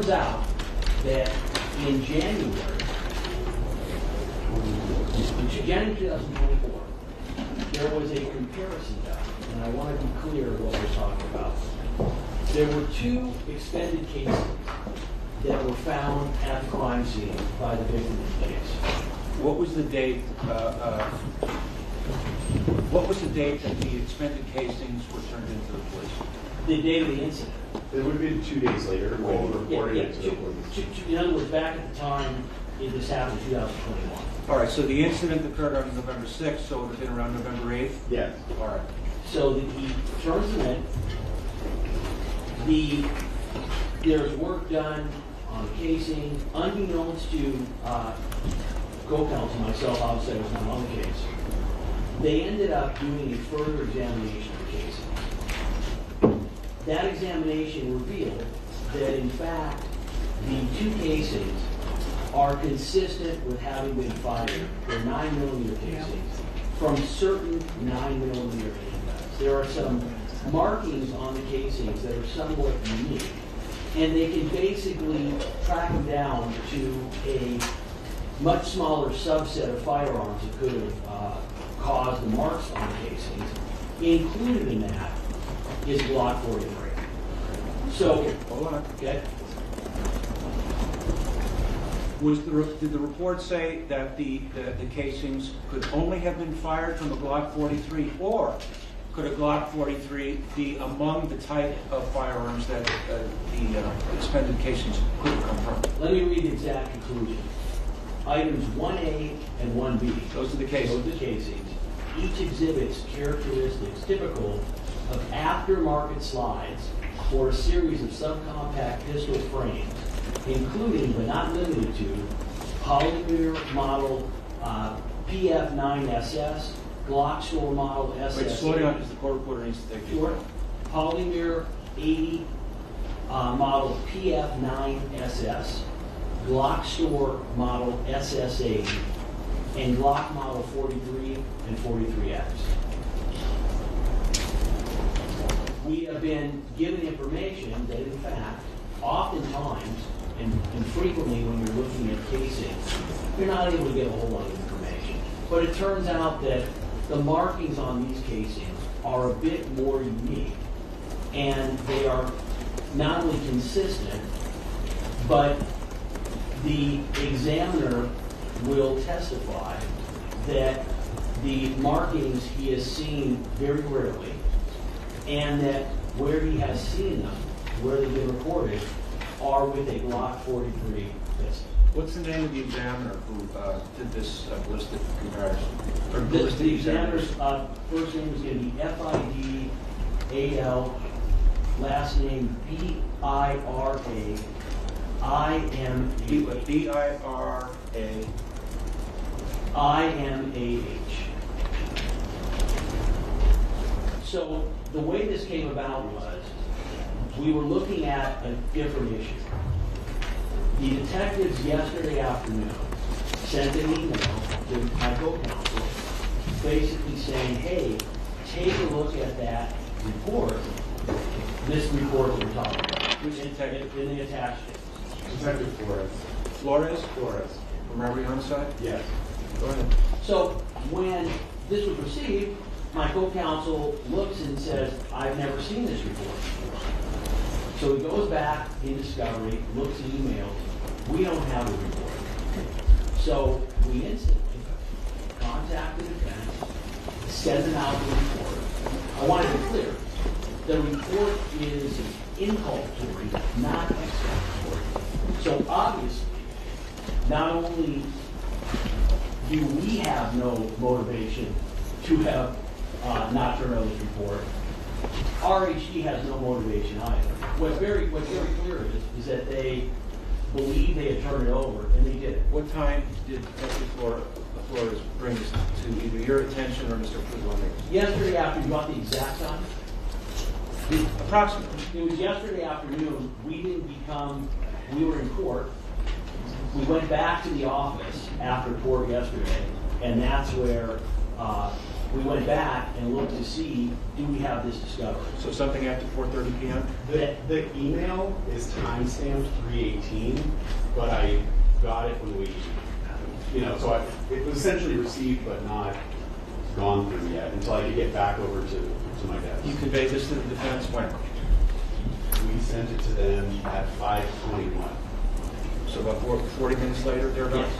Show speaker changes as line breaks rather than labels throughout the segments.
turns out that in January 2024, there was a comparison done, and I want to be clear what we're talking about. There were 2 expended cases that were found at the crime scene by the victim in the case.
What was the date? What was the date that the expended casings were turned into the police?
The date of the incident.
It would have been 2 days later when you reported it to the police.
In other words, back at the time this happened in 2021.
All right, so the incident occurred on November 6th, so it would have been around November 8th?
Yes.
All right.
So he turns them in. There's work done on the casing, unbeknownst to co-counsel, myself, obviously I was not on the case. They ended up doing a further examination of the casing. That examination revealed that, in fact, the 2 casings are consistent with having been fired. They're 9mm casings from certain 9mm handguns. There are some markings on the casings that are somewhat unique, and they can basically track them down to a much smaller subset of firearms that could have caused the marks on the casings. Included in that is Glock 43. So,
Hold on.
okay.
Did the report say that the casings could only have been fired from a Glock 43, or could a Glock 43 be among the type of firearms that the expended casings could have come from?
Let me read the exact conclusion. Items 1A and 1B.
Those are the casings.
Those are the casings. Each exhibits characteristics typical of aftermarket slides or a series of subcompact pistol frames, including but not limited to Polymer model PF9SS, Glock store model SS.
Wait, slow down because the court reporter needs to take you.
Sure. Polymer 80 model PF9SS, Glock store model SS8, and Glock model 43 and 43X. We have been given information that, in fact, oftentimes and frequently when you're looking at casings, you're not able to get a whole lot of information. But it turns out that the markings on these casings are a bit more unique, and they are not only consistent, but the examiner will testify that the markings he has seen very rarely, and that where he has seen them, where they've been recorded, are with a Glock 43 pistol.
What's the name of the examiner who did this ballistic comparison?
The examiner's first name is going to be F-I-D-A-L, last name B-I-R-A-I-M-A-H.
B-I-R-A.
I-M-A-H. So the way this came about was we were looking at a different issue. The detectives yesterday afternoon sent an email to my co-counsel basically saying, hey, take a look at that report, this report that we're talking about.
Who's the detective?
In the attached it.
Detective Flores.
Flores?
Flores.
From Ariana side?
Yes.
Go ahead.
So when this was received, my co-counsel looks and says, I've never seen this report. So he goes back in discovery, looks at emails. We don't have a report. So we instantly contact the defense, send them out the report. I want to be clear. The report is inculpatory, not exculpatory. So obviously, not only do we have no motivation to have not turned over this report, RHD has no motivation either. What's very clear is that they believe they had turned it over, and they did.
What time did Detective Flores bring this to either your attention or Mr. Fuzoni's?
Yesterday afternoon, you want the exact time?
Approximately.
It was yesterday afternoon. We were in court. We went back to the office after court yesterday, and that's where we went back and looked to see, do we have this discovery?
So something after 4:30 p.m.?
The email is timestamped 3/18, but I got it when we, so it was essentially received but not gone through yet until I could get back over to my desk.
You conveyed this to the defense when?
We sent it to them at 5:21.
So about 40 minutes later, they're done?
Yes.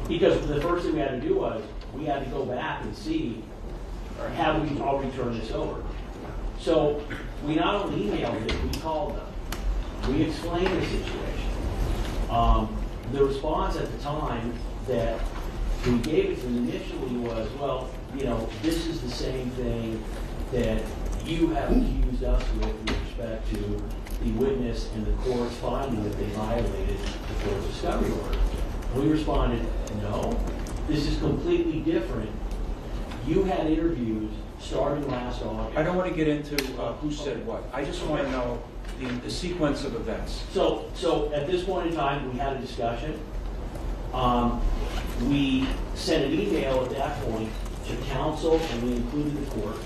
Because the first thing we had to do was, we had to go back and see, or have we already turned this over? So we not only emailed it, we called them. We explained the situation. The response at the time that we gave it to them initially was, well, this is the same thing that you have accused us with respect to the witness and the court's finding that they violated the court's discovery order. We responded, no, this is completely different. You had interviews starting last August.
I don't want to get into who said what. I just want to know the sequence of events.
So at this point in time, we had a discussion. We sent an email at that point to counsel, and we included the court.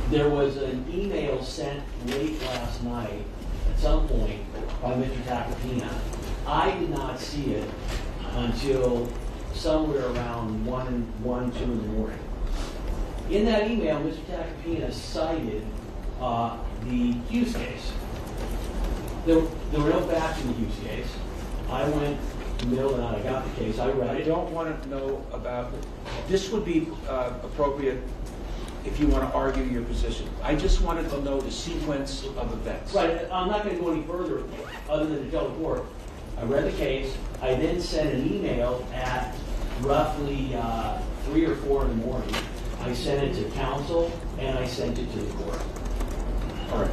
There was an email sent late last night at some point by Mr. Tacopina. I did not see it until somewhere around 1, 2 in the morning. In that email, Mr. Tacopina cited the Hughes case. There were no facts in the Hughes case. I went in the middle of the night, I got the case, I read
I
it.
don't want to know about, this would be appropriate if you want to argue your position. I just wanted to know the sequence of events.
Right, I'm not going to go any further other than to tell the court. I read the case, I then sent an email at roughly 3 or 4 in the morning. I sent it to counsel and I sent it to the court.
All right.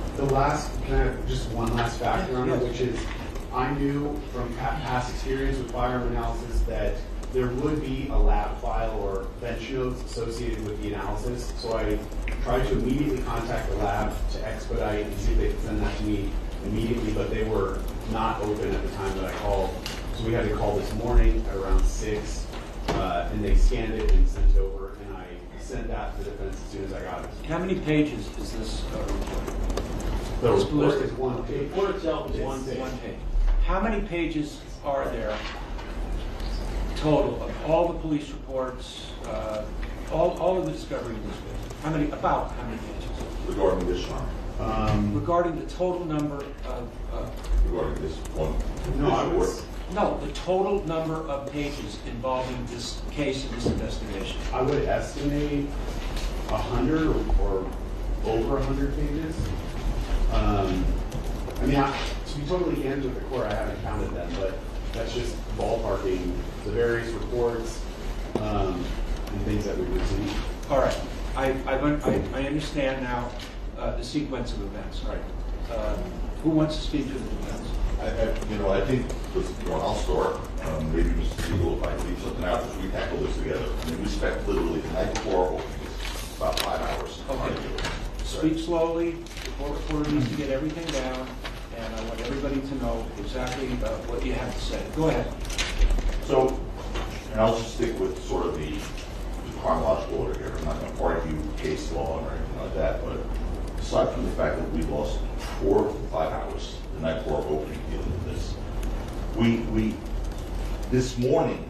Can I have just one last factor on it, which is I knew from past experience with firearm analysis that there would be a lab file or bench notes associated with the analysis. So I tried to immediately contact the lab to expedite and see if they could send that to me immediately, but they were not open at the time that I called. So we had to call this morning at around 6, and they scanned it and sent it over, and I sent that to the defense as soon as I got it.
How many pages is this report?
The
It's
report
ballistic.
is one
The
page.
report itself is
It's
one page.
One page. How many pages are there total of all the police reports, all of the discovery in this case? How many pages?
Regarding this one,
Regarding the total number of,
regarding this one.
No, I
this
was,
no, the total number of pages involving this case and this investigation.
I would estimate 100 or over 100 pages. To be totally candid with the court, I haven't counted them, but that's just ballparking the various reports and things that we received.
All right, I understand now the sequence of events. All right. Who wants to speak to the defense?
I think, I'll start. Maybe Mr. Siegel, if I leave something out, because we tackled this together. We spent literally the night before our opening, about 5 hours.
Okay. Speak slowly. The court reporter needs to get everything down, and I want everybody to know exactly what you have to say. Go ahead.
So, and I'll just stick with sort of the chronological order here. I'm not going to argue case law or anything like that, but aside from the fact that we lost 4 to 5 hours the night before our opening dealing with this, we this morning,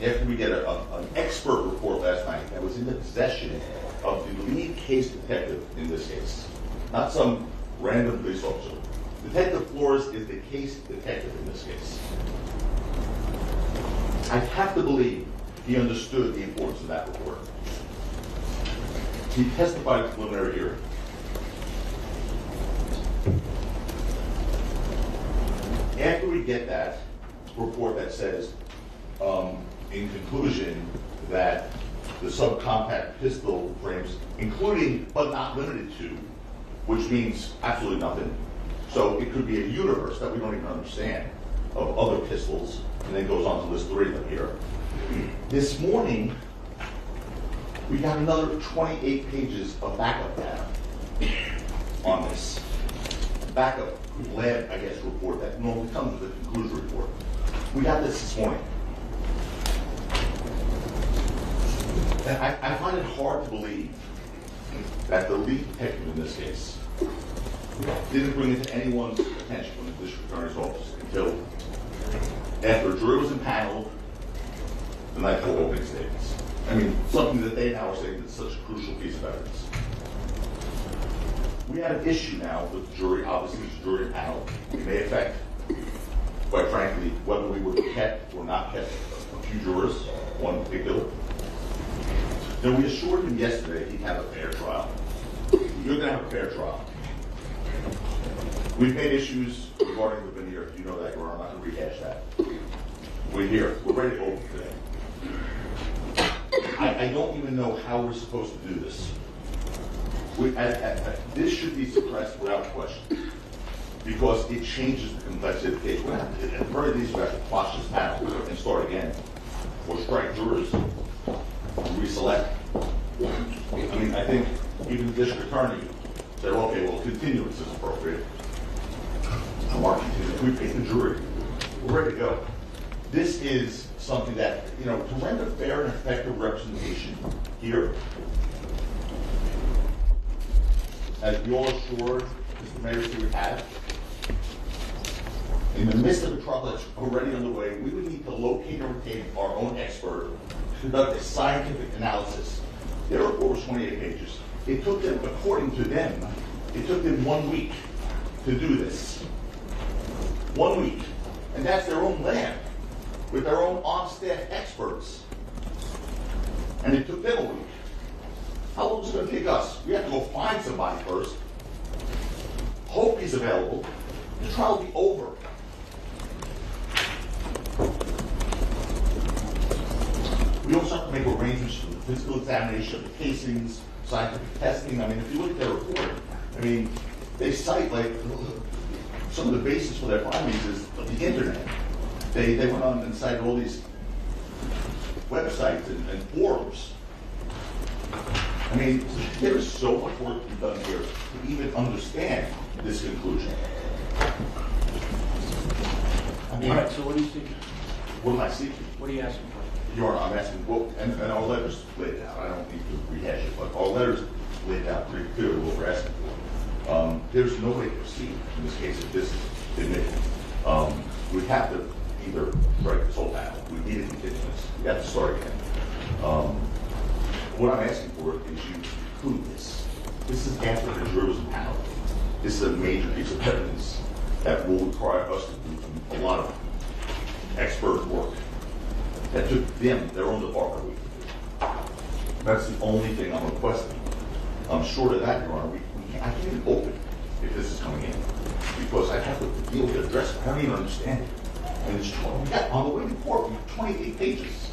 after we get an expert report last night that was in the possession of the lead case detective in this case, not some random police officer. Detective Flores is the case detective in this case. I have to believe he understood the importance of that report. He testified at the preliminary hearing. After we get that report that says, in conclusion, that the subcompact pistol frames, including but not limited to, which means absolutely nothing. So it could be a universe that we don't even understand of other pistols, and then goes on to list 3 of them here. This morning, we got another 28 pages of backup data on this. Backup lab, I guess, report that normally comes with a conclusion report. We got this morning. And I find it hard to believe that the lead detective in this case didn't bring it to anyone's attention from the district attorney's office until after a jury was impaneled the night before opening statements. I mean, something that they now are saying is such a crucial piece of evidence. We have an issue now with the jury. Obviously, it's a jury panel. It may affect, quite frankly, whether we would have kept or not kept a few jurors, one in particular. Then we assured him yesterday he'd have a fair trial. You're going to have a fair trial. We've made issues regarding the veneer. You know that, Your Honor. I'm not going to rehash that. We're here. We're ready to open today. I don't even know how we're supposed to do this. This should be suppressed without question, because it changes the complexity of the case. At the very least, we have to quash this panel and start again, or strike jurors and reselect. I mean, I think even the district attorney said, okay, well, continuance is appropriate. We pick the jury. We're ready to go. This is something that, you know, to render fair and effective representation here, as we all assured Mr. Mayor we would have, in the midst of a trial that's already underway, we would need to locate and retain our own expert to conduct a scientific analysis. There are over 28 pages. It took them, according to them, it took them 1 week to do this. 1 week. And that's their own lab, with their own on-staff experts. And it took them a week. How long is it going to take us? We have to go find somebody first, hope he's available, the trial will be over. We also have to make arrangements for the physical examination of the casings, scientific testing. I mean, if you look at their report, I mean, they cite like some of the basis for their findings is the internet. They went on and cited all these websites and forums. I mean, there is so much work to be done here to even understand this conclusion. I mean,
All right, so what do you think?
what am I seeking?
What are you asking for?
Your Honor, I'm asking, well, and our letters laid it out. I don't need to rehash it, but our letters laid out pretty clearly what we're asking for. There's no way to proceed in this case if this is admitted. We have to either strike this whole panel. We need a continuance. We have to start again. What I'm asking for is you conclude this. This is after the jury was impaneled. This is a major piece of evidence that will require us to do a lot of expert work that took them, their own department, a week to do. That's the only thing I'm requesting. Short of that, Your Honor, I can't even open if this is coming in, because I have to deal with the address. I don't even understand it. And it's we got on the way before, we have 28 pages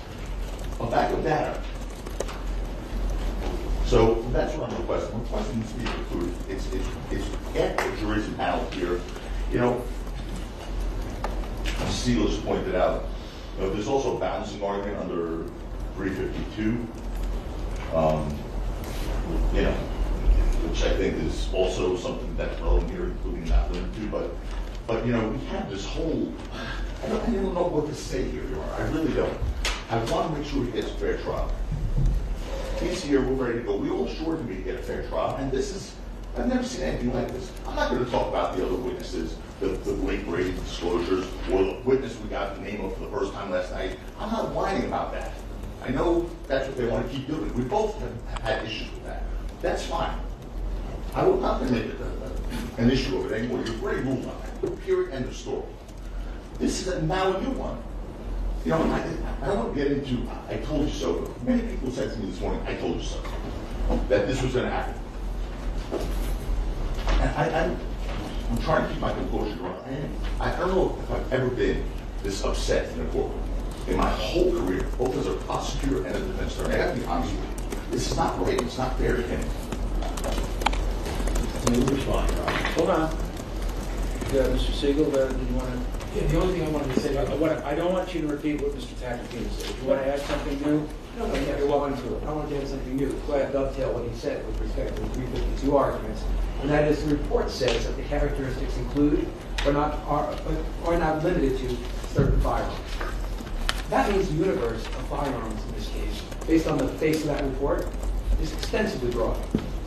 of backup data. So that's what I'm requesting. I'm requesting this to be concluded. It's after the jury's impaneled here. You know, Seal just pointed out, you know, there's also a balancing argument under 352. You know, which I think is also something that's relevant here, including not limited to. But you know, we have this whole. I don't even know what to say here, Your Honor. I really don't. I want to make sure he gets a fair trial. He's here. We're ready to go. We all assured him he'd get a fair trial, and this is. I've never seen anything like this. I'm not going to talk about the other witnesses, the late Brady disclosures, or the witness we got the name of for the first time last night. I'm not whining about that. I know that's what they want to keep doing. We both have had issues with that. That's fine. I will not make it an issue of it anymore. You've already ruled on that. Period. End of story. This is now a new one. You know, I don't want to get into I told you so, but many people said to me this morning, I told you so, that this was going to happen. And I'm trying to keep my composure. I don't know if I've ever been this upset in a courtroom in my whole career, both as a prosecutor and a defense attorney. I got to be honest with you. This is not right. It's not fair to him.
Hold on. Yeah, Mr. Siegel, did you want to?
Yeah, the only thing I wanted to say about
I don't want you to repeat what Mr. Tacopino said. If you want to add something new,
no,
you're welcome to it.
I want to add something new. So I dovetail what he said with respect to the 352 arguments, and that is the report says that the characteristics include, but are not limited to certain firearms. That means the universe of firearms in this case, based on the face of that report, is extensively broad.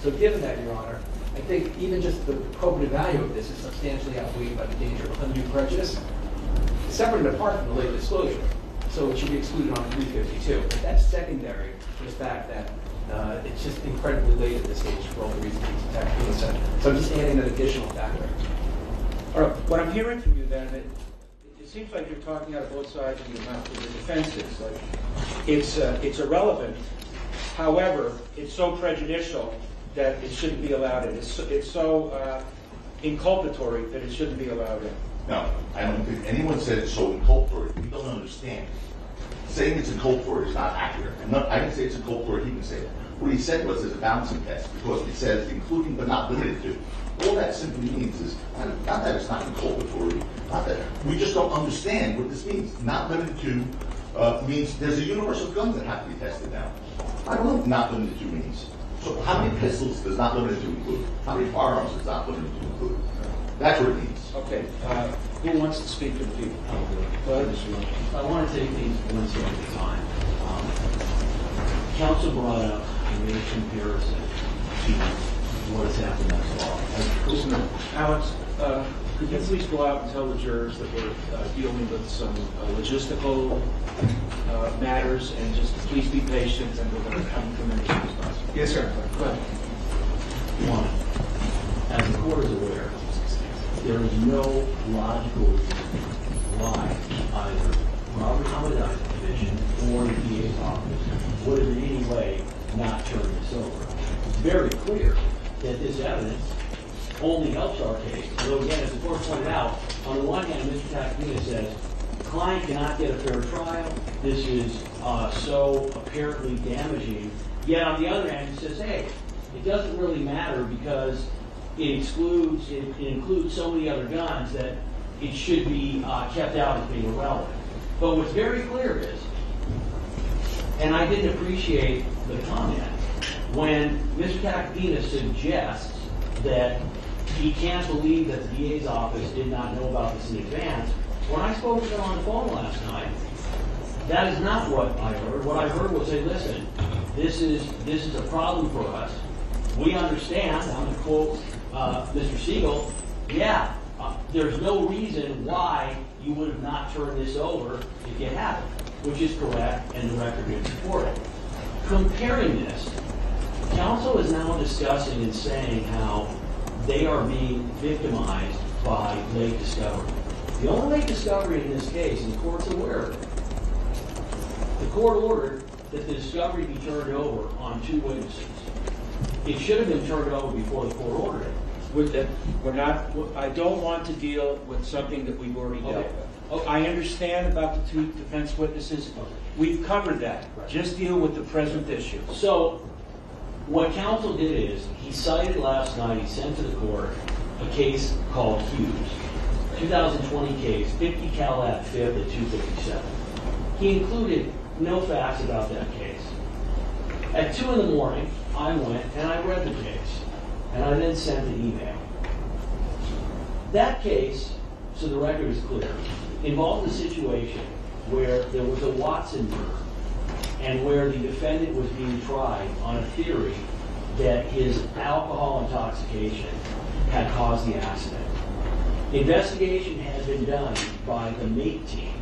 So given that, Your Honor, I think even just the probative value of this is substantially outweighed by the danger of undue prejudice, separate and apart from the late disclosure. So it should be excluded on 352. But that's secondary to the fact that it's just incredibly late at this stage for all the reasons he's attacking us. So I'm just adding an additional factor.
All right, what I'm hearing from you then, it seems like you're talking out of both sides of your mouth. The defense is like, it's irrelevant. However, it's so prejudicial that it shouldn't be allowed in. It's so inculpatory that it shouldn't be allowed in.
No, I don't think anyone said it's so inculpatory. We don't understand. Saying it's inculpatory is not accurate. I didn't say it's inculpatory, he didn't say it. What he said was it's a balancing test, because he says including but not limited to. All that simply means is, not that it's not inculpatory, not that, we just don't understand what this means. Not limited to means there's a universe of guns that have to be tested now. I don't know what not limited to means. So how many pistols does not limited to include? How many firearms does not limited to include? That's what it means.
Okay, who wants to speak to the people? Go ahead, Mr. Miller.
I want to take things one step at a time. Council brought up a made comparison to what has happened thus far.
Just a minute. Alex, could you please go out and tell the jurors that we're dealing with some logistical matters, and just please be patient, and we're going to come in as soon as possible.
Yes, sir.
Go ahead.
One, as the court is aware, there is no logical reason why either Robert Hamadai's division or the DA's office would have in any way not turned this over. It's very clear that this evidence only helps our case. Although again, as the court pointed out, on the one hand, Mr. Tacopina says, client cannot get a fair trial. This is so apparently damaging. Yet on the other hand, he says, hey, it doesn't really matter because it includes so many other guns that it should be kept out as being irrelevant. But what's very clear is, and I didn't appreciate the comment, when Mr. Tacopina suggests that he can't believe that the DA's office did not know about this in advance, when I spoke to him on the phone last night, that is not what I heard. What I heard was, hey, listen, this is a problem for us. We understand, I'm going to quote Mr. Siegel, there's no reason why you would have not turned this over if you had it, which is correct, and the record would support it. Comparing this, counsel is now discussing and saying how they are being victimized by late discovery. The only late discovery in this case, and the court's aware of it, the court ordered that the discovery be turned over on 2 witnesses. It should have been turned over before the court ordered it.
I don't want to deal with something that we've already dealt with.
Okay.
I understand about the 2 defense witnesses.
Okay.
We've covered that.
Right.
Just deal with the present issue.
So, what counsel did is, he cited last night, he sent to the court a case called Hughes, 2020 case, 50 cal at 5th at 257. He included no facts about that case. At 2 in the morning, I went and I read the case, and I then sent an email. That case, so the record is clear, involved a situation where there was a Watson murder, and where the defendant was being tried on a theory that his alcohol intoxication had caused the accident. Investigation had been done by the MATE team,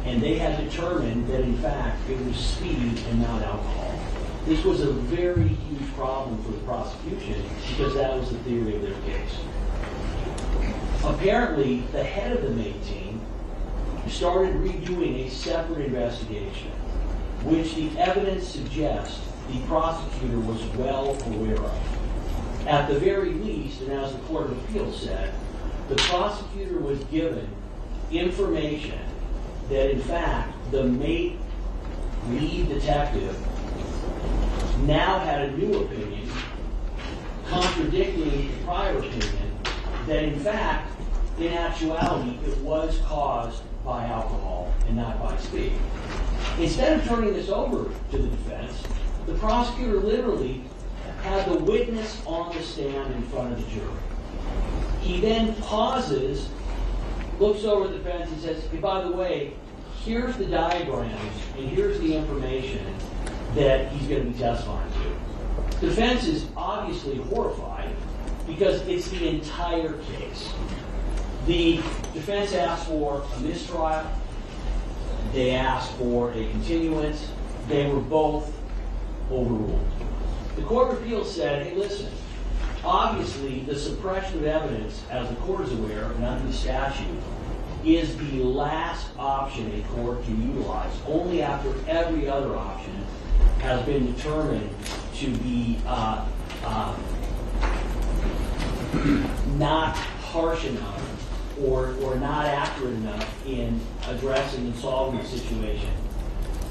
and they had determined that in fact it was speed and not alcohol. This was a very huge problem for the prosecution because that was the theory of their case. Apparently, the head of the MATE team started redoing a separate investigation, which the evidence suggests the prosecutor was well aware of. At the very least, and as the Court of Appeals said, the prosecutor was given information that in fact the MATE lead detective now had a new opinion, contradicting the prior opinion, that in fact, in actuality, it was caused by alcohol and not by speed. Instead of turning this over to the defense, the prosecutor literally had the witness on the stand in front of the jury. He then pauses, looks over at the defense and says, hey, by the way, here's the diagrams and here's the information that he's going to be testifying to. Defense is obviously horrified because it's the entire case. The defense asked for a mistrial. They asked for a continuance. They were both overruled. The Court of Appeals said, hey, listen, obviously the suppression of evidence, as the court is aware, and under the statute, is the last option a court can utilize, only after every other option has been determined to be not harsh enough or not accurate enough in addressing and solving the situation.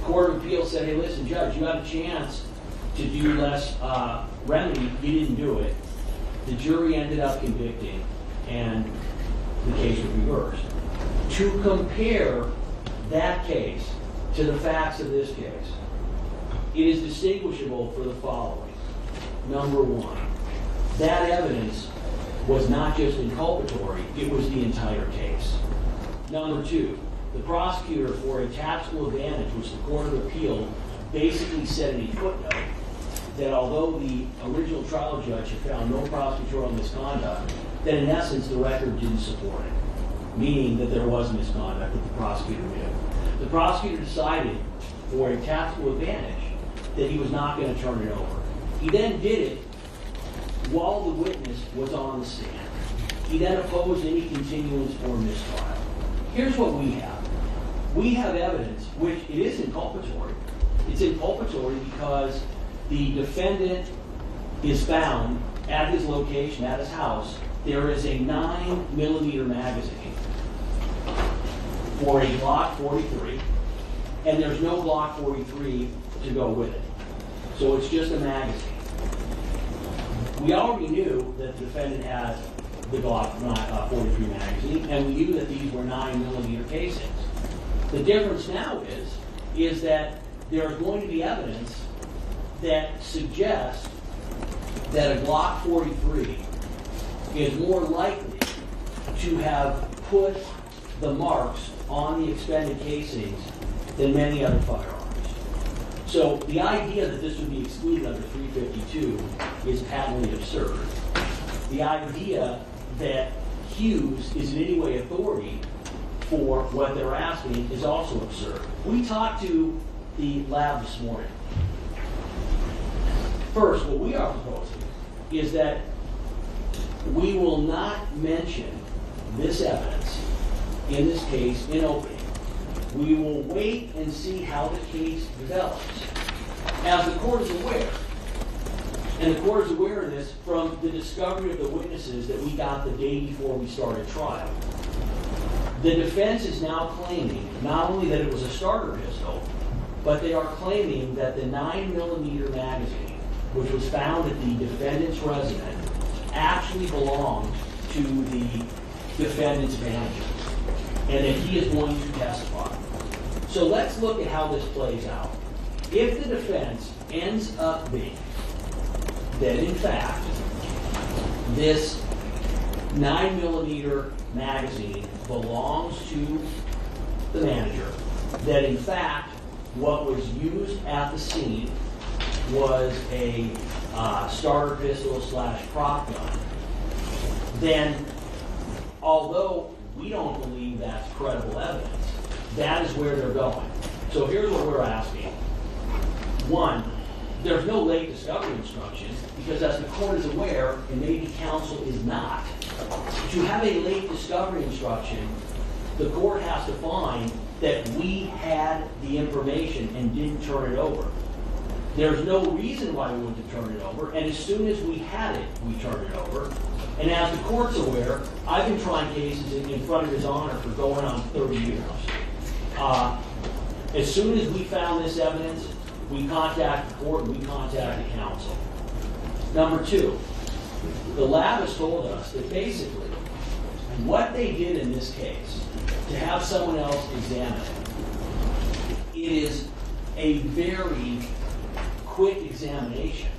Court of Appeals said, hey, listen, Judge, you had a chance to do less remedy. You didn't do it. The jury ended up convicting, and the case was reversed. To compare that case to the facts of this case, it is distinguishable for the following. Number one, that evidence was not just inculpatory, it was the entire case. Number two, the prosecutor, for a tactical advantage, which the Court of Appeal basically said in a footnote, that although the original trial judge had found no prosecutorial misconduct, that in essence the record didn't support it, meaning that there was misconduct that the prosecutor did. The prosecutor decided, for a tactical advantage, that he was not going to turn it over. He then did it while the witness was on the stand. He then opposed any continuance or mistrial. Here's what we have. We have evidence, which it is inculpatory. It's inculpatory because the defendant is found at his location, at his house. There is a 9mm magazine for a Glock 43, and there's no Glock 43 to go with it. So it's just a magazine. We already knew that the defendant had the Glock 43 magazine, and we knew that these were 9mm casings. The difference now is that there's going to be evidence that suggests that a Glock 43 is more likely to have put the marks on the expended casings than many other firearms. So the idea that this would be excluded under 352 is patently absurd. The idea that Hughes is in any way authority for what they're asking is also absurd. We talked to the lab this morning. First, what we are proposing is that we will not mention this evidence in this case in opening. We will wait and see how the case develops. As the court is aware, and the court is aware of this from the discovery of the witnesses that we got the day before we started trial, the defense is now claiming not only that it was a starter pistol, but they are claiming that the 9mm magazine, which was found at the defendant's residence, actually belonged to the defendant's manager, and that he is going to testify. So let's look at how this plays out. If the defense ends up being that, in fact, this 9mm magazine belongs to the manager, that in fact what was used at the scene was a starter pistol / prop gun, then although we don't believe that's credible evidence, that is where they're going. So here's what we're asking. One, there's no late discovery instruction, because as the court is aware, and maybe counsel is not, to have a late discovery instruction, the court has to find that we had the information and didn't turn it over. There's no reason why we wouldn't have turned it over, and as soon as we had it, we turned it over. And as the court's aware, I've been trying cases in front of His Honor for going on 30 years. As soon as we found this evidence, we contacted the court and we contacted counsel. Number two, the lab has told us that basically what they did in this case, to have someone else examine it, it is a very quick examination.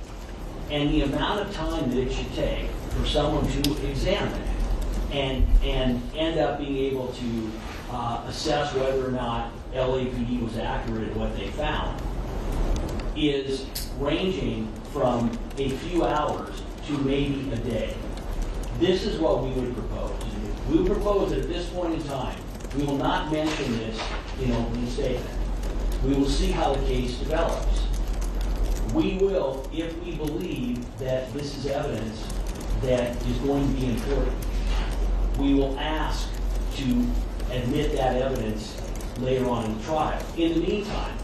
And the amount of time that it should take for someone to examine it and end up being able to assess whether or not LAPD was accurate in what they found is ranging from a few hours to maybe a day. This is what we would propose. We would propose that at this point in time, we will not mention this in opening statement. We will see how the case develops. We will, if we believe that this is evidence that is going to be important, we will ask to admit that evidence later on in the trial. In the meantime,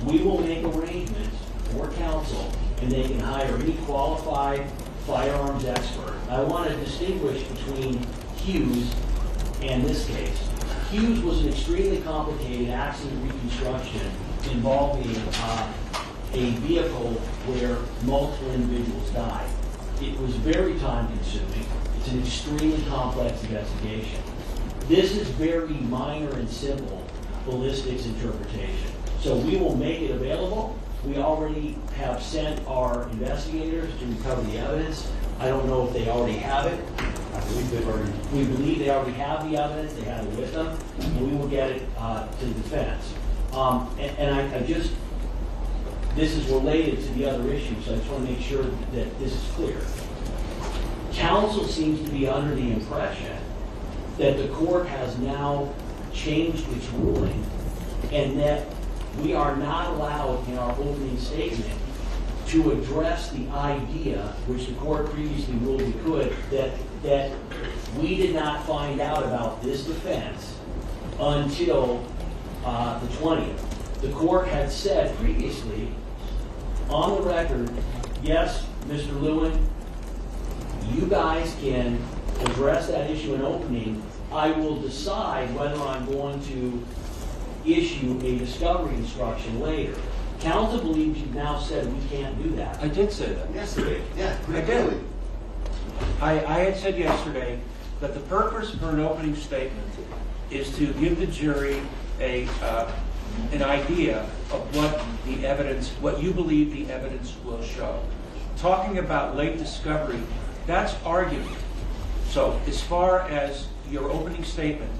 we will make arrangements for counsel, and they can hire any qualified firearms expert. I want to distinguish between Hughes and this case. Hughes was an extremely complicated accident reconstruction involving a vehicle where multiple individuals died. It was very time consuming. It's an extremely complex investigation. This is very minor and simple ballistics interpretation. So we will make it available. We already have sent our investigators to recover the evidence. I don't know if they already have it.
I believe they've already.
We believe they already have the evidence. They have it with them, and we will get it to the defense. I just, this is related to the other issues, so I just want to make sure that this is clear. Counsel seems to be under the impression that the court has now changed its ruling and that we are not allowed in our opening statement to address the idea, which the court previously ruled we could, that we did not find out about this defense until the 20th. The court had said previously, on the record, yes, Mr. Lewin, you guys can address that issue in opening. I will decide whether I'm going to issue a discovery instruction later. Counsel believes you've now said we can't do that.
I did say that.
Yesterday, yeah,
I
pretty
did.
clearly.
I had said yesterday that the purpose for an opening statement is to give the jury an idea of what the evidence, what you believe the evidence will show. Talking about late discovery, that's argument. So as far as your opening statement,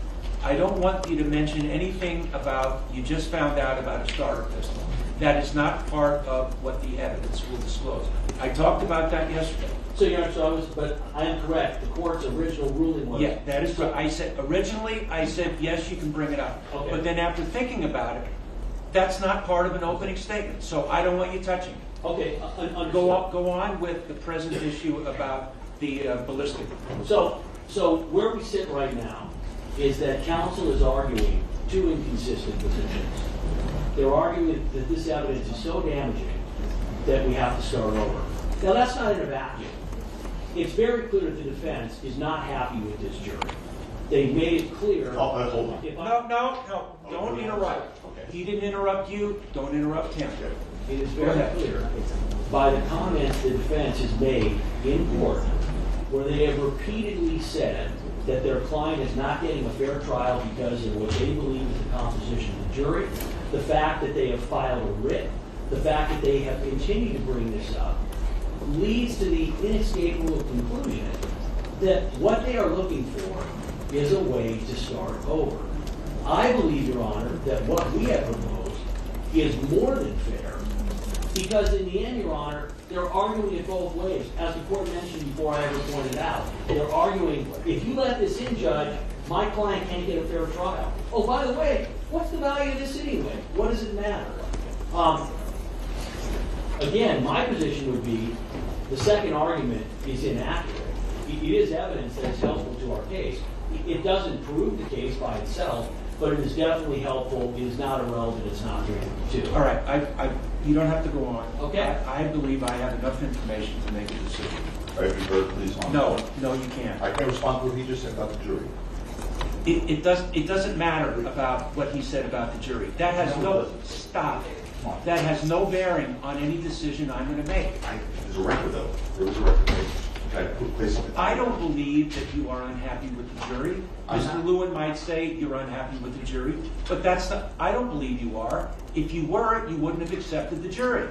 I don't want you to mention anything about you just found out about a starter pistol. That is not part of what the evidence will disclose. I talked about that yesterday.
So, Your Honor, but I am correct. The court's original ruling was...
Yeah, that is right. I said, originally, I said, yes, you can bring it up.
Okay.
But then after thinking about it, that's not part of an opening statement. So I don't want you touching it.
Okay, understood.
Go on with the present issue about the ballistic.
So where we sit right now is that counsel is arguing two inconsistent positions. They're arguing that this evidence is so damaging that we have to start over. Now, that's not in a vacuum. It's very clear that the defense is not happy with this jury. They made it clear.
Hold on.
No, don't interrupt.
Okay.
He didn't interrupt you, don't interrupt him.
It is very clear by the comments the defense has made in court where they have repeatedly said that their client is not getting a fair trial because of what they believe is the composition of the jury, the fact that they have filed a writ, the fact that they have continued to bring this up, leads to the inescapable conclusion that what they are looking for is a way to start over. I believe, Your Honor, that what we have proposed is more than fair because in the end, Your Honor, they're arguing it both ways. As the court mentioned before I ever pointed out, they're arguing, if you let this in, Judge, my client can't get a fair trial. Oh, by the way, what's the value of this anyway? What does it matter? Again, my position would be the second argument is inaccurate. It is evidence that is helpful to our case. It doesn't prove the case by itself, but it is definitely helpful. It is not irrelevant. It's not 352.
All right, you don't have to go on.
Okay.
I believe I have enough information to make a decision.
Are you heard, please?
No, you can't.
I can't respond to what he just said about the jury.
It doesn't matter about what he said about the jury. That has stop. That has no bearing on any decision I'm going to make.
There's a record, though. There was a record.
I don't believe that you are unhappy with the jury. Mr. Lewin might say you're unhappy with the jury, but that's not. I don't believe you are. If you were, you wouldn't have accepted the jury.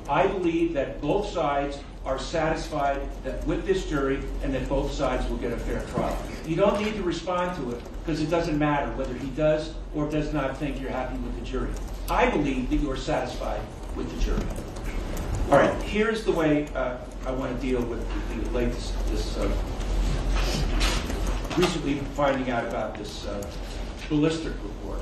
I believe that both sides are satisfied that with this jury and that both sides will get a fair trial. You don't need to respond to it because it doesn't matter whether he does or does not think you're happy with the jury. I believe that you are satisfied with the jury. All right, here's the way I want to deal with the latest, recently finding out about this ballistic report.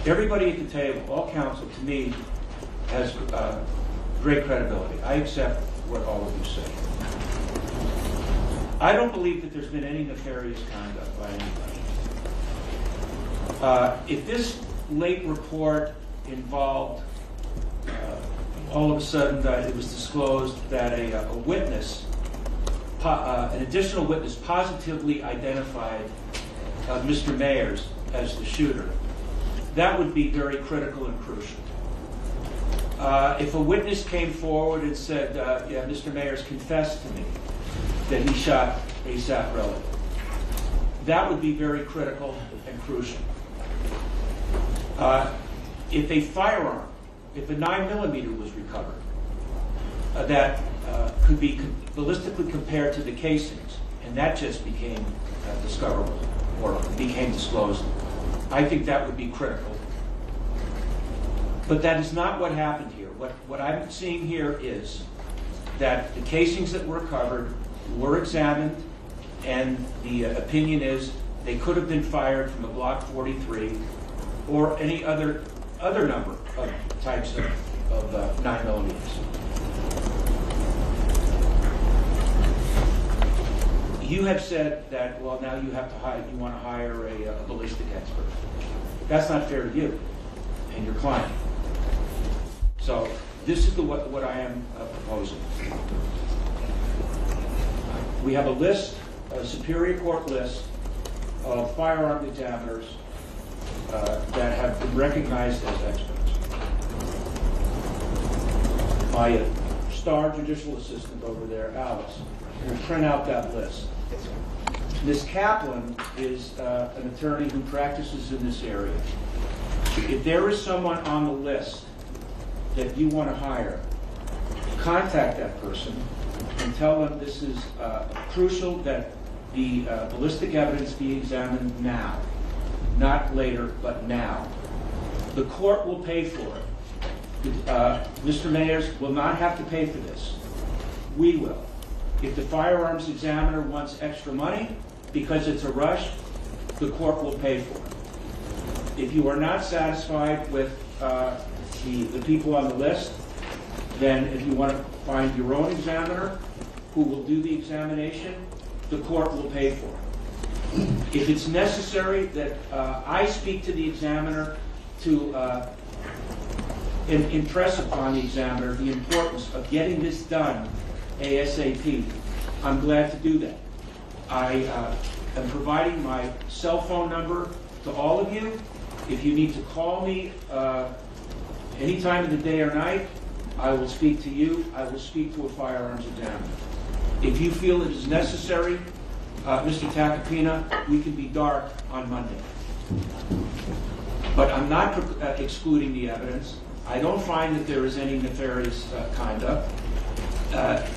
Everybody at the table, all counsel, to me, has great credibility. I accept what all of you say. I don't believe that there's been any nefarious conduct by anybody. If this late report involved, all of a sudden it was disclosed that a witness, an additional witness positively identified Mr. Mayers as the shooter, that would be very critical and crucial. If a witness came forward and said, yeah, Mr. Mayers confessed to me that he shot ASAP Relic, that would be very critical and crucial. If a firearm, if a 9mm was recovered, that could be ballistically compared to the casings, and that just became discoverable or became disclosed, I think that would be critical. But that is not what happened here. What I'm seeing here is that the casings that were recovered were examined, and the opinion is they could have been fired from a Glock 43 or any other number of types of 9mm. You have said that, well, now you have to hire, you want to hire a ballistic expert. That's not fair to you and your client. So this is what I am proposing. We have a list, a Superior Court list of firearm examiners that have been recognized as experts. My star judicial assistant over there, Alice, will print out that list. Ms. Kaplan is an attorney who practices in this area. If there is someone on the list that you want to hire, contact that person and tell them this is crucial that the ballistic evidence be examined now, not later, but now. The court will pay for it. Mr. Mayers will not have to pay for this. We will. If the firearms examiner wants extra money because it's a rush, the court will pay for it. If you are not satisfied with the people on the list, then if you want to find your own examiner who will do the examination, the court will pay for it. If it's necessary that I speak to the examiner to impress upon the examiner the importance of getting this done ASAP, I'm glad to do that. I am providing my cell phone number to all of you. If you need to call me any time of the day or night, I will speak to you. I will speak to a firearms examiner. If you feel it is necessary, Mr. Tacopina, we can be dark on Monday. But I'm not excluding the evidence. I don't find that there is any nefarious conduct.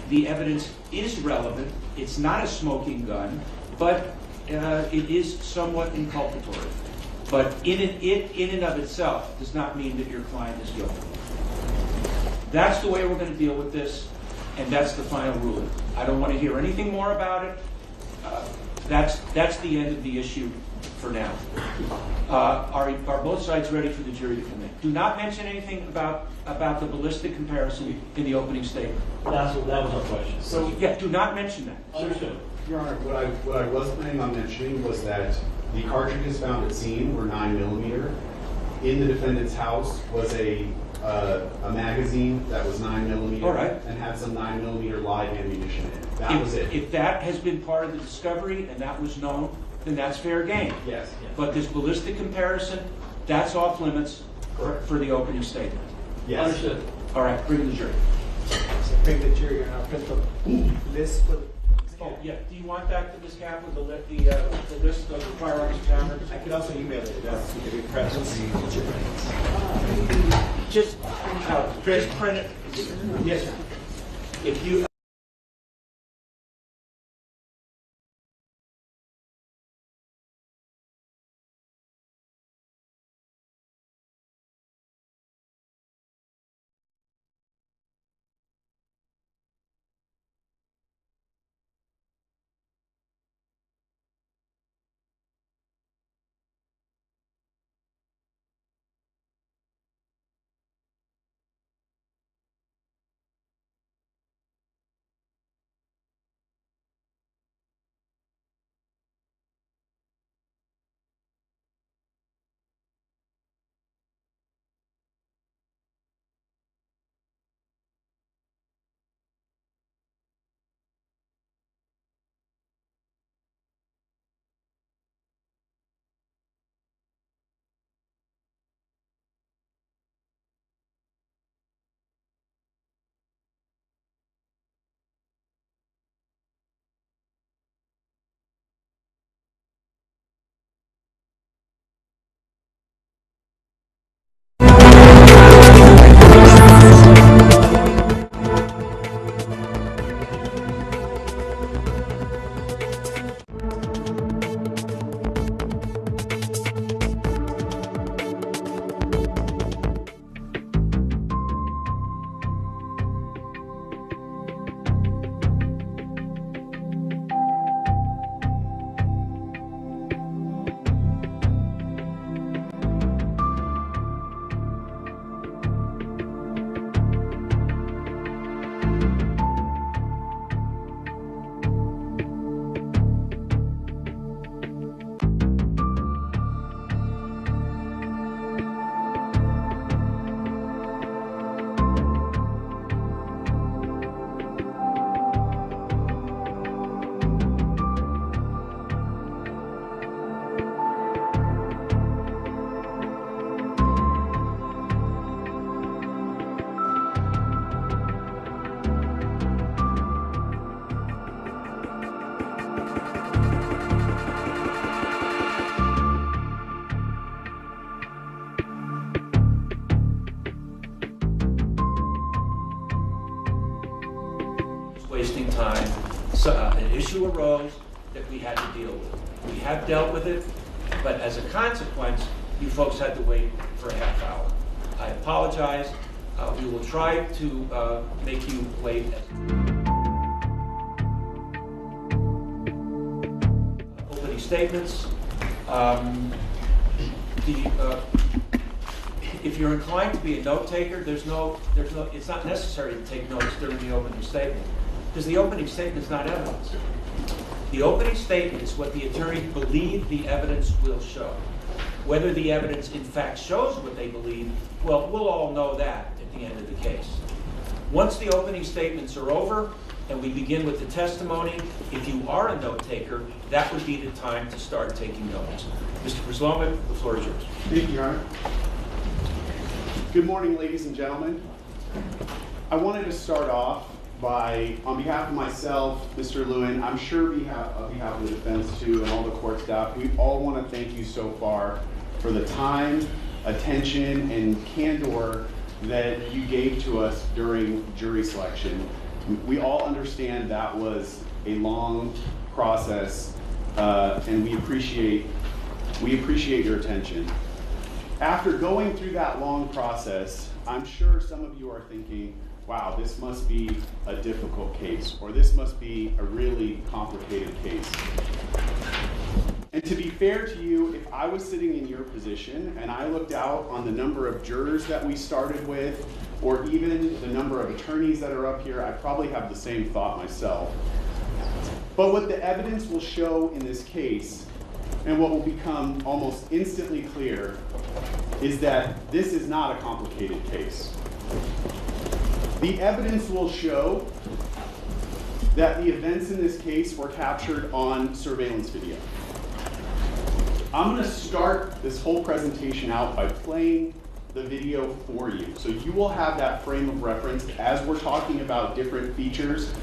The evidence is relevant. It's not a smoking gun, but it is somewhat inculpatory. But in and of itself does not mean that your client is guilty. That's the way we're going to deal with this, and that's the final ruling. I don't want to hear anything more about it. That's the end of the issue for now. Are both sides ready for the jury to come in? Do not mention anything about the ballistic comparison in the opening statement.
That was our question.
So,
Yeah, do not mention that.
Understood.
Your Honor, what I was planning on mentioning was that the cartridges found at scene were 9mm. In the defendant's house was a magazine that was 9mm.
All right.
And had some 9mm live ammunition in it. That was it.
If that has been part of the discovery and that was known, then that's fair game.
Yes.
But this ballistic comparison, that's off limits for the opening statement.
Yes.
Understood.
All right, bring the jury.
So bring the jury on our principal list for the
Oh, yeah, do you want that, Ms. Kaplan, the list of the firearms examiners?
I could also email it, to the press.
Just print it. Yes, sir. If you. Wasting time. So, an issue arose that we had to deal with. We have dealt with it, but as a consequence, you folks had to wait for a half hour. I apologize. We will try to make you wait. Opening statements. If you're inclined to be a note taker, it's not necessary to take notes during the opening statement, because the opening statement is not evidence. The opening statement is what the attorney believes the evidence will show. Whether the evidence in fact shows what they believe, well, we'll all know that at the end of the case. Once the opening statements are over and we begin with the testimony, if you are a note taker, that would be the time to start taking notes. Mr. Prislovic, the floor is yours.
Thank you, Your Honor. Good morning, ladies and gentlemen. I wanted to start off by, on behalf of myself, Mr. Lewin, I'm sure on behalf of the defense too, and all the court staff, we all want to thank you so far for the time, attention, and candor that you gave to us during jury selection. We all understand that was a long process, and we appreciate your attention. After going through that long process, I'm sure some of you are thinking, wow, this must be a difficult case, or this must be a really complicated case. And to be fair to you, if I was sitting in your position and I looked out on the number of jurors that we started with, or even the number of attorneys that are up here, I probably have the same thought myself. But what the evidence will show in this case, and what will become almost instantly clear, is that this is not a complicated case. The evidence will show that the events in this case were captured on surveillance video. I'm going to start this whole presentation out by playing the video for you. So you will have that frame of reference as we're talking about different features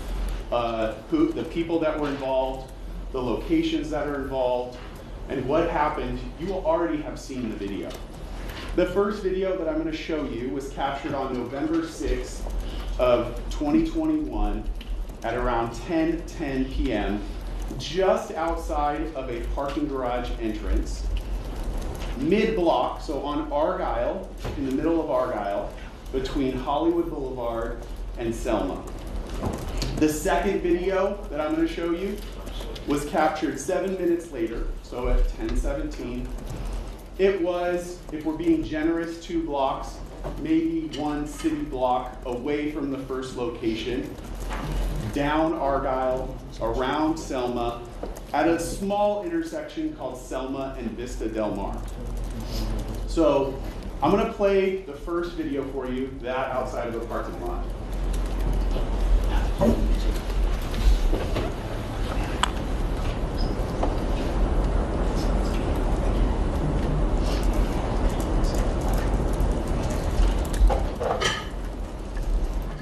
the people that were involved, the locations that are involved, and what happened. You will already have seen the video. The first video that I'm going to show you was captured on November 6th of 2021 at around 10:10 p.m. just outside of a parking garage entrance, mid-block, so on Argyle, in the middle of Argyle, between Hollywood Boulevard and Selma. The second video that I'm going to show you was captured 7 minutes later, so at 10:17. It was, if we're being generous, 2 blocks, maybe 1 city block away from the first location, down Argyle, around Selma, at a small intersection called Selma and Vista Del Mar. So I'm going to play the first video for you, that outside of the parking lot.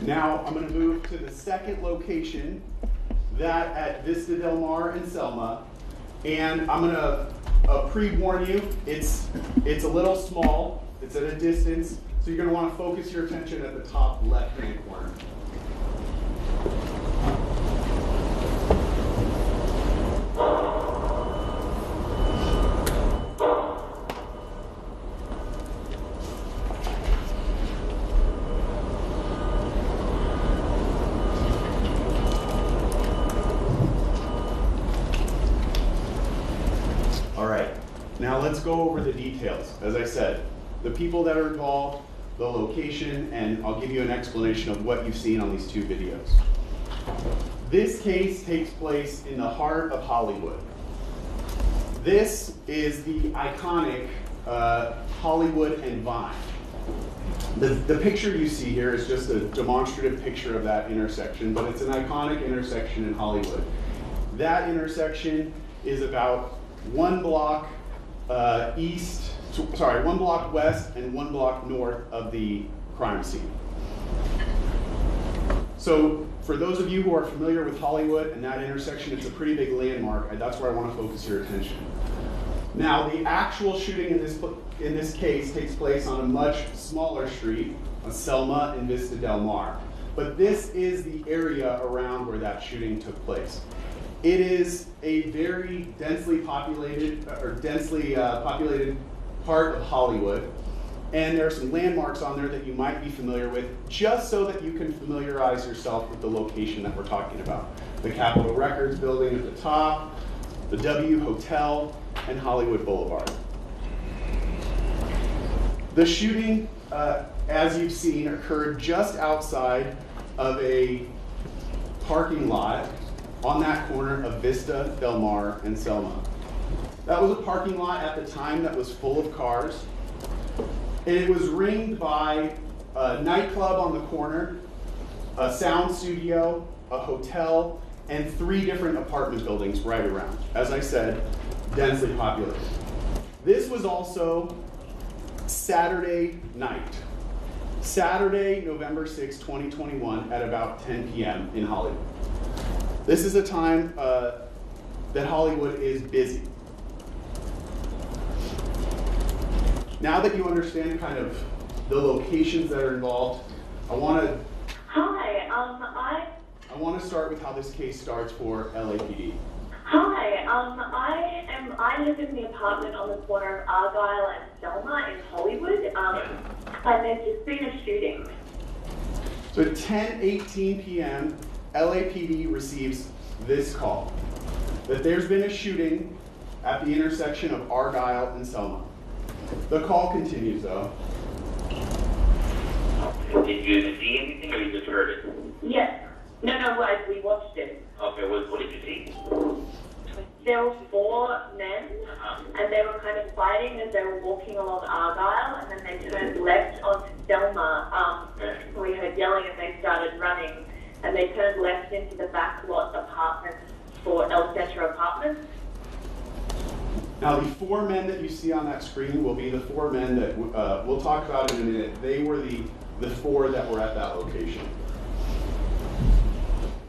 Now I'm going to move to the second location, that at Vista Del Mar and Selma, and I'm going to pre-warn you, it's a little small, it's at a distance, so you're going to want to focus your attention at the top left-hand corner. Now let's go over the details. As I said, the people that are involved, the location, and I'll give you an explanation of what you've seen on these 2 videos. This case takes place in the heart of Hollywood. This is the iconic Hollywood and Vine. The picture you see here is just a demonstrative picture of that intersection, but it's an iconic intersection in Hollywood. That intersection is about 1 block 1 block west and 1 block north of the crime scene. So for those of you who are familiar with Hollywood and that intersection, it's a pretty big landmark, and that's where I want to focus your attention. Now, the actual shooting in this case takes place on a much smaller street, Selma and Vista Del Mar. But this is the area around where that shooting took place. It is a very densely populated part of Hollywood, and there are some landmarks on there that you might be familiar with, just so that you can familiarize yourself with the location that we're talking about. The Capitol Records building at the top, the W Hotel, and Hollywood Boulevard. The shooting, as you've seen, occurred just outside of a parking lot on that corner of Vista, Del Mar, and Selma. That was a parking lot at the time that was full of cars. And it was ringed by a nightclub on the corner, a sound studio, a hotel, and 3 different apartment buildings right around. As I said, densely populated. This was also Saturday night. Saturday, November 6, 2021, at about 10 p.m. in Hollywood. This is a time that Hollywood is busy. Now that you understand kind of the locations that are involved, I want to start with how this case starts for LAPD.
Hi, I live in the apartment on the corner of Argyle and Selma in Hollywood, and there's just been a shooting.
So at 10:18 p.m., LAPD receives this call, that there's been a shooting at the intersection of Argyle and Selma. The call continues though.
Did you see anything or you just heard it?
Yes. No, we watched it.
Okay, what did you see?
There were 4 men, and they were kind of fighting as they were walking along Argyle, and then they turned left onto Selma. We heard yelling and they started running, and they turned left into the back lot apartments for El Centro Apartments.
Now the 4 men that you see on that screen will be the 4 men that we'll talk about in a minute. They were the 4 that were at that location.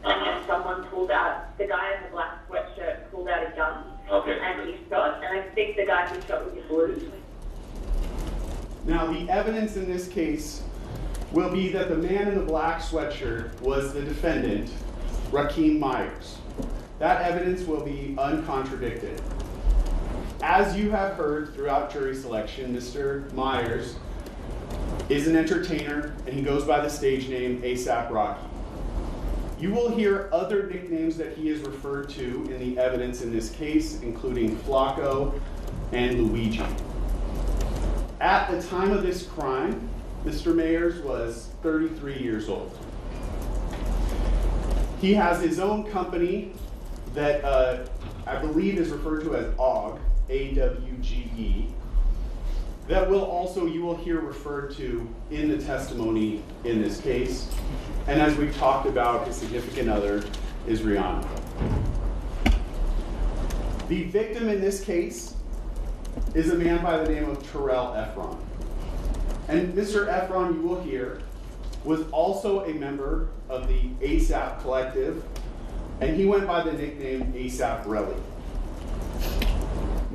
And then someone pulled out, the guy in the black sweatshirt pulled out a gun.
Okay.
And he shot, and I think the guy who shot was in blue.
Now, the evidence in this case will be that the man in the black sweatshirt was the defendant, Rakeem Myers. That evidence will be uncontradicted. As you have heard throughout jury selection, Mr. Myers is an entertainer, and he goes by the stage name A$AP Rocky. You will hear other nicknames that he is referred to in the evidence in this case, including Flacco and Luigi. At the time of this crime, Mr. Myers was 33 years old. He has his own company that I believe is referred to as AWGE, A-W-G-E, that you will hear referred to in the testimony in this case. And as we've talked about, his significant other is Rihanna. The victim in this case is a man by the name of Terrell Efron. And Mr. Efron, you will hear, was also a member of the A$AP Collective, and he went by the nickname A$AP Relly.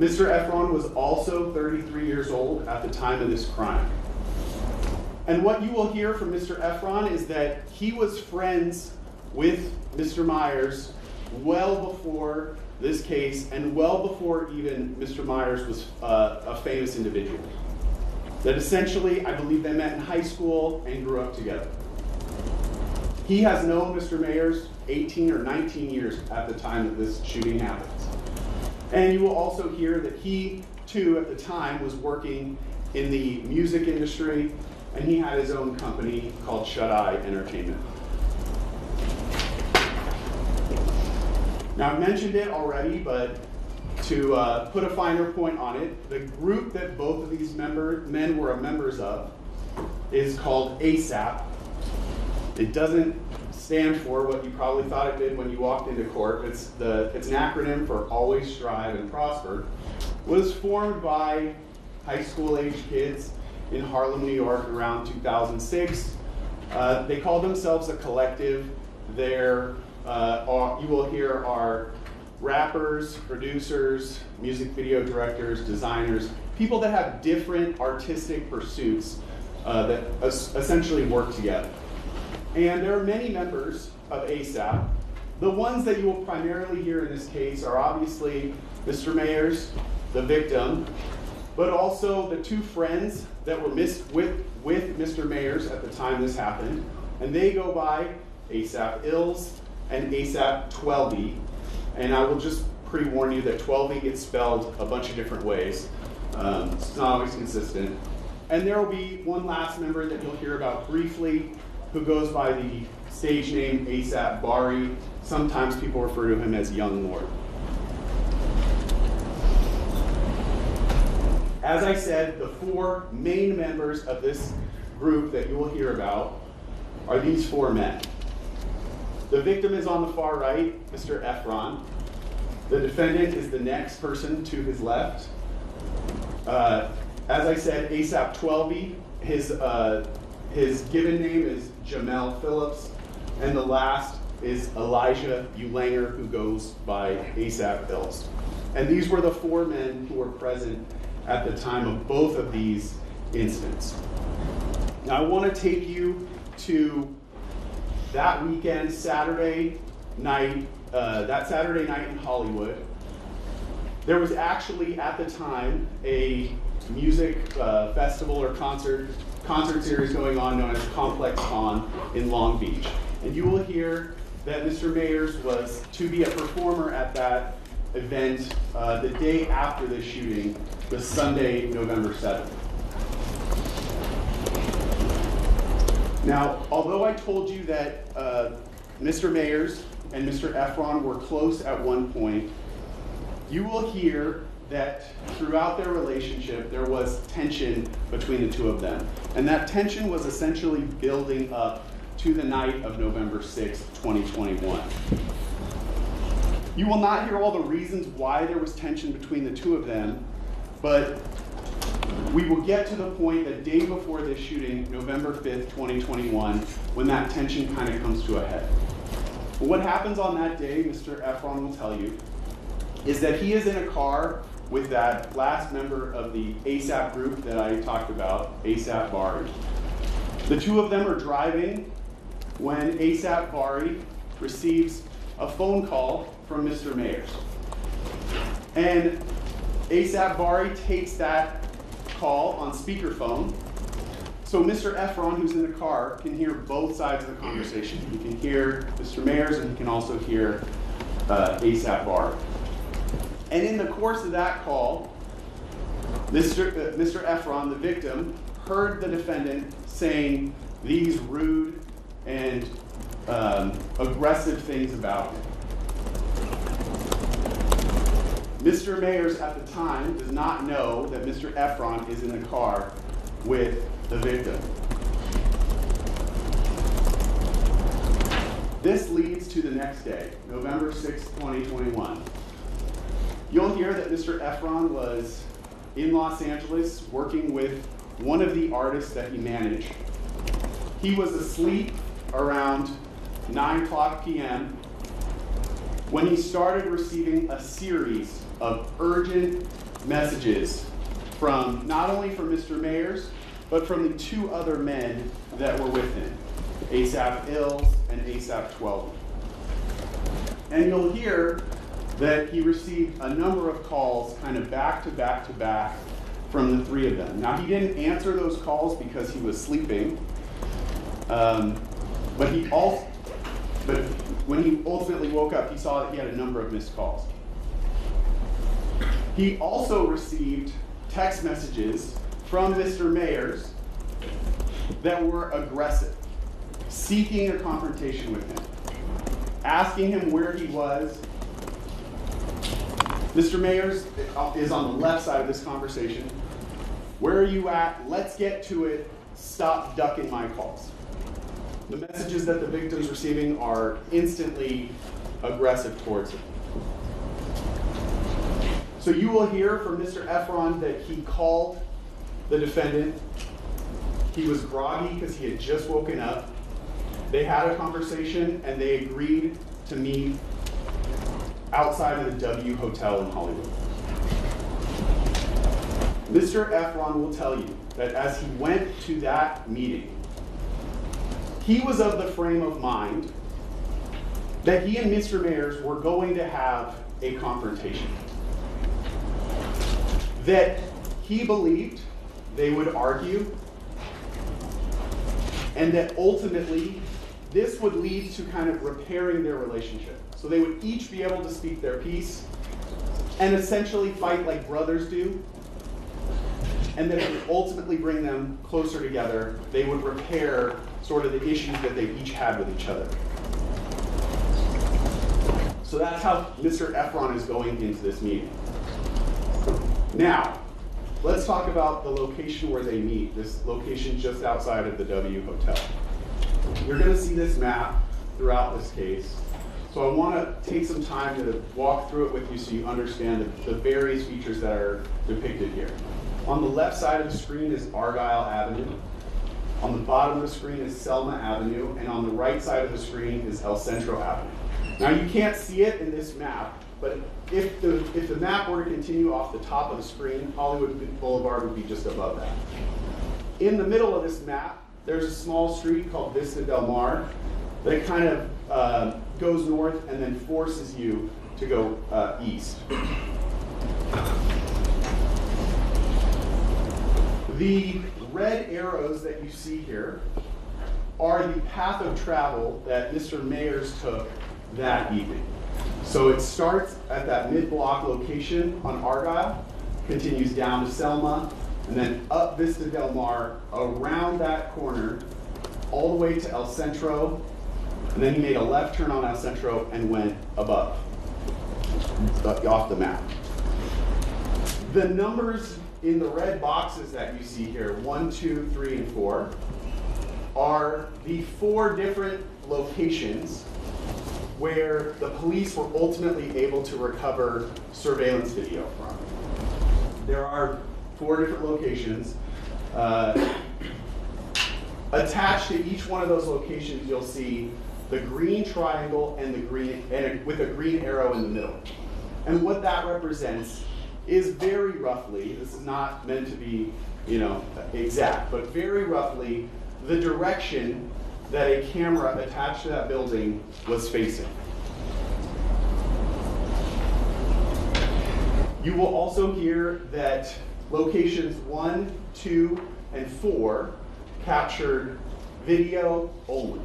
Mr. Efron was also 33 years old at the time of this crime. And what you will hear from Mr. Efron is that he was friends with Mr. Myers well before this case and well before even Mr. Myers was a famous individual. That essentially, I believe they met in high school and grew up together. He has known Mr. Myers 18 or 19 years at the time that this shooting happens. And you will also hear that he, too, at the time was working in the music industry, and he had his own company called Shut Eye Entertainment. Now, I mentioned it already, but to put a finer point on it, the group that both of these men were members of is called A$AP. It doesn't stand for what you probably thought it did when you walked into court. It's an acronym for Always Strive and Prosper. It was formed by high school age kids in Harlem, New York around 2006. They call themselves a collective. You will hear are rappers, producers, music video directors, designers, people that have different artistic pursuits that essentially work together. And there are many members of A$AP. The ones that you will primarily hear in this case are obviously Mr. Myers, the victim, but also the two friends that were with Mr. Myers at the time this happened. And they go by A$AP Ills and A$AP 12E. And I will just pre-warn you that 12E gets spelled a bunch of different ways. It's not always consistent. And there will be one last member that you'll hear about briefly, who goes by the stage name A$AP Bari. Sometimes people refer to him as Young Lord. As I said, the four main members of this group that you will hear about are these four men. The victim is on the far right, Mr. Efron. The defendant is the next person to his left. As I said, A$AP 12E, his given name is Jamel Phillips, and the last is Elijah Ulanger, who goes by A$AP Ills. And these were the four men who were present at the time of both of these incidents. Now, I want to take you to that weekend, Saturday night in Hollywood. There was actually, at the time, a music festival or concert series going on known as Complex Con in Long Beach. And you will hear that Mr. Myers was to be a performer at that event the day after the shooting, was Sunday, November 7th. Now, although I told you that Mr. Myers and Mr. Efron were close at one point, you will hear that throughout their relationship there was tension between the two of them. And that tension was essentially building up to the night of November 6th, 2021. You will not hear all the reasons why there was tension between the two of them, but we will get to the point the day before this shooting, November 5th, 2021, when that tension kind of comes to a head. What happens on that day, Mr. Efron will tell you, is that he is in a car with that last member of the ASAP group that I talked about, ASAP Bari. The two of them are driving when ASAP Bari receives a phone call from Mr. Mayers. And ASAP Bari takes that call on speakerphone. So Mr. Efron, who's in the car, can hear both sides of the conversation. He can hear Mr. Mayers and he can also hear ASAP Bari. And in the course of that call, Mr. Efron, the victim, heard the defendant saying these rude and aggressive things about him. Mr. Mayers at the time does not know that Mr. Efron is in the car with the victim. This leads to the next day, November 6, 2021. You'll hear that Mr. Efron was in Los Angeles working with one of the artists that he managed. He was asleep around 9:00 p.m. when he started receiving a series of urgent messages from not only from Mr. Mayers, but from the two other men that were with him, ASAP Ills and ASAP 12. And you'll hear that he received a number of calls kind of back to back to back from the three of them. Now, he didn't answer those calls because he was sleeping, but when he ultimately woke up, he saw that he had a number of missed calls. He also received text messages from Mr. Mayers that were aggressive, seeking a confrontation with him, asking him where he was. Mr. Mayers is on the left side of this conversation. Where are you at? Let's get to it. Stop ducking my calls. The messages that the victim's receiving are instantly aggressive towards him. So you will hear from Mr. Efron that he called the defendant. He was groggy because he had just woken up. They had a conversation and they agreed to meet outside of the W Hotel in Hollywood. Mr. Efron will tell you that as he went to that meeting, he was of the frame of mind that he and Mr. Mayers were going to have a confrontation. That he believed they would argue, and that ultimately this would lead to kind of repairing their relationship. So they would each be able to speak their piece and essentially fight like brothers do, and that it would ultimately bring them closer together. They would repair sort of the issues that they each had with each other. So that's how Mr. Efron is going into this meeting. Now, let's talk about the location where they meet, this location just outside of the W Hotel. You're going to see this map throughout this case. So I want to take some time to walk through it with you so you understand the various features that are depicted here. On the left side of the screen is Argyle Avenue. On the bottom of the screen is Selma Avenue. And on the right side of the screen is El Centro Avenue. Now you can't see it in this map, but if the map were to continue off the top of the screen, Hollywood Boulevard would be just above that. In the middle of this map, there's a small street called Vista Del Mar that kind of goes north and then forces you to go east. The red arrows that you see here are the path of travel that Mr. Mayers took that evening. So it starts at that mid-block location on Argyle, continues down to Selma, and then up Vista Del Mar, around that corner, all the way to El Centro, and then he made a left turn on El Centro and went above, off the map. The numbers in the red boxes that you see here, 1, 2, 3, and 4, are the 4 different locations where the police were ultimately able to recover surveillance video from. There are 4 different locations. Attached to each one of those locations, you'll see the green triangle and the green, with a green arrow in the middle. And what that represents is very roughly, this is not meant to be, exact, but very roughly the direction that a camera attached to that building was facing. You will also hear that locations 1, 2, and 4 captured video only.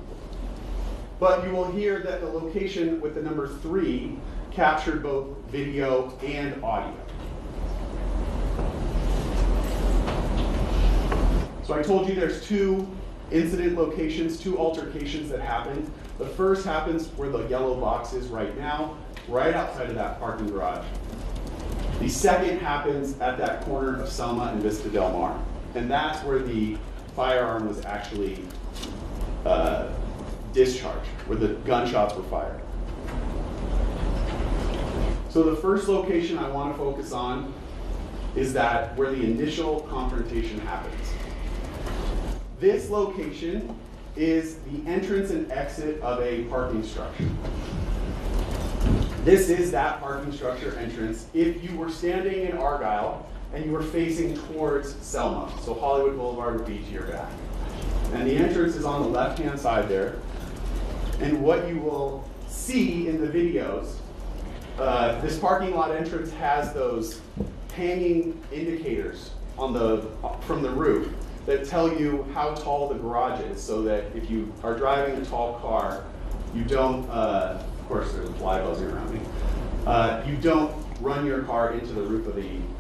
But you will hear that the location with the number 3 captured both video and audio. So I told you there's 2 incident locations, 2 altercations that happened. The first happens where the yellow box is right now, right outside of that parking garage. The second happens at that corner of Selma and Vista Del Mar. And that's where the firearm was actually discharged, where the gunshots were fired. So the first location I want to focus on is that where the initial confrontation happens. This location is the entrance and exit of a parking structure. This is that parking structure entrance if you were standing in Argyle and you were facing towards Selma. So Hollywood Boulevard would be to your back. And the entrance is on the left-hand side there. And what you will see in the videos, this parking lot entrance has those hanging indicators on from the roof that tell you how tall the garage is, so that if you are driving a tall car, you don't, of course there's a fly buzzing around me, you don't run your car into the roof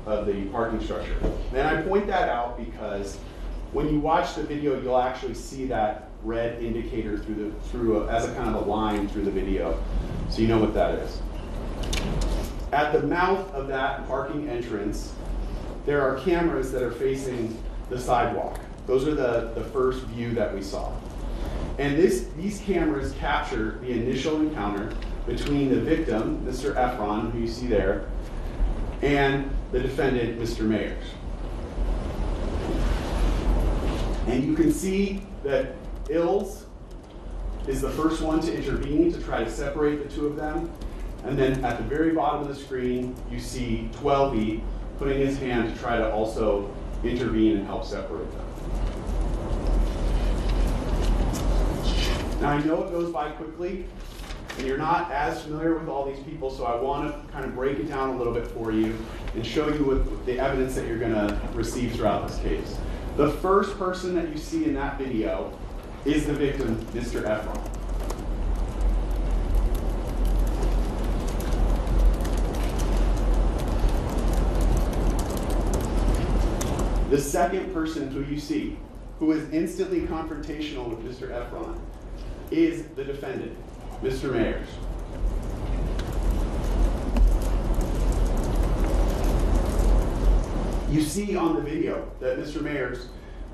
of the parking structure. And I point that out because when you watch the video, you'll actually see that red indicator as a kind of a line through the video, so you know what that is. At the mouth of that parking entrance, there are cameras that are facing the sidewalk. Those are the first view that we saw. And these cameras capture the initial encounter between the victim, Mr. Efron, who you see there, and the defendant, Mr. Mayers. And you can see that Ills is the first one to intervene to try to separate the two of them. And then at the very bottom of the screen, you see 12E putting his hand to try to also intervene and help separate them. Now I know it goes by quickly, and you're not as familiar with all these people, so I want to kind of break it down a little bit for you and show you what the evidence that you're going to receive throughout this case. The first person that you see in that video is the victim, Mr. Efron. The second person who you see, who is instantly confrontational with Mr. Efron, is the defendant, Mr. Mayers. You see on the video that Mr. Mayers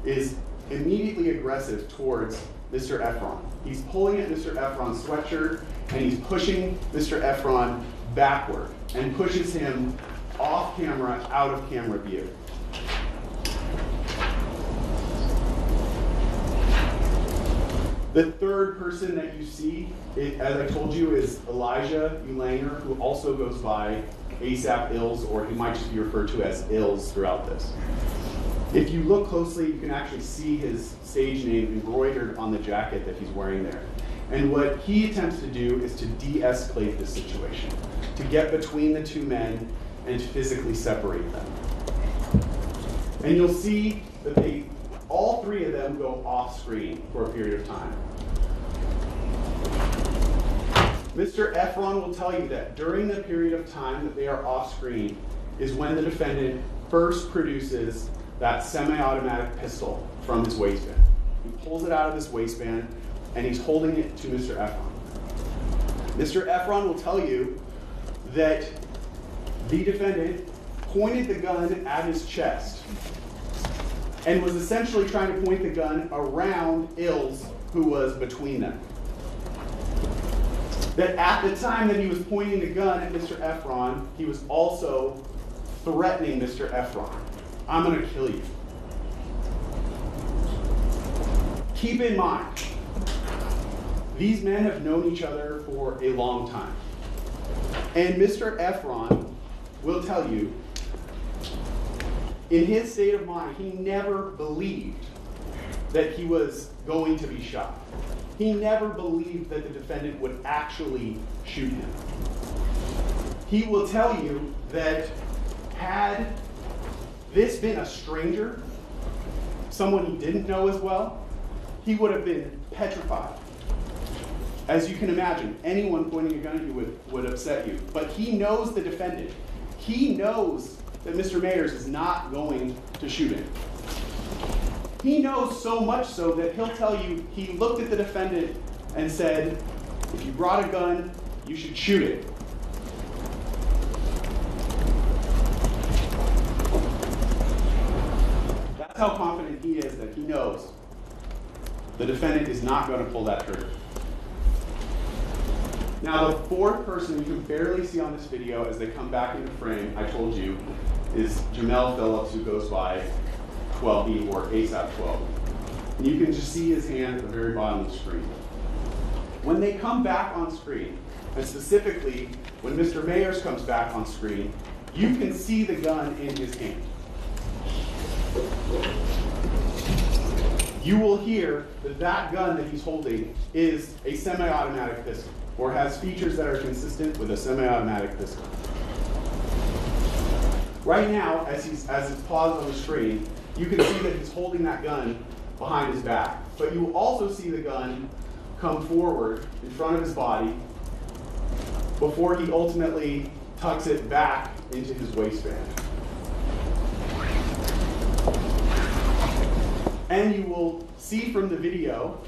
is immediately aggressive towards Mr. Efron. He's pulling at Mr. Efron's sweatshirt, and he's pushing Mr. Efron backward and pushes him off camera, out of camera view. The third person that you see, as I told you, is Elijah Ulanger, who also goes by ASAP Ills, or he might just be referred to as Ills throughout this. If you look closely, you can actually see his stage name embroidered on the jacket that he's wearing there. And what he attempts to do is to de-escalate this situation, to get between the two men and to physically separate them. And you'll see that all three of them go off screen for a period of time. Mr. Efron will tell you that during the period of time that they are off screen is when the defendant first produces that semi-automatic pistol from his waistband. He pulls it out of his waistband and he's holding it to Mr. Efron. Mr. Efron will tell you that the defendant pointed the gun at his chest and was essentially trying to point the gun around Ills, who was between them. That at the time that he was pointing the gun at Mr. Efron, he was also threatening Mr. Efron. I'm going to kill you. Keep in mind, These men have known each other for a long time. And Mr. Efron will tell you, in his state of mind, he never believed that he was going to be shot. He never believed that the defendant would actually shoot him. He will tell you that had this been a stranger, someone he didn't know as well, he would have been petrified. As you can imagine, anyone pointing a gun at you would upset you. But he knows the defendant. He knows that Mr. Mayers is not going to shoot him. He knows so much so that he'll tell you he looked at the defendant and said, if you brought a gun, you should shoot it. That's how confident he is that he knows the defendant is not going to pull that trigger. Now, the fourth person you can barely see on this video as they come back into frame, I told you, is Jamel Phillips, who goes by 12E or ASAP 12. And you can just see his hand at the very bottom of the screen. When they come back on screen, and specifically when Mr. Mayers comes back on screen, you can see the gun in his hand. You will hear that that gun that he's holding is a semi-automatic pistol, or has features that are consistent with a semi-automatic pistol. Right now, as it's paused on the screen, you can see that he's holding that gun behind his back. But you will also see the gun come forward in front of his body before he ultimately tucks it back into his waistband. And you will see from the video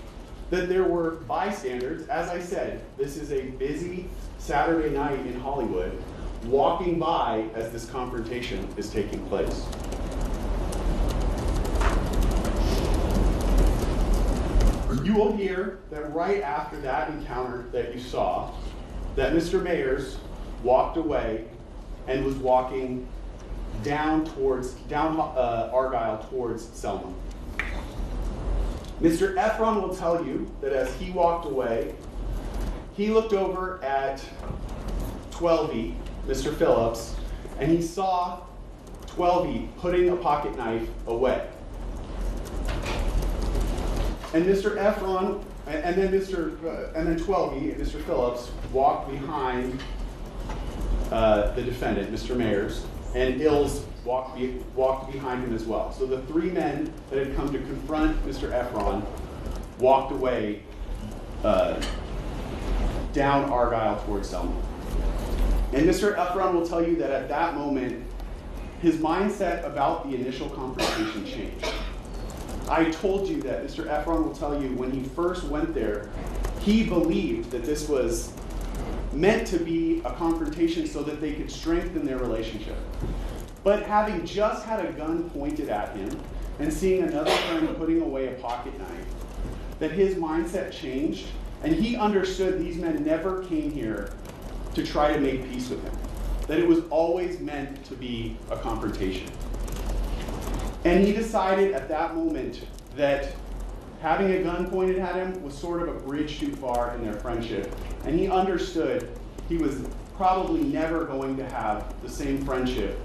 that there were bystanders. As I said, this is a busy Saturday night in Hollywood, walking by as this confrontation is taking place. You will hear that right after that encounter that you saw, that Mr. Mayers walked away and was walking down Argyle towards Selma. Mr. Efron will tell you that as he walked away, he looked over at 12E, Mr. Phillips, and he saw 12E putting a pocket knife away. And Mr. Efron, and then 12E, Mr. Phillips, walked behind the defendant, Mr. Mayers, and Ills walked behind him as well. So the three men that had come to confront Mr. Efron walked away down Argyle towards Selma. And Mr. Efron will tell you that at that moment, his mindset about the initial confrontation changed. I told you that Mr. Efron will tell you when he first went there, he believed that this was meant to be a confrontation so that they could strengthen their relationship. But having just had a gun pointed at him and seeing another friend putting away a pocket knife, that his mindset changed, and he understood these men never came here to try to make peace with him, that it was always meant to be a confrontation. And he decided at that moment that having a gun pointed at him was sort of a bridge too far in their friendship, and he understood he was probably never going to have the same friendship,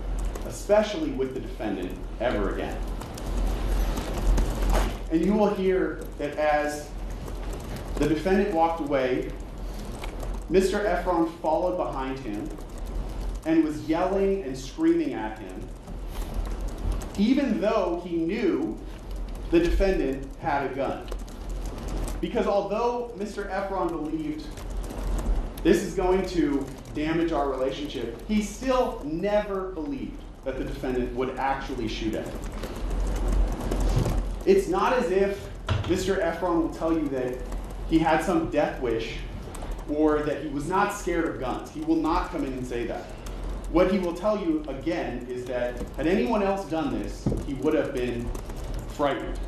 especially with the defendant, ever again. And you will hear that as the defendant walked away, Mr. Efron followed behind him and was yelling and screaming at him, even though he knew the defendant had a gun. Because although Mr. Efron believed this is going to damage our relationship, he still never believed that the defendant would actually shoot at him. It's not as if Mr. Efron will tell you that he had some death wish or that he was not scared of guns. He will not come in and say that. What he will tell you, again, is that had anyone else done this, he would have been frightened.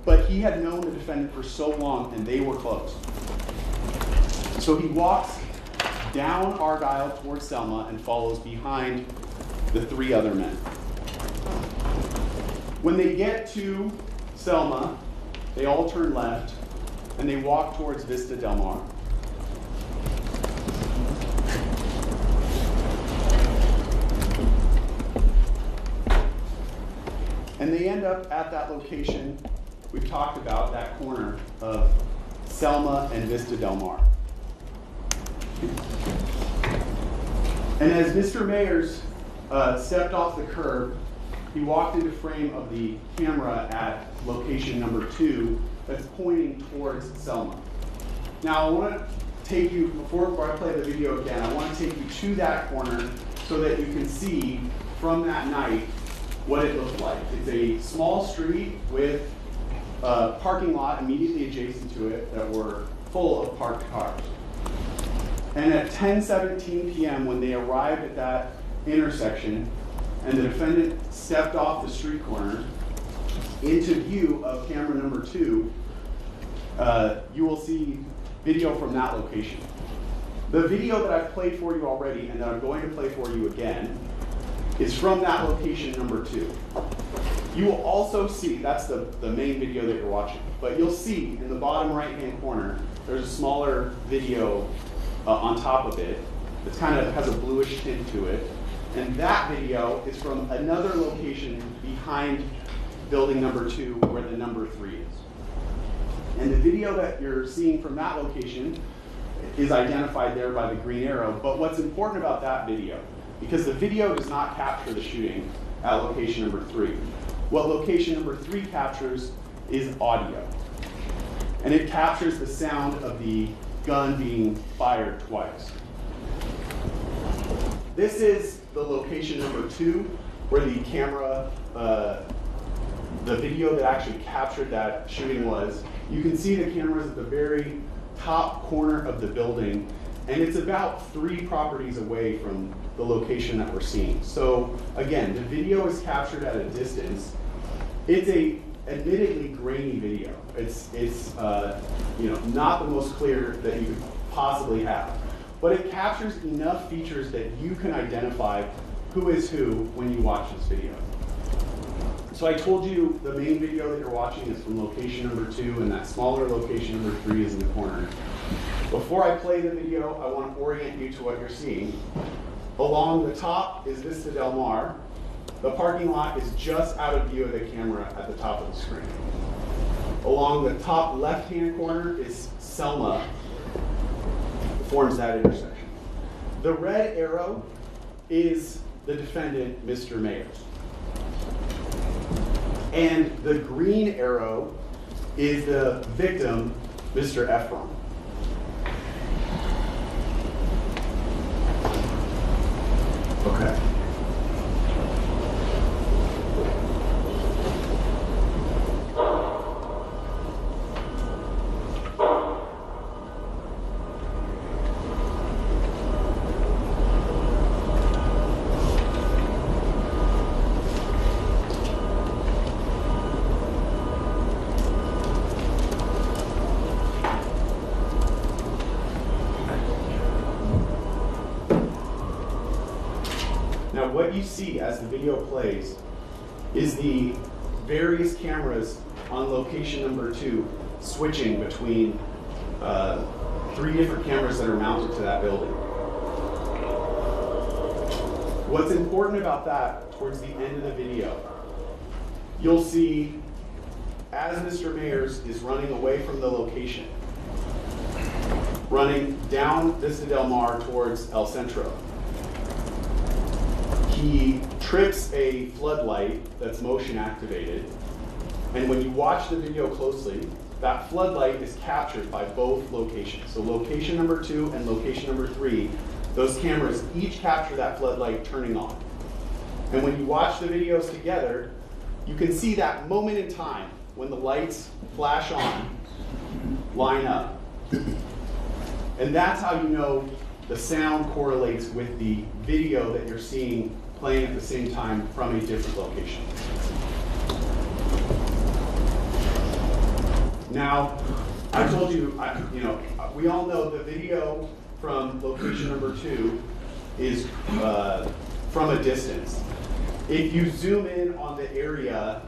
But he had known the defendant for so long, and they were close. So he walks down Argyle towards Selma and follows behind the three other men. When they get to Selma, they all turn left, and they walk towards Vista Del Mar. And they end up at that location we've talked about, that corner of Selma and Vista Del Mar. And as Mr. Mayers stepped off the curb, he walked into frame of the camera at location number 2 that's pointing towards Selma. Now I want to take you, before I play the video again, I want to take you to that corner so that you can see from that night what it looked like. It's a small street with a parking lot immediately adjacent to it that were full of parked cars. And at 10:17 p.m. when they arrived at that intersection and the defendant stepped off the street corner into view of camera number 2, you will see video from that location. The video that I've played for you already and that I'm going to play for you again is from that location number 2. You will also see, that's the main video that you're watching, but you'll see in the bottom right-hand corner, there's a smaller video on top of it. It kind of has a bluish tint to it. And that video is from another location behind building number 2 where the number 3 is. And the video that you're seeing from that location is identified there by the green arrow. But what's important about that video, because the video does not capture the shooting at location number 3. What location number 3 captures is audio. And it captures the sound of the gun being fired twice. This is the location number 2 where the camera, the video that actually captured that shooting was. You can see the cameras at the very top corner of the building, and it's about 3 properties away from the location that we're seeing. So again, the video is captured at a distance. It's a admittedly grainy video. It's not the most clear that you could possibly have, but it captures enough features that you can identify who is who when you watch this video. So I told you the main video that you're watching is from location number 2, and that smaller location number 3 is in the corner. Before I play the video, I want to orient you to what you're seeing. Along the top is Vista Del Mar. The parking lot is just out of view of the camera at the top of the screen. Along the top left-hand corner is Selma, forms that intersection. The red arrow is the defendant, Mr. Mayers. And the green arrow is the victim, Mr. Efron. Okay. Now what you see as the video plays is the various cameras on location number 2 switching between 3 different cameras that are mounted to that building. What's important about that, towards the end of the video, you'll see as Mr. Mayers is running away from the location, running down Vista Del Mar towards El Centro, he trips a floodlight that's motion activated, and when you watch the video closely, that floodlight is captured by both locations. So location number 2 and location number 3, those cameras each capture that floodlight turning on. And when you watch the videos together, you can see that moment in time when the lights flash on, line up. And that's how you know the sound correlates with the video that you're seeing playing at the same time from a different location. Now, I told you, we all know the video from location number 2 is from a distance. If you zoom in on the area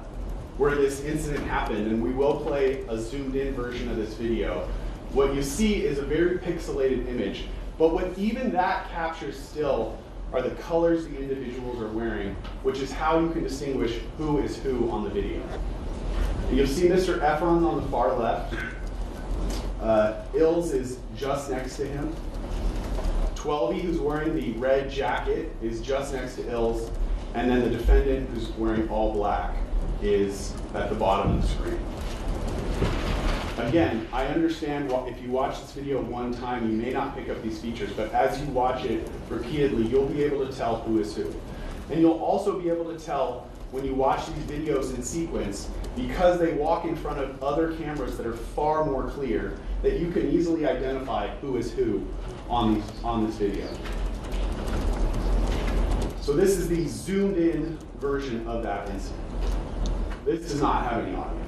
where this incident happened, and we will play a zoomed in version of this video, what you see is a very pixelated image. But what even that captures still are the colors the individuals are wearing, which is how you can distinguish who is who on the video. And you'll see Mr. Efron on the far left. Ills is just next to him. 12E, who's wearing the red jacket, is just next to Ills. And then the defendant, who's wearing all black, is at the bottom of the screen. Again, I understand if you watch this video one time, you may not pick up these features, but as you watch it repeatedly, you'll be able to tell who is who. And you'll also be able to tell when you watch these videos in sequence, because they walk in front of other cameras that are far more clear, that you can easily identify who is who on this video. So this is the zoomed in version of that incident. This does not have any audio.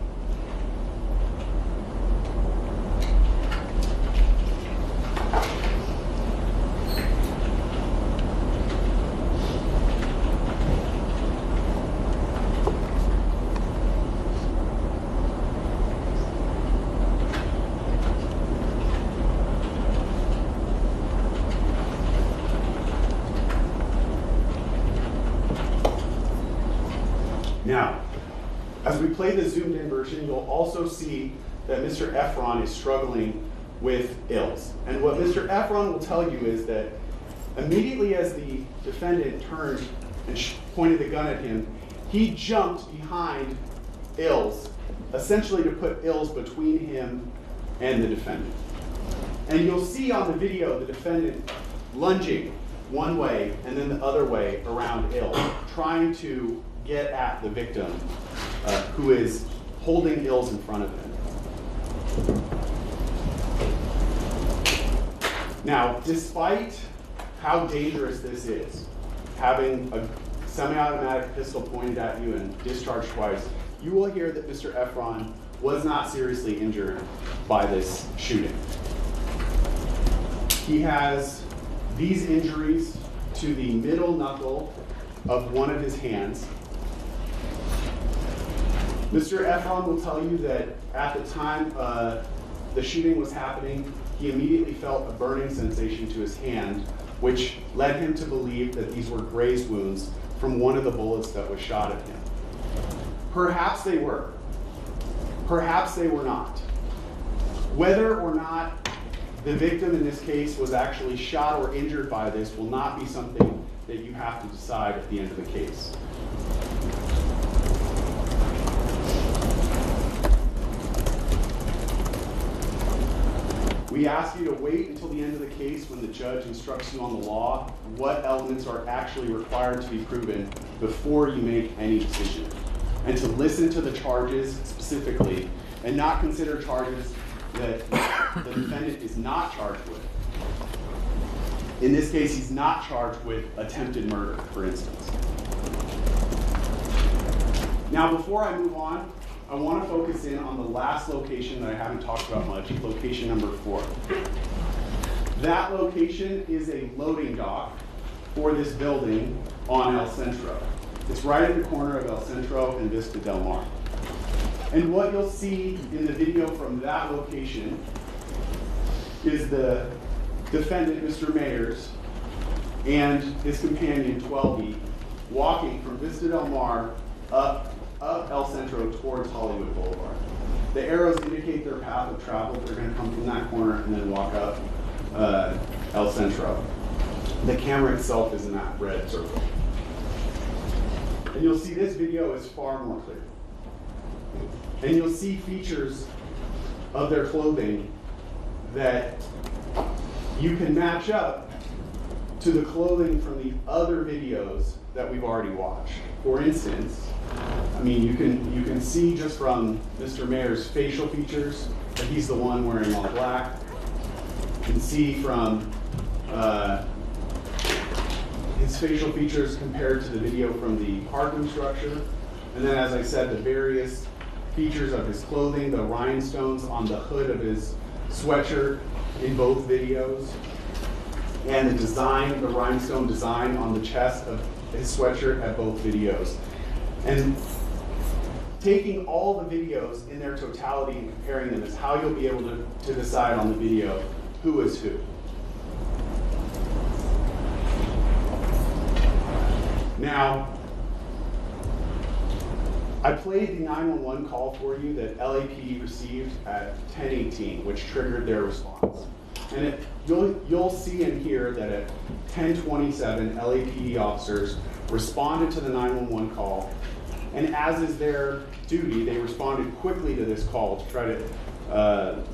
Now, as we play the zoomed in version, you'll also see that Mr. Efron is struggling with Ills. And what Mr. Efron will tell you is that immediately as the defendant turned and pointed the gun at him, he jumped behind Ills, essentially to put Ills between him and the defendant. And you'll see on the video the defendant lunging one way and then the other way around Ills, trying to get at the victim who is holding Ills in front of him. Now, despite how dangerous this is, having a semi-automatic pistol pointed at you and discharged twice, you will hear that Mr. Efron was not seriously injured by this shooting. He has these injuries to the middle knuckle of one of his hands. Mr. Efron will tell you that at the time the shooting was happening, he immediately felt a burning sensation to his hand, which led him to believe that these were grazed wounds from one of the bullets that was shot at him. Perhaps they were. Perhaps they were not. Whether or not the victim in this case was actually shot or injured by this will not be something that you have to decide at the end of the case. We ask you to wait until the end of the case when the judge instructs you on the law, what elements are actually required to be proven before you make any decision. And to listen to the charges specifically and not consider charges that the defendant is not charged with. In this case, he's not charged with attempted murder, for instance. Now, before I move on, I want to focus in on the last location that I haven't talked about much, location number 4. That location is a loading dock for this building on El Centro. It's right at the corner of El Centro and Vista Del Mar. And what you'll see in the video from that location is the defendant, Mr. Mayers, and his companion, 12E, walking from Vista Del Mar up El Centro towards Hollywood Boulevard. The arrows indicate their path of travel. They're going to come from that corner and then walk up El Centro. The camera itself is in that red circle. And you'll see this video is far more clear. And you'll see features of their clothing that you can match up to the clothing from the other videos that we've already watched. For instance, I mean, you can see just from Mr. Mayer's facial features that he's the one wearing all black. You can see from his facial features compared to the video from the parking structure. And then, as I said, the various features of his clothing, the rhinestones on the hood of his sweatshirt in both videos, and the design, the rhinestone design on the chest of his sweatshirt at both videos. And taking all the videos in their totality and comparing them is how you'll be able to decide on the video who is who. Now, I played the 911 call for you that LAPD received at 10:18, which triggered their response. And you'll see and hear that at 10:27, LAPD officers responded to the 911 call, and as is their duty, they responded quickly to this call to try to,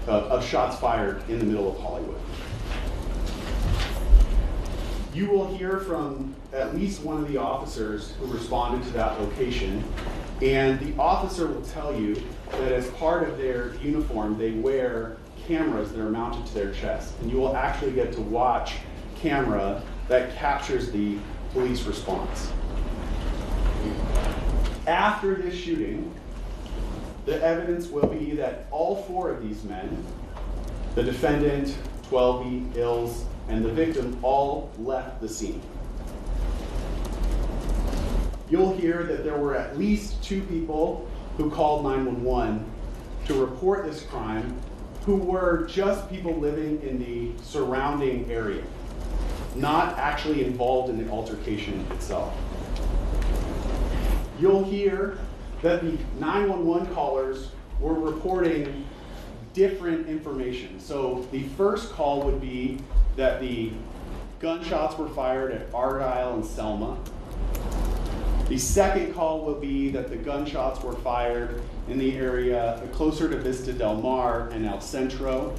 of shots fired in the middle of Hollywood. You will hear from at least one of the officers who responded to that location, and the officer will tell you that as part of their uniform, they wear cameras that are mounted to their chest, and you will actually get to watch camera that captures the police response. After this shooting, the evidence will be that all four of these men, the defendant, 12E, Ills, and the victim, all left the scene. You'll hear that there were at least 2 people who called 911 to report this crime who were just people living in the surrounding area, not actually involved in the altercation itself. You'll hear that the 911 callers were reporting different information. So the first call would be that the gunshots were fired at Argyle and Selma. The second call will be that the gunshots were fired in the area closer to Vista Del Mar and El Centro.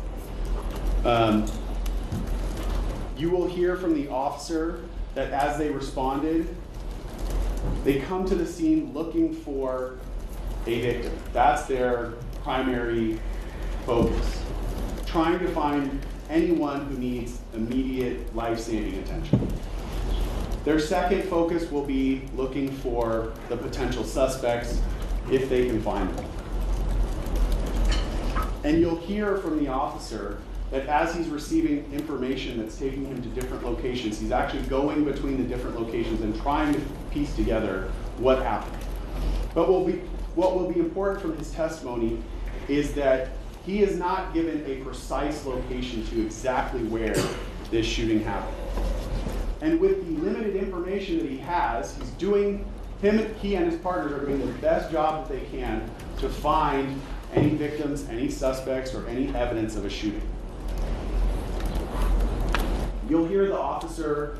You will hear from the officer that as they responded, they come to the scene looking for a victim. That's their primary focus, trying to find anyone who needs immediate life-saving attention. Their second focus will be looking for the potential suspects if they can find them. And you'll hear from the officer that as he's receiving information that's taking him to different locations, he's actually going between the different locations and trying to piece together what happened. But what will be important from his testimony is that he is not given a precise location to exactly where this shooting happened. And with the limited information that he has, he and his partners are doing the best job that they can to find any victims, any suspects, or any evidence of a shooting. You'll hear the officer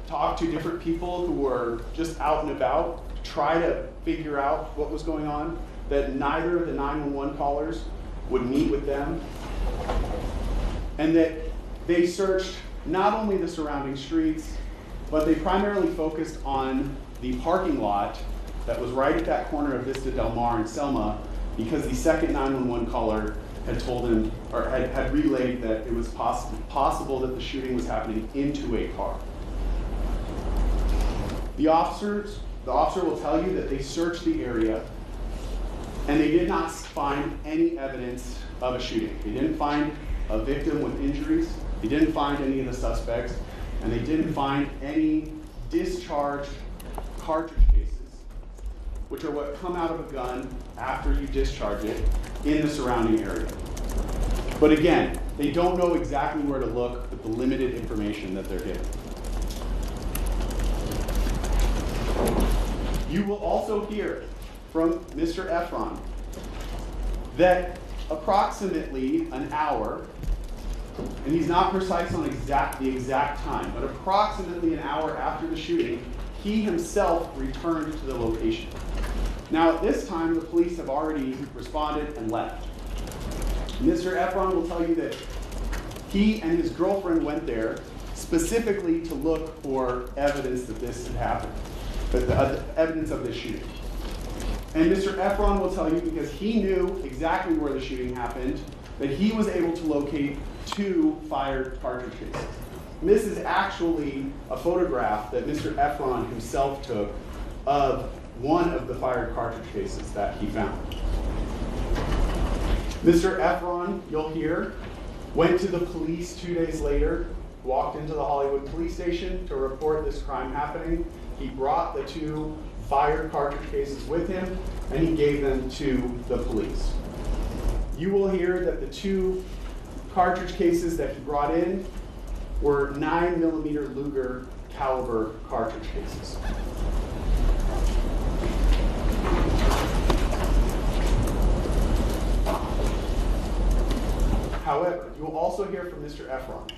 talk to different people who were just out and about, try to figure out what was going on, that neither of the 911 callers would meet with them, and that they searched not only the surrounding streets, but they primarily focused on the parking lot that was right at that corner of Vista Del Mar and Selma, because the second 911 caller had told him, or had relayed that it was possible that the shooting was happening into a car. The officer will tell you that they searched the area and they did not find any evidence of a shooting. They didn't find a victim with injuries, they didn't find any of the suspects, and they didn't find any discharged cartridge cases, which are what come out of a gun after you discharge it, in the surrounding area. But again, they don't know exactly where to look with the limited information that they're given. You will also hear from Mr. Efron that approximately an hour, and he's not precise on the exact time, but approximately an hour after the shooting, he himself returned to the location. Now at this time, the police have already responded and left. Mr. Efron will tell you that he and his girlfriend went there specifically to look for evidence that this had happened, the evidence of this shooting. And Mr. Efron will tell you, because he knew exactly where the shooting happened, that he was able to locate 2 fired cartridge cases. And this is actually a photograph that Mr. Efron himself took of one of the fired cartridge cases that he found. Mr. Efron, you'll hear, went to the police 2 days later, walked into the Hollywood police station to report this crime happening. He brought the 2 fired cartridge cases with him, and he gave them to the police. You will hear that the 2 cartridge cases that he brought in were 9mm Luger caliber cartridge cases. However, you will also hear from Mr. Efron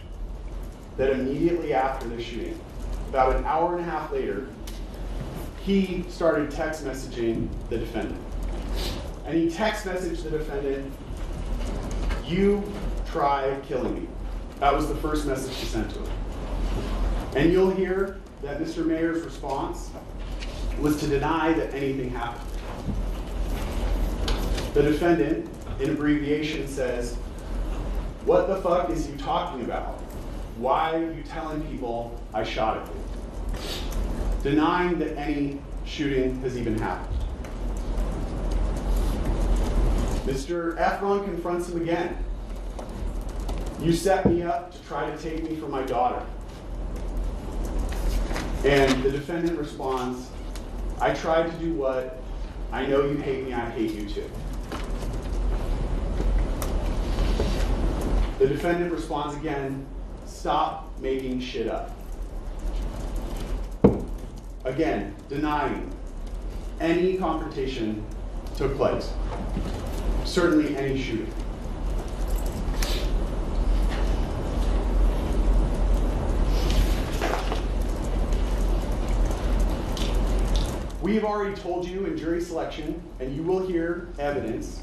that immediately after the shooting, about an hour and a half later, he started text messaging the defendant. And he text messaged the defendant, "You try killing me." That was the first message he sent to him. And you'll hear that Mr. Mayer's response was to deny that anything happened. The defendant, in abbreviation, says, "What the fuck is you talking about? Why are you telling people I shot at you?" Denying that any shooting has even happened. Mr. Efron confronts him again. "You set me up to try to take me from my daughter." And the defendant responds, "I tried to do what? I know you hate me, I hate you too." The defendant responds again, "Stop making shit up." Again, denying any confrontation took place. Certainly any shooting. We have already told you in jury selection, and you will hear evidence,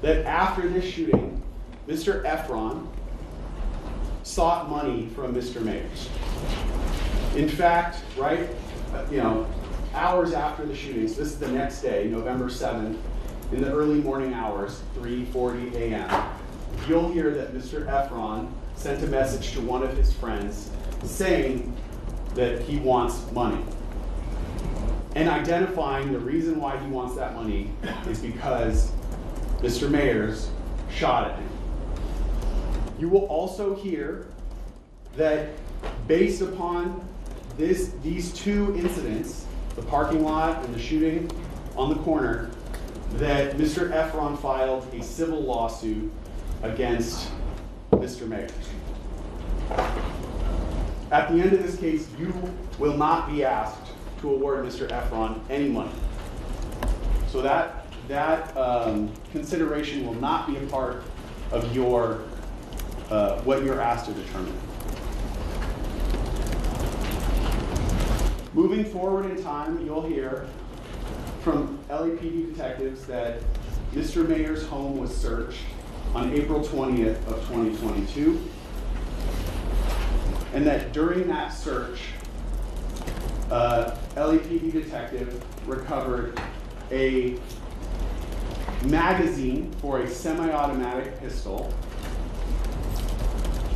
that after this shooting, Mr. Efron sought money from Mr. Mayers. In fact, right, hours after the shootings, this is the next day, November 7th, in the early morning hours, 3:40 a.m., you'll hear that Mr. Efron sent a message to one of his friends saying that he wants money. And identifying the reason why he wants that money is because Mr. Mayers shot at him. You will also hear that based upon these 2 incidents, the parking lot and the shooting on the corner, that Mr. Efron filed a civil lawsuit against Mr. Mayers. At the end of this case, you will not be asked to award Mr. Efron any money. So that consideration will not be a part of your what you're asked to determine. Moving forward in time, you'll hear from LAPD detectives that Mr. Mayer's home was searched on April 20th of 2022, and that during that search, LAPD detective recovered a magazine for a semi-automatic pistol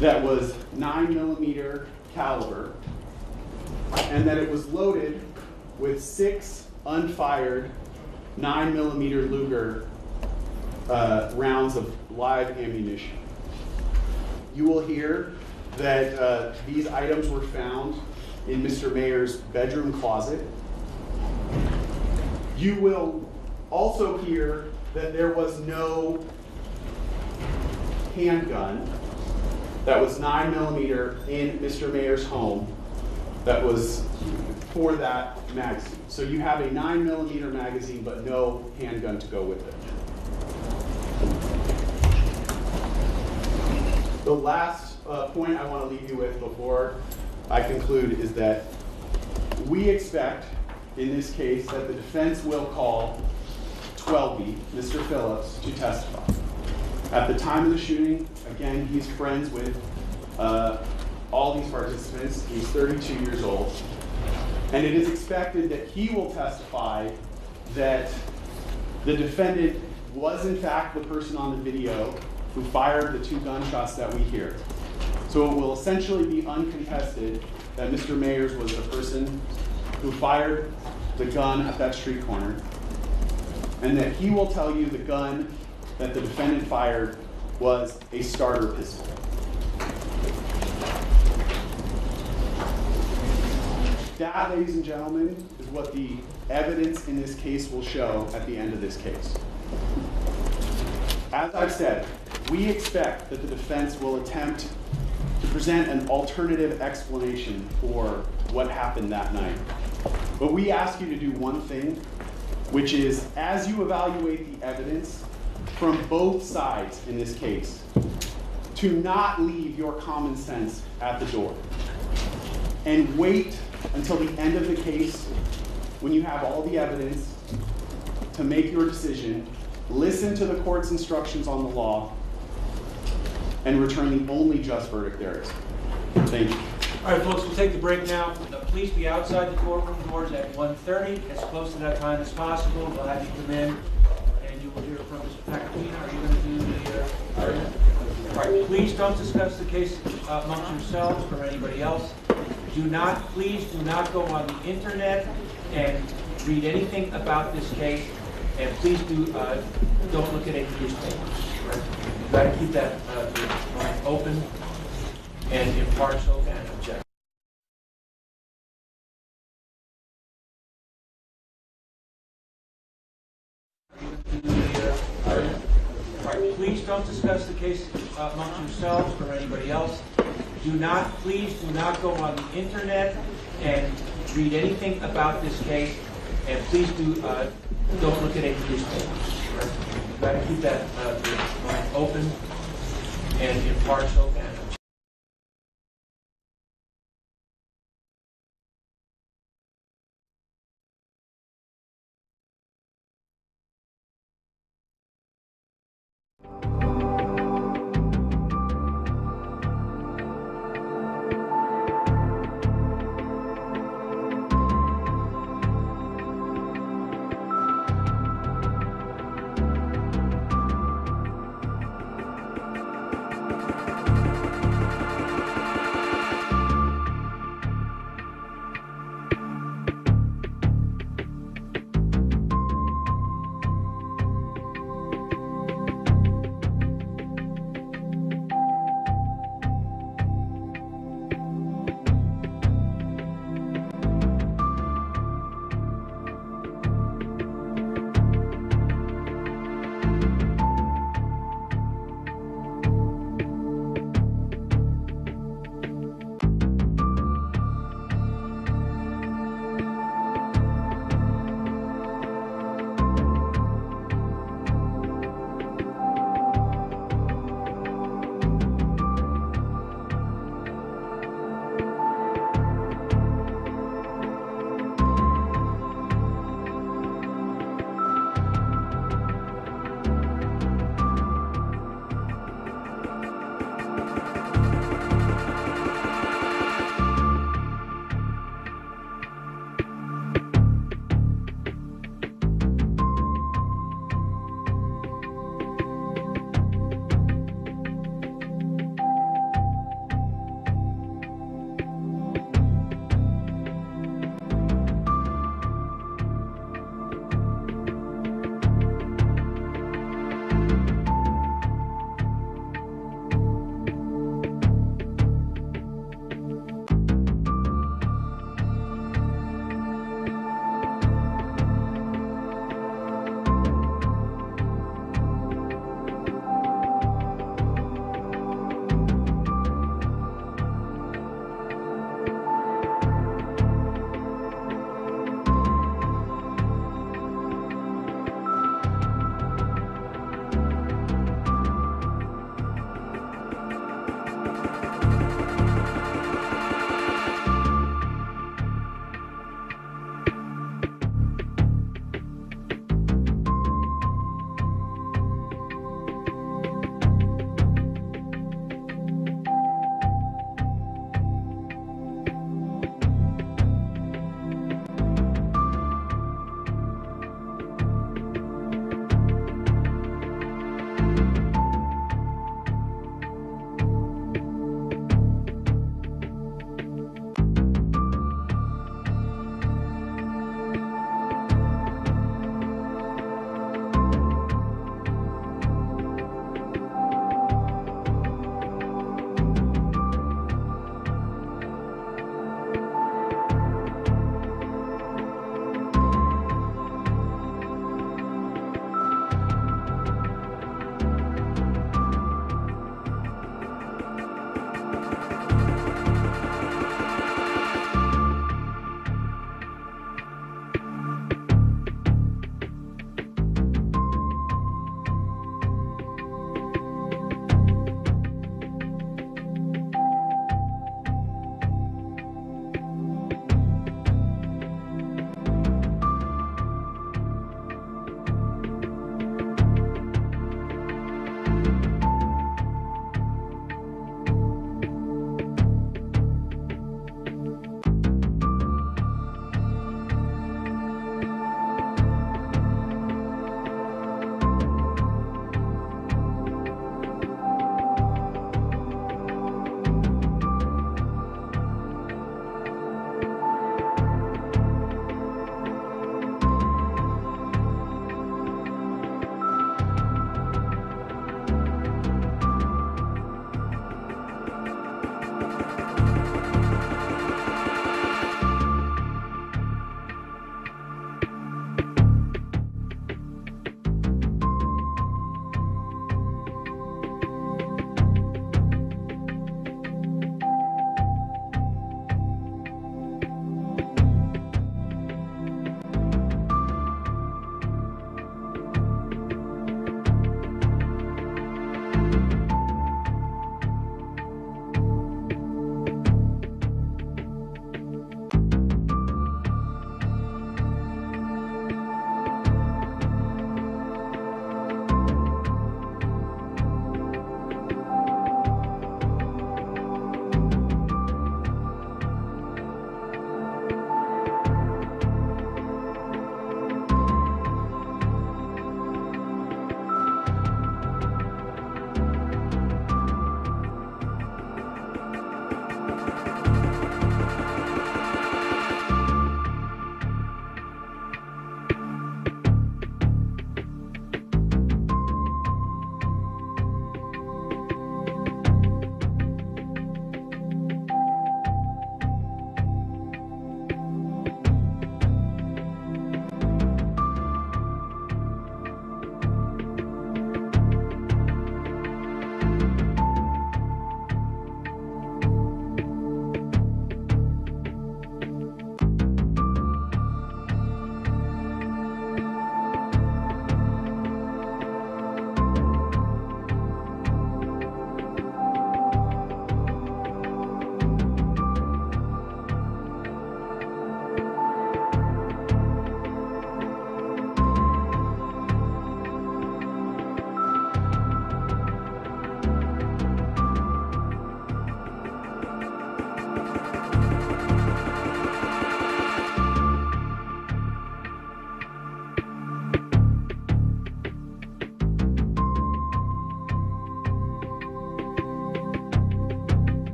that was 9mm caliber, and that it was loaded with 6 unfired 9mm Luger rounds of live ammunition. You will hear that these items were found in Mr. Mayer's bedroom closet. You will also hear that there was no handgun that was 9mm in Mr. Mayer's home that was for that magazine. So you have a 9mm magazine, but no handgun to go with it. The last point I want to leave you with before I conclude is that we expect, in this case, that the defense will call 12B, Mr. Phillips, to testify. At the time of the shooting, again, he's friends with all these participants. He's 32 years old. And it is expected that he will testify that the defendant was in fact the person on the video who fired the 2 gunshots that we hear. So it will essentially be uncontested that Mr. Mayers was the person who fired the gun at that street corner, and that he will tell you the gun that the defendant fired was a starter pistol. That, ladies and gentlemen, is what the evidence in this case will show at the end of this case. As I've said, we expect that the defense will attempt to present an alternative explanation for what happened that night. But we ask you to do one thing, which is, as you evaluate the evidence from both sides in this case, to not leave your common sense at the door. And wait until the end of the case, when you have all the evidence, to make your decision, listen to the court's instructions on the law, and return the only just verdict there is. Thank you.
All right, folks, we'll take the break now. Please be outside the courtroom doors at 1:30, as close to that time as possible. We'll have you come in, and you will hear from Mr. Pacatino. Are you going to do the argument? All right, please don't discuss the case amongst yourselves or anybody else. Please do not go on the internet and read anything about this case, and please don't look at any newspapers. Right? You've got to keep that line open and impartial and objective. Please don't discuss the case amongst yourselves or anybody else. Please do not go on the internet and read anything about this case, and please don't look at any newspapers. Right? You've got to keep that line open and impartial and objective.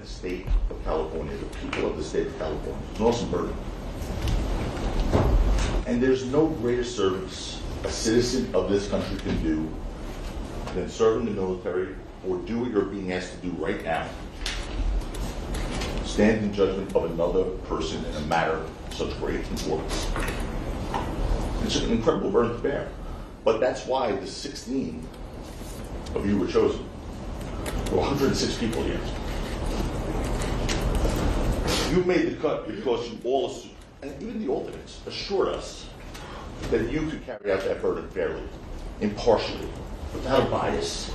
the state of California, the people of the state of California. It's an awesome burden. And there's no greater service a citizen of this country can do than serve in the military or do what you're being asked to do right now. Stand in judgment of another person in a matter of such great importance. It's an incredible burden to bear. But that's why the 16 of you were chosen. There were 106 people here. You made the cut because you all, and even the alternates, assured us that you could carry out that burden fairly, impartially, without a bias,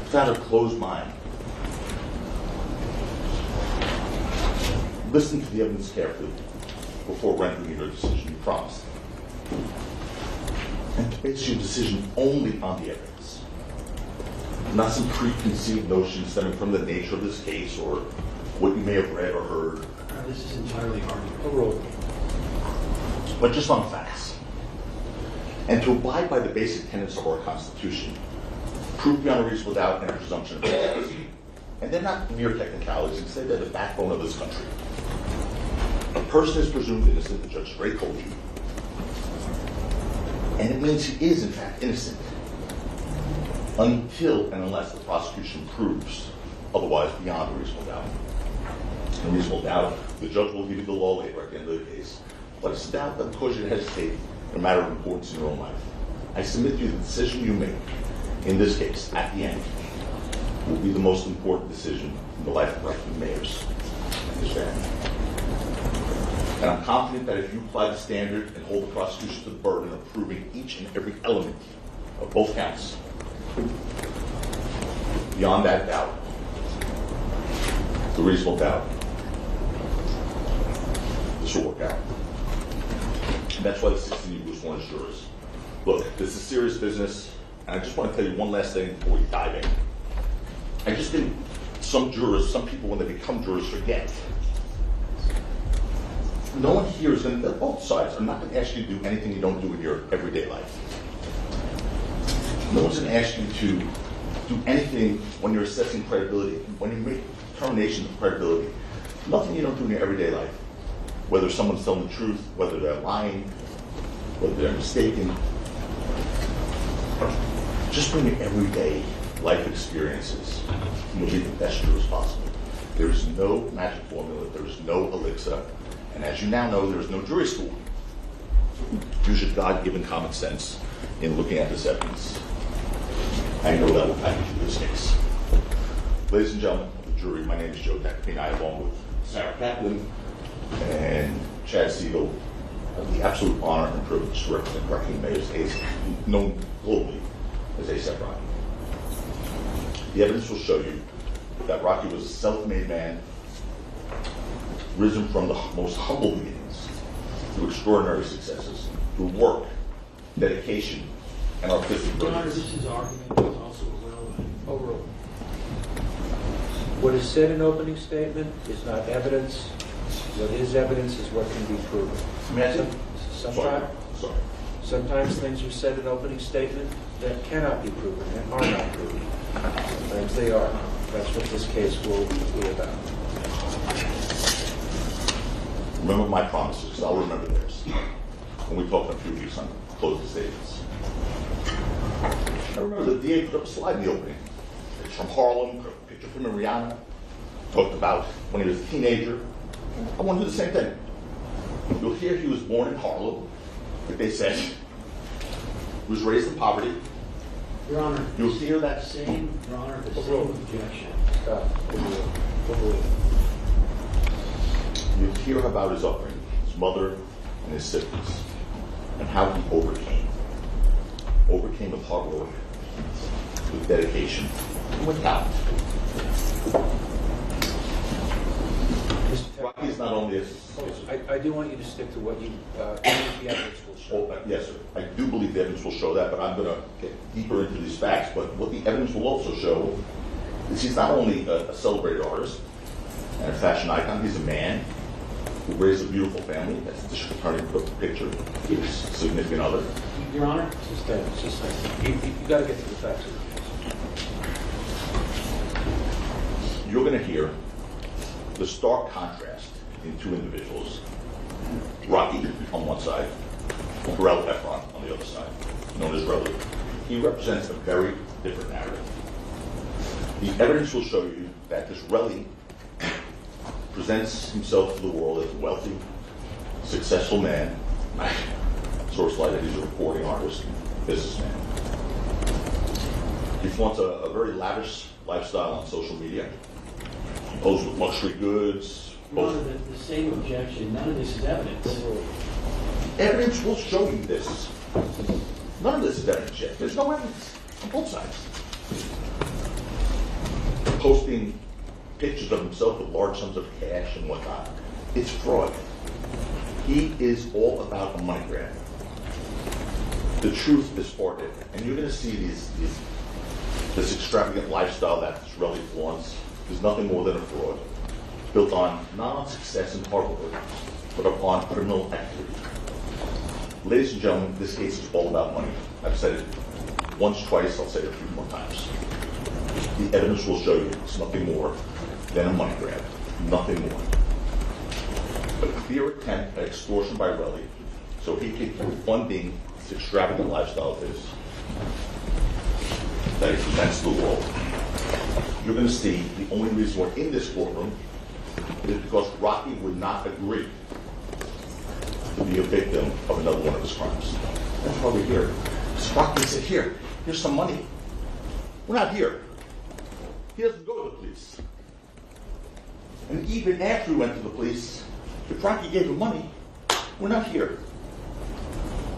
without a closed mind. Listen to the evidence carefully before rendering your decision, you promised. And to base your decision only on the evidence, not some preconceived notions stemming from the nature of this case or what you may have read or heard.
This is entirely arguable.
But just on facts. And to abide by the basic tenets of our Constitution, proof beyond a reasonable doubt and a presumption of innocence. And they're not mere technicalities, instead they're the backbone of this country. A person is presumed innocent, the Judge Ray told you. And it means he is, in fact, innocent until and unless the prosecution proves otherwise beyond a reasonable doubt. A reasonable doubt, the judge will give you the law later at the end of the case. But it's a doubt that will cause you to hesitate in a matter of importance in your own life. I submit to you the decision you make in this case, at the end, will be the most important decision in the life of Reverend Mayors and his family. And I'm confident that if you apply the standard and hold the prosecution to the burden of proving each and every element of both counts, beyond that doubt, the reasonable doubt, this will work out. And that's why the 16 of you was one as jurors. Look, this is serious business, and I just want to tell you one last thing before we dive in. I just think some jurors, some people when they become jurors forget. No one here is going to, both sides are not going to ask you to do anything you don't do in your everyday life. No one's going to ask you to do anything when you're assessing credibility, when you make determinations of credibility. Nothing you don't do in your everyday life. Whether someone's telling the truth, whether they're lying, whether they're mistaken. Just bring your everyday life experiences and you'll be the best jurors possible. There is no magic formula, there is no elixir, and as you now know, there is no jury school. Use your God-given common sense in looking at this evidence. I know that will package you this case. Ladies and gentlemen of the jury, my name is Joe Tacopina, along with Sarah Kaplan and Chad Siegel. I have the absolute honor and privilege to represent Reverend Mayors, known globally as A$AP Rocky. The evidence will show you that Rocky was a self-made man, risen from the most humble beginnings to extraordinary successes through work, dedication, and artistic
Your Honor,
brilliance.
this is argument, but also irrelevant.
Overruled.
What is said in opening statement is not evidence. What is evidence is what can be proven. Sometimes things are said in opening statement that cannot be proven and are not proven. Sometimes they are. That's what this case will be about.
Remember my promises. I'll remember theirs. When we talk in a few weeks on closing statements. I remember the DA put up a slide in the opening. It's from Harlem, a picture of him and Rihanna. Talked about when he was a teenager. I want to do the same thing. You'll hear he was born in Harlem, like they said. He was raised in poverty.
Your Honor,
You'll hear that
Your Honor, the same objection.
You'll hear about his upbringing, his mother and his siblings, and how he overcame with hard work, with dedication, and with talent. Rocky is not only
I do want you to stick to what you think the evidence will show.
yes, sir. I do believe the evidence will show that, but I'm going to get deeper into these facts. But what the evidence will also show is he's not only a celebrated artist and a fashion icon, he's a man who raised a beautiful family. That's the district attorney put the picture. His significant other.
Your Honor,
You got to get to the facts of the case.
You're going to hear the stark contrast in two individuals, Rocky on one side, Rel Efron on the other side, known as Relly. He represents a very different narrative. The evidence will show you that this Relly presents himself to the world as a wealthy, successful man, source like that he's a reporting artist, businessman. He flaunts a very lavish lifestyle on social media. He poses with luxury goods.
The same objection, none of this is evidence.
Evidence will show you this. None of this is evidence yet. There's no evidence on both sides. Posting pictures of himself with large sums of cash and whatnot. It's fraud. He is all about a money grab. The truth is far different. And you're going to see this extravagant lifestyle that this really flaunts is nothing more than a fraud, built on not on success and hard work, but upon criminal activity. Ladies and gentlemen, this case is all about money. I've said it once, twice, I'll say it a few more times. The evidence will show you it's nothing more than a money grab. Nothing more. A clear attempt at extortion by Relly so he could keep funding this extravagant lifestyle of his that he presents to the world. You're going to see the only reason we're in this courtroom is because Rocky would not agree to be a victim of another one of his crimes. That's why we're here. So Rocky said, here's some money. We're not here. He doesn't go to the police. And even after he went to the police, if Rocky gave him money, we're not here.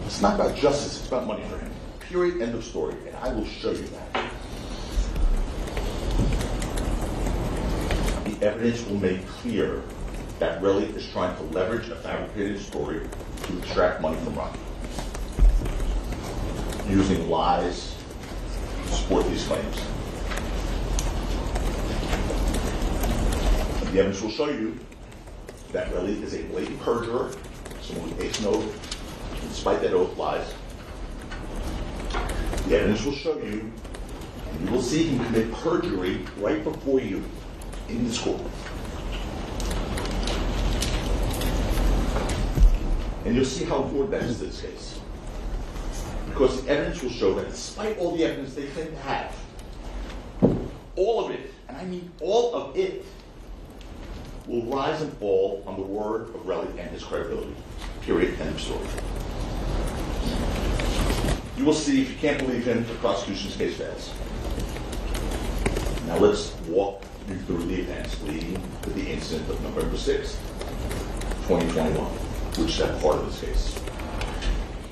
It's not about justice, it's about money for him. Period, end of story. And I will show you that. The evidence will make clear that Relly is trying to leverage a fabricated story to extract money from Rocky, using lies to support these claims. The evidence will show you that Relly is a blatant perjurer, someone who takes an oath, and despite that oath lies. The evidence will show you, and you will see him commit perjury right before you in this court. And you'll see how important that is to this case. Because the evidence will show that despite all the evidence they claim to have, all of it, and I mean all of it, will rise and fall on the word of Relly and his credibility. Period. End of story. You will see if you can't believe him, the prosecution's case fails. Now let's walk you through the events leading to the incident of November 6th, 2021, which is that part of this case.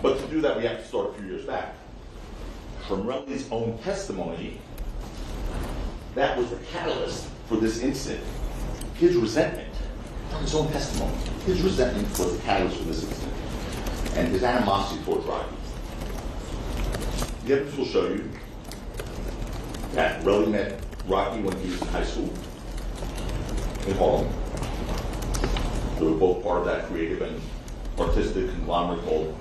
But to do that, we have to start a few years back. From Relly's own testimony, that was the catalyst for this incident. His resentment, from his own testimony, his resentment was the catalyst for this incident, and his animosity towards Rocky. The evidence will show you that Relly met Rocky when he was in high school in Harlem. They were both part of that creative and artistic conglomerate called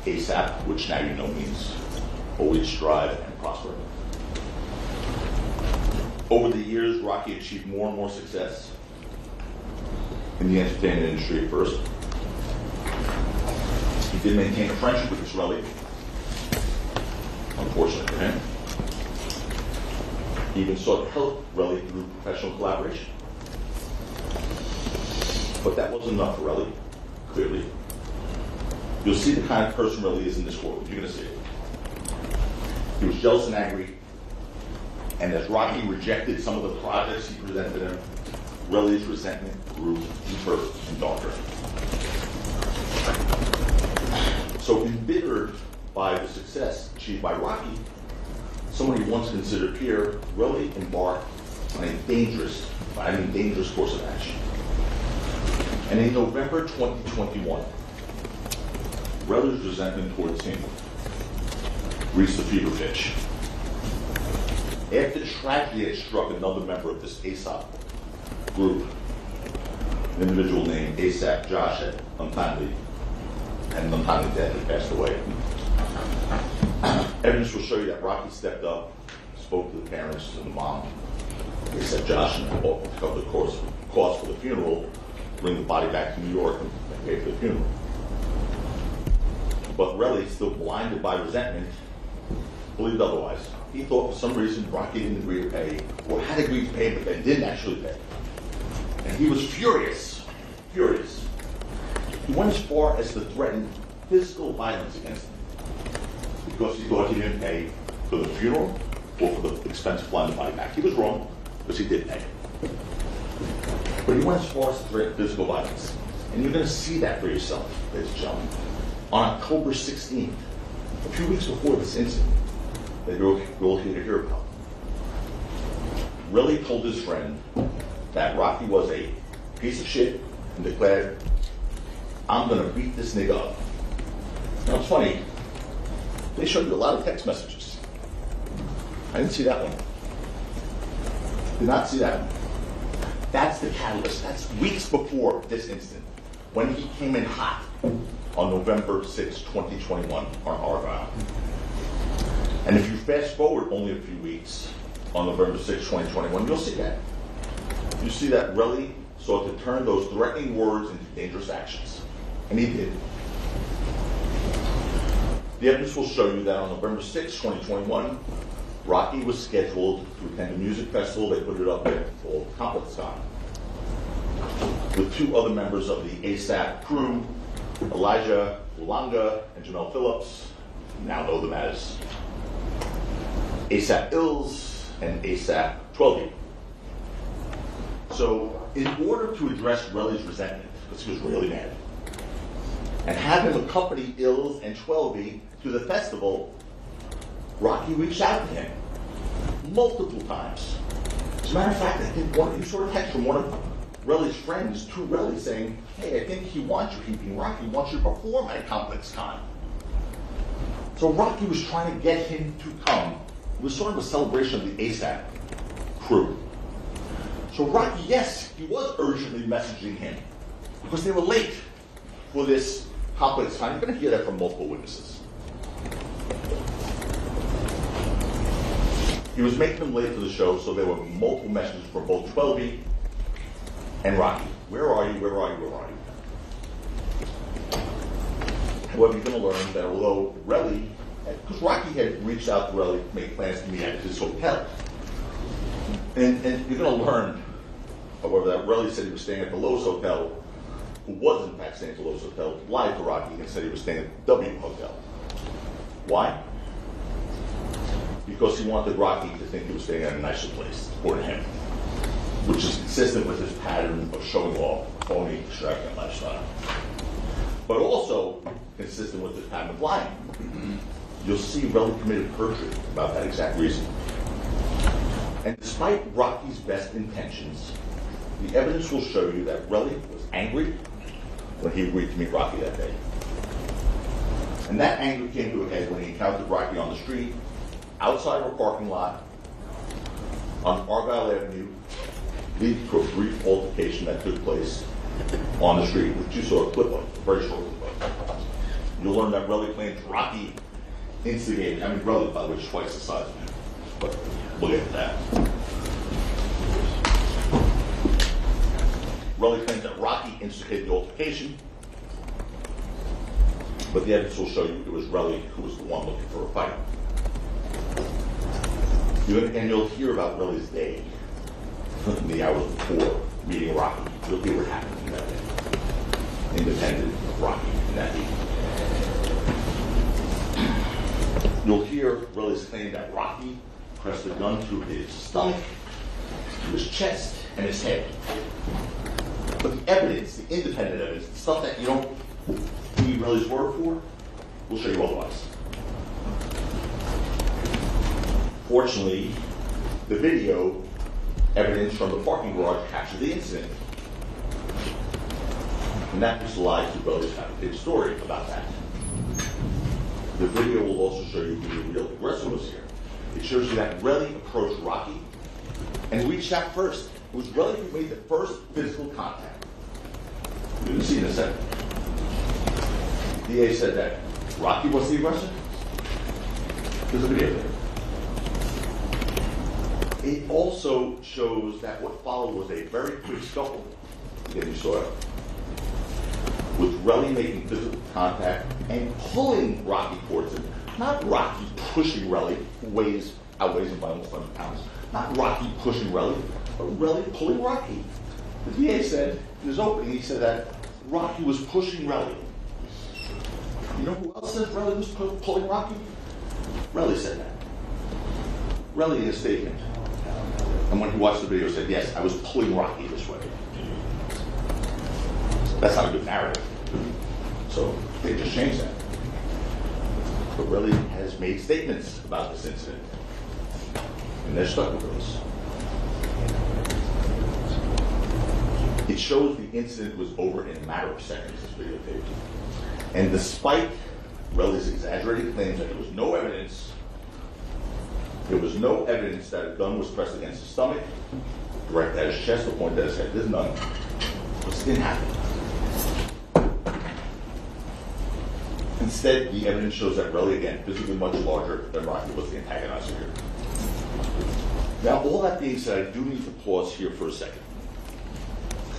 ASAP, which now you know means always strive and prosper. Over the years, Rocky achieved more and more success in the entertainment industry at first. He did maintain a friendship with this Relly, unfortunately for him. He even sought to help Relly through professional collaboration. But that wasn't enough for Relly, clearly. You'll see the kind of person Relly is in this world. You're going to see it. He was jealous and angry, and as Rocky rejected some of the projects he presented him, Relly's resentment grew deeper and darker. So embittered by the success achieved by Rocky, someone he once considered peer, Relly embarked on a dangerous course of action. And in November 2021, Relly's resentment towards him reached a fever pitch. After tragedy had struck another member of this ASAP group, an individual named ASAP Josh had untimely death had passed away. Evidence will show you that Rocky stepped up, spoke to the parents and the mom, ASAP Josh, and covered the course costs for the funeral, bring the body back to New York and pay for the funeral. But Relly, still blinded by resentment, believed otherwise. He thought for some reason Rocky didn't agree to pay, or had agreed to pay, but then didn't actually pay. And he was furious. He went as far as to threaten physical violence against him because he thought he didn't pay for the funeral or for the expense of flying the body back. He was wrong, because he did pay. But he went as far as to threaten physical violence. And you're going to see that for yourself, ladies and gentlemen. On October 16th, a few weeks before this incident that you're all here to hear about, Relly told his friend that Rocky was a piece of shit and declared, "I'm going to beat this nigga up." Now it's funny, they showed you a lot of text messages. I didn't see that one. Did not see that one. That's the catalyst. That's weeks before this incident, when he came in hot on November 6, 2021 on Argyle. And if you fast forward only a few weeks on November 6, 2021, you'll see that. You see that Relly sought to turn those threatening words into dangerous actions. And he did. The evidence will show you that on November 6, 2021, Rocky was scheduled to attend a music festival. They put it up there called ComplexCon, with two other members of the ASAP crew, Elijah Wulanga and Jamel Phillips, you now know them as ASAP Ills and ASAP 12. So, in order to address Relly's resentment, because he was really mad, and have him accompany Ills and 12 to the festival, Rocky reached out to him multiple times. As a matter of fact, I think he saw a text from one of Relly's friends to Relly saying, "Hey, I think he wants you, being Rocky wants you to perform at ComplexCon." So Rocky was trying to get him to come. It was sort of a celebration of the ASAP crew. So Rocky, yes, he was urgently messaging him because they were late for this ComplexCon. You're going to hear that from multiple witnesses. He was making them late for the show, so there were multiple messages from both 12 and Rocky. Where are you? Where are you? Where are you? However, you're going to learn that although Relly, because Rocky had reached out to Relly to make plans to meet at his hotel, and you're going to learn, however, that Relly said he was staying at the Lowe's Hotel, who was in fact staying at the Lowe's Hotel, lied to Rocky and said he was staying at the W Hotel. Why? Because he wanted Rocky to think he was staying at a nicer place, according to him, which is consistent with his pattern of showing off, phony, extravagant lifestyle. But also consistent with his pattern of lying. You'll see Relly committed perjury about that exact reason. And despite Rocky's best intentions, the evidence will show you that Relly was angry when he agreed to meet Rocky that day. And that anger came to a head when he encountered Rocky on the street, outside of a parking lot, on Argyle Avenue, leading to a brief altercation that took place on the street, which you saw a clip of, a very short clip of. You'll learn that Relly claims Rocky instigated, Relly, by the way, is twice the size of him, but we'll get to that. Relly claims that Rocky instigated the altercation, but the evidence will show you it was Relly who was the one looking for a fight. And you'll hear about Relly's day in the hours before meeting Rocky. You'll hear what happened in that day, independent of Rocky in that day. You'll hear Relly's claim that Rocky pressed a gun to his stomach, to his chest, and his head. But the evidence, the independent evidence, the stuff that you don't need Relly's word for, will show you otherwise. Fortunately, the video evidence from the parking garage captured the incident. And that was lied to Relly's fabricated story about that. The video will also show you who the real aggressor was here. It shows you that Relly approached Rocky and reached out first. It was Relly who made the first physical contact. You're going to see in a second. The DA said that Rocky was the aggressor. There's a video there. It also shows that what followed was a very quick scuffle. Again, you saw it. With Relly making physical contact and pulling Rocky towards him. Not Rocky pushing Relly, who outweighs him by almost 100 pounds. Not Rocky pushing Relly, but Relly pulling Rocky. The DA said, in his opening, he said that Rocky was pushing Relly. You know who else said Relly was pulling Rocky? Relly said that. Relly in a statement. And when he watched the video, said, yes, I was pulling Rocky this way. That's not a good narrative. So they just changed that. But Relly has made statements about this incident. And they're stuck with those. It shows the incident was over in a matter of seconds, this videotape. And despite Relly's exaggerated claims that there was no evidence that a gun was pressed against his stomach, directed at his chest, or pointed at his head. There's none. This didn't happen. Instead, the evidence shows that Relly, again, physically much larger than Rocky, was the antagonizer here. Now, all that being said, I do need to pause here for a second.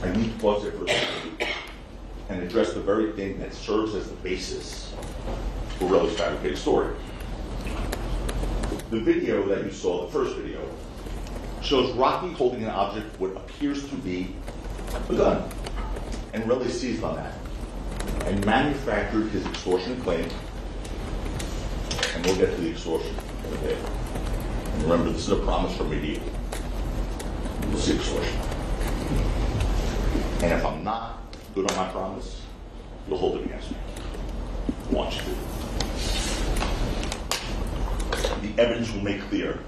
I need to pause there for a second and address the very thing that serves as the basis for Relly's fabricated story. The video that you saw, the first video, shows Rocky holding an object what appears to be a gun. And Relly seized on that and manufactured his extortion claim. And we'll get to the extortion in a bit. And remember, this is a promise from me. We'll see extortion. And if I'm not good on my promise, you'll hold it against me. I want you to. The evidence will make clear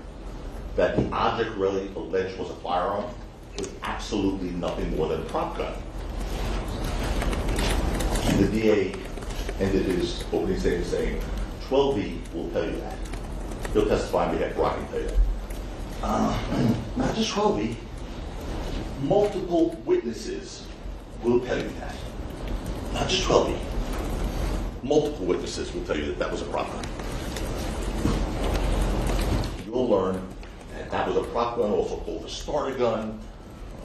that the object Relly alleged was a firearm was absolutely nothing more than a prop gun. And the DA ended his opening statement saying, 12B will tell you that. He'll testify on behalf of Rocky and tell you that. Not just 12B. Multiple witnesses will tell you that. Not just 12B. Multiple witnesses will tell you that that was a prop gun. You'll learn that that was a prop gun, also called a starter gun,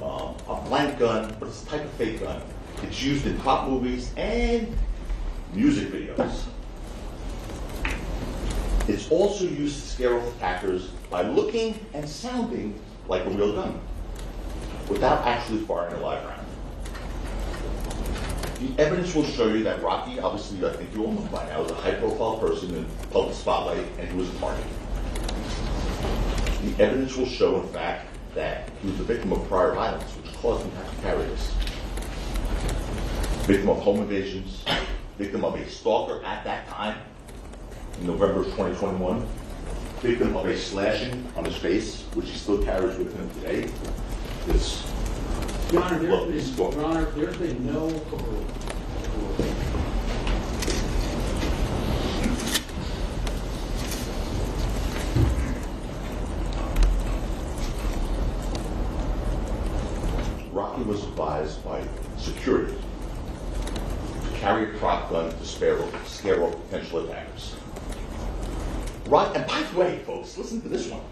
a blank gun, but it's a type of fake gun. It's used in pop movies and music videos. It's also used to scare off attackers by looking and sounding like a real gun, without actually firing a live round. The evidence will show you that Rocky, obviously, I think you all know by now, is a high-profile person in the public spotlight, and he was a target. The evidence will show, in fact, that he was the victim of prior violence, which caused him to have to carry this. Victim of home invasions, victim of a stalker at that time, in November of 2021, victim of a slashing on his face, which he still carries with him today.
Your Honor, there's been no
Rocky was advised by security to carry a prop gun to scare off potential attackers. And by the way, folks, listen to this one.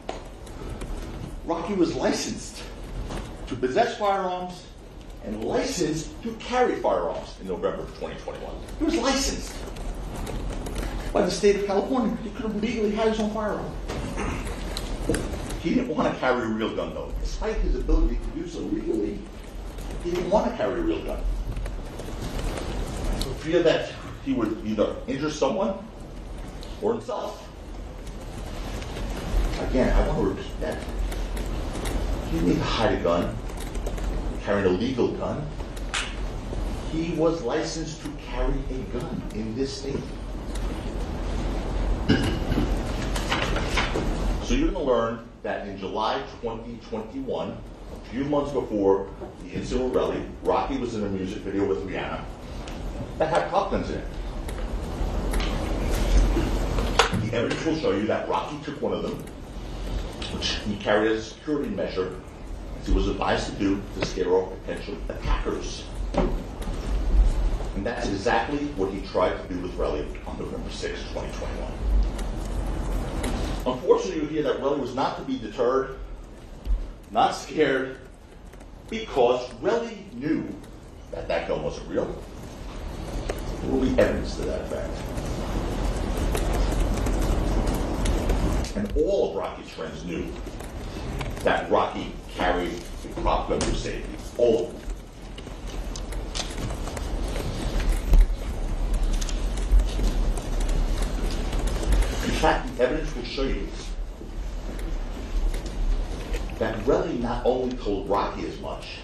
Rocky was licensed to possess firearms and licensed to carry firearms in November of 2021. He was licensed by the state of California. He could have legally had his own firearm. He didn't want to carry a real gun, though. Despite his ability to do so legally, he didn't want to carry a real gun. For fear that he would either injure someone or himself. Again, I want to repeat that. He didn't need to hide a gun, carry an illegal gun. He was licensed to carry a gun in this state. So you're going to learn that in July 2021, a few months before the incident with Relly, Rocky was in a music video with Rihanna that had prop guns in it. The evidence will show you that Rocky took one of them, which he carried as a security measure, as he was advised to do to scare off potential attackers. And that's exactly what he tried to do with Relly on November 6, 2021. Unfortunately, you hear that Relly was not to be deterred Not scared because Relly knew that that gun wasn't real. There will be evidence to that fact. And all of Rocky's friends knew that Rocky carried a prop gun for safety. All of them. In fact, the evidence will show you that Relly not only told Rocky as much,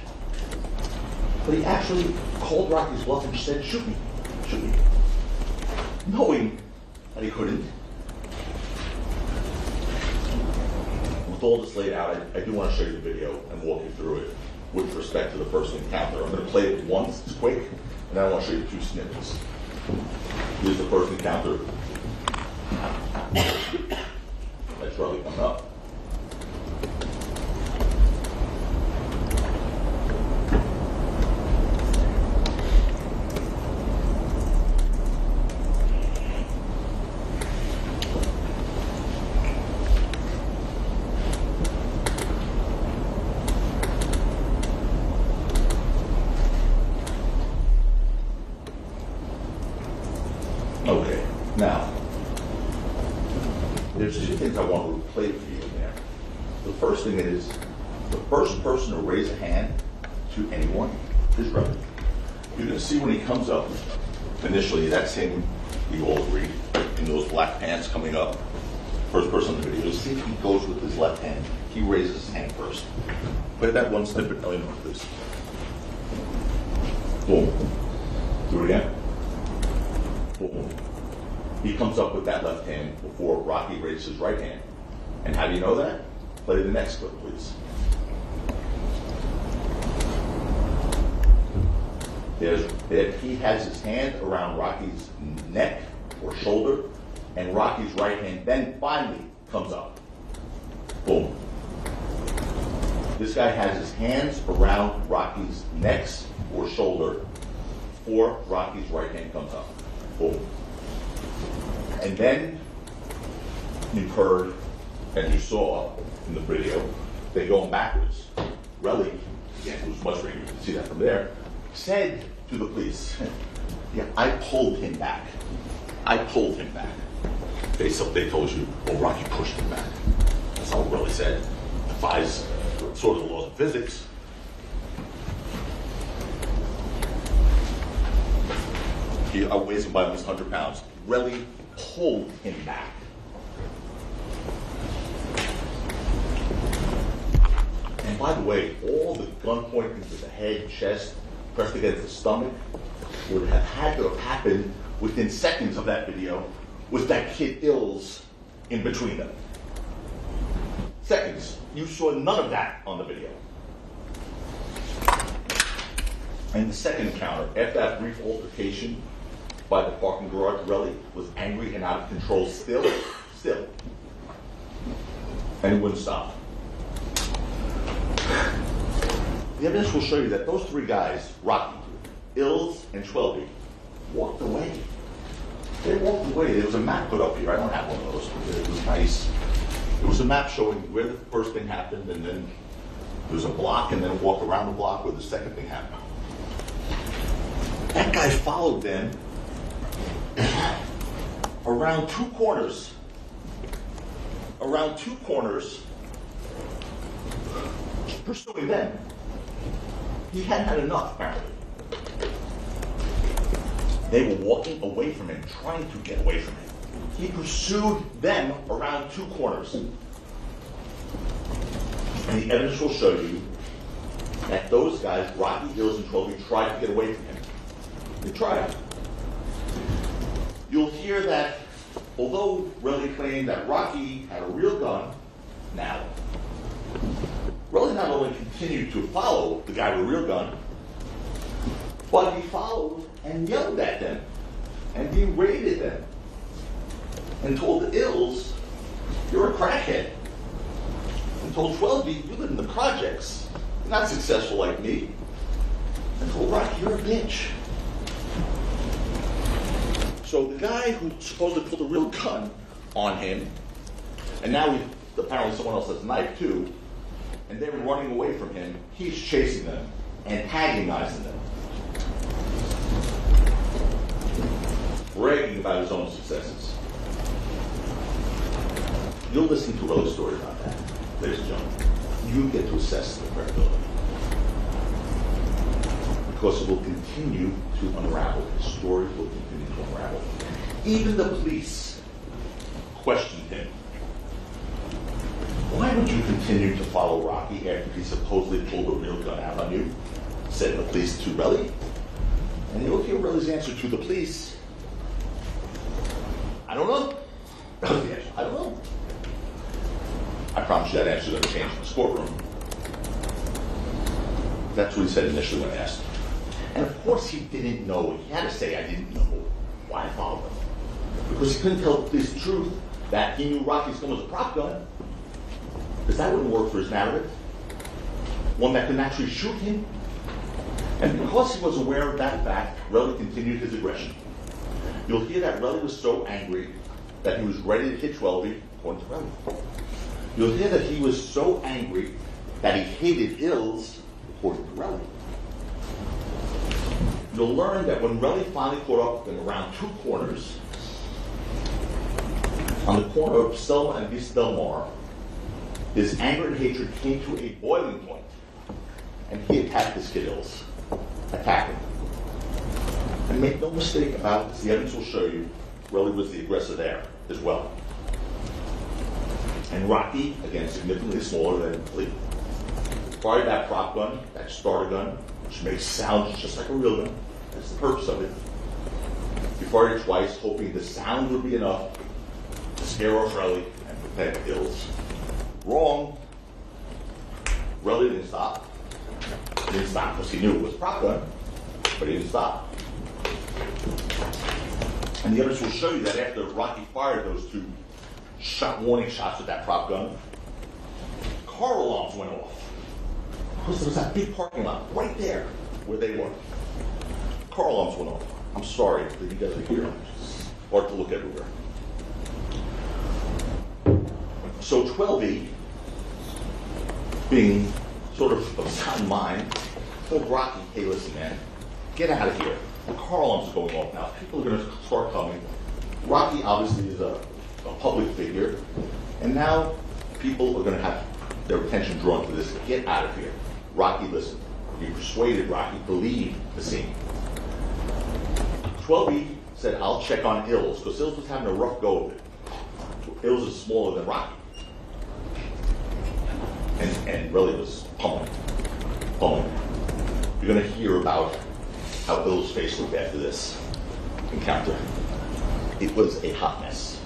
but he actually called Rocky's bluff and said, shoot me, knowing that he couldn't. With all this laid out, I do want to show you the video and walk you through it with respect to the first encounter. I'm going to play it once, it's quick, and then I want to show you 2 snippets. Here's the first encounter. That's Relly coming up. Okay, now, there's 2 things I want to play for you in there. The first thing is, the first person to raise a hand to anyone is Relly. You're going to see when he comes up, initially, that's him, we all agree, in those black pants coming up. First person in the video, see if he goes with his left hand. He raises his hand first. Play that one snippet, please. Boom. Do it again. Boom. He comes up with that left hand before Rocky raises his right hand. And how do you know that? Play the next clip, please. He has his hand around Rocky's neck or shoulder, and Rocky's right hand then finally comes up. Boom. This guy has his hands around Rocky's neck or shoulder before Rocky's right hand comes up. Boom. And then you heard, and you saw in the video, they're going backwards. Relly, again, who's muttering, you can see that from there, said to the police, yeah, I pulled him back. I pulled him back. They told you, well, Rocky pushed him back. That's not what Relly said. Defies sort of the laws of physics. He outweighs him by almost 100 pounds. Relly pulled him back. And by the way, all the gun pointing to the head, chest, pressed against the stomach would have had to have happened within seconds of that video with that kid Ills in between them. Seconds. You saw none of that on the video. And the second encounter, after that brief altercation by the parking garage, Relly was angry and out of control still. And he wouldn't stop. The evidence will show you that those 3 guys, Rocky, Ills, and Schwelby, walked away. They walked away. There was a map put up here. I don't have one of those. It was nice. It was a map showing where the first thing happened, and then there was a block, and then a walk around the block where the second thing happened. That guy followed them around 2 corners. Around 2 corners, pursuing them. He hadn't had enough, apparently. They were walking away from him, trying to get away from him. He pursued them around 2 corners. And the evidence will show you that those guys, Rocky, Ills, and Schwelby, tried to get away from him. They tried. You'll hear that although Relly claimed that Rocky had a real gun, now, Relly not only continued to follow the guy with a real gun, but he followed and yelled at them and berated them and told the Ills, you're a crackhead. And told Schwelby, you live in the projects. You're not successful like me. And told Rocky, you're a bitch. So the guy who supposedly pulled a real gun on him, and now apparently someone else has a knife too, and they're running away from him, he's chasing them, antagonizing them, bragging about his own successes. You'll listen to Relly's story about that, ladies and gentlemen. You get to assess the credibility. Because it will continue to unravel. His story will continue to unravel. Even the police questioned him. Why would you continue to follow Rocky after he supposedly pulled a real gun out on you? Said the police to Relly. And you'll hear Relly's answer to the police. I don't know. That was the answer. I don't know. I promise you that answer is going to change in this courtroom. That's what he said initially when asked. And of course he didn't know. He had to say, I didn't know why I followed him. Because he couldn't tell the police the truth that he knew Rocky's gun was a prop gun. Because that wouldn't work for his narrative. One that could actually shoot him. And because he was aware of that fact, Relly continued his aggression. You'll hear that Relly was so angry that he was ready to hit 12, according to Relly. You'll hear that he was so angry that he hated Ills, according to Relly. You'll learn that when Relly finally caught up in around two corners, on the corner of Selma and Vista Del Mar, his anger and hatred came to a boiling point, and he attacked this kid Ills. Attacked him. And make no mistake about this, the evidence will show you Relly was the aggressor there as well. And Rocky, again, significantly smaller than Lee, fired that prop gun, that starter gun, which makes sounds just like a real gun. That's the purpose of it. He fired it twice, hoping the sound would be enough to scare off Relly and protect Ills. Wrong. Relly didn't stop. He didn't stop because he knew it was a prop gun, but he didn't stop. And the evidence will show you that after Rocky fired those two warning shots with that prop gun, car alarms went off. Because there was that big parking lot right there where they were. Car alarms went off. I'm sorry that you guys are here. It's hard to look everywhere. So 12E, being sort of sound mind, told Rocky, hey, listen, man, get out of here. The car alarms are going off now. People are going to start coming. Rocky obviously is a public figure, and now people are going to have their attention drawn to this. Get out of here. Rocky listened. He persuaded Rocky to leave the scene. 12E said, I'll check on Ills, because Ills was having a rough go of it. Ills is smaller than Rocky. And really was pummeling. You're going to hear about how Ills' face looked after this encounter. It was a hot mess.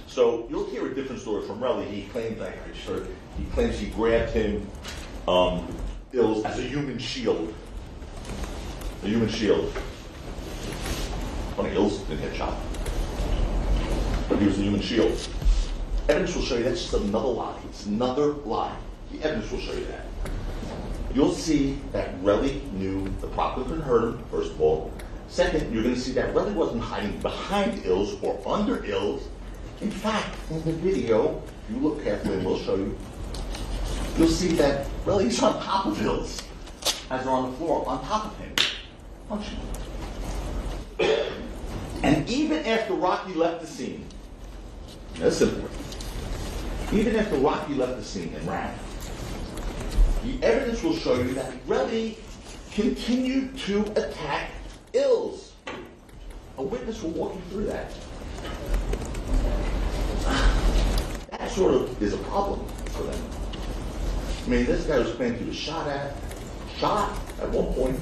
So you'll hear a different story from Relly. He claims he grabbed him, Ills, as a human shield. A human shield. Funny, Ills didn't get shot, but he was a human shield. Evidence will show you that's just another lie. It's another lie. The evidence will show you that. You'll see that Relly knew the prop gun couldn't hurt him, first of all. Second, you're going to see that Relly wasn't hiding behind Ills or under Ills. In fact, in the video, if you look carefully and we'll show you, you'll see that Relly's on top of Ills as they're on the floor, on top of him, punching him. And even after Rocky left the scene, that's simple. Even after Rocky left the scene and ran, the evidence will show you that Relly continued to attack Ills. A witness will walk you through that. That sort of is a problem for them. I mean, this guy was claimed he was shot at one point,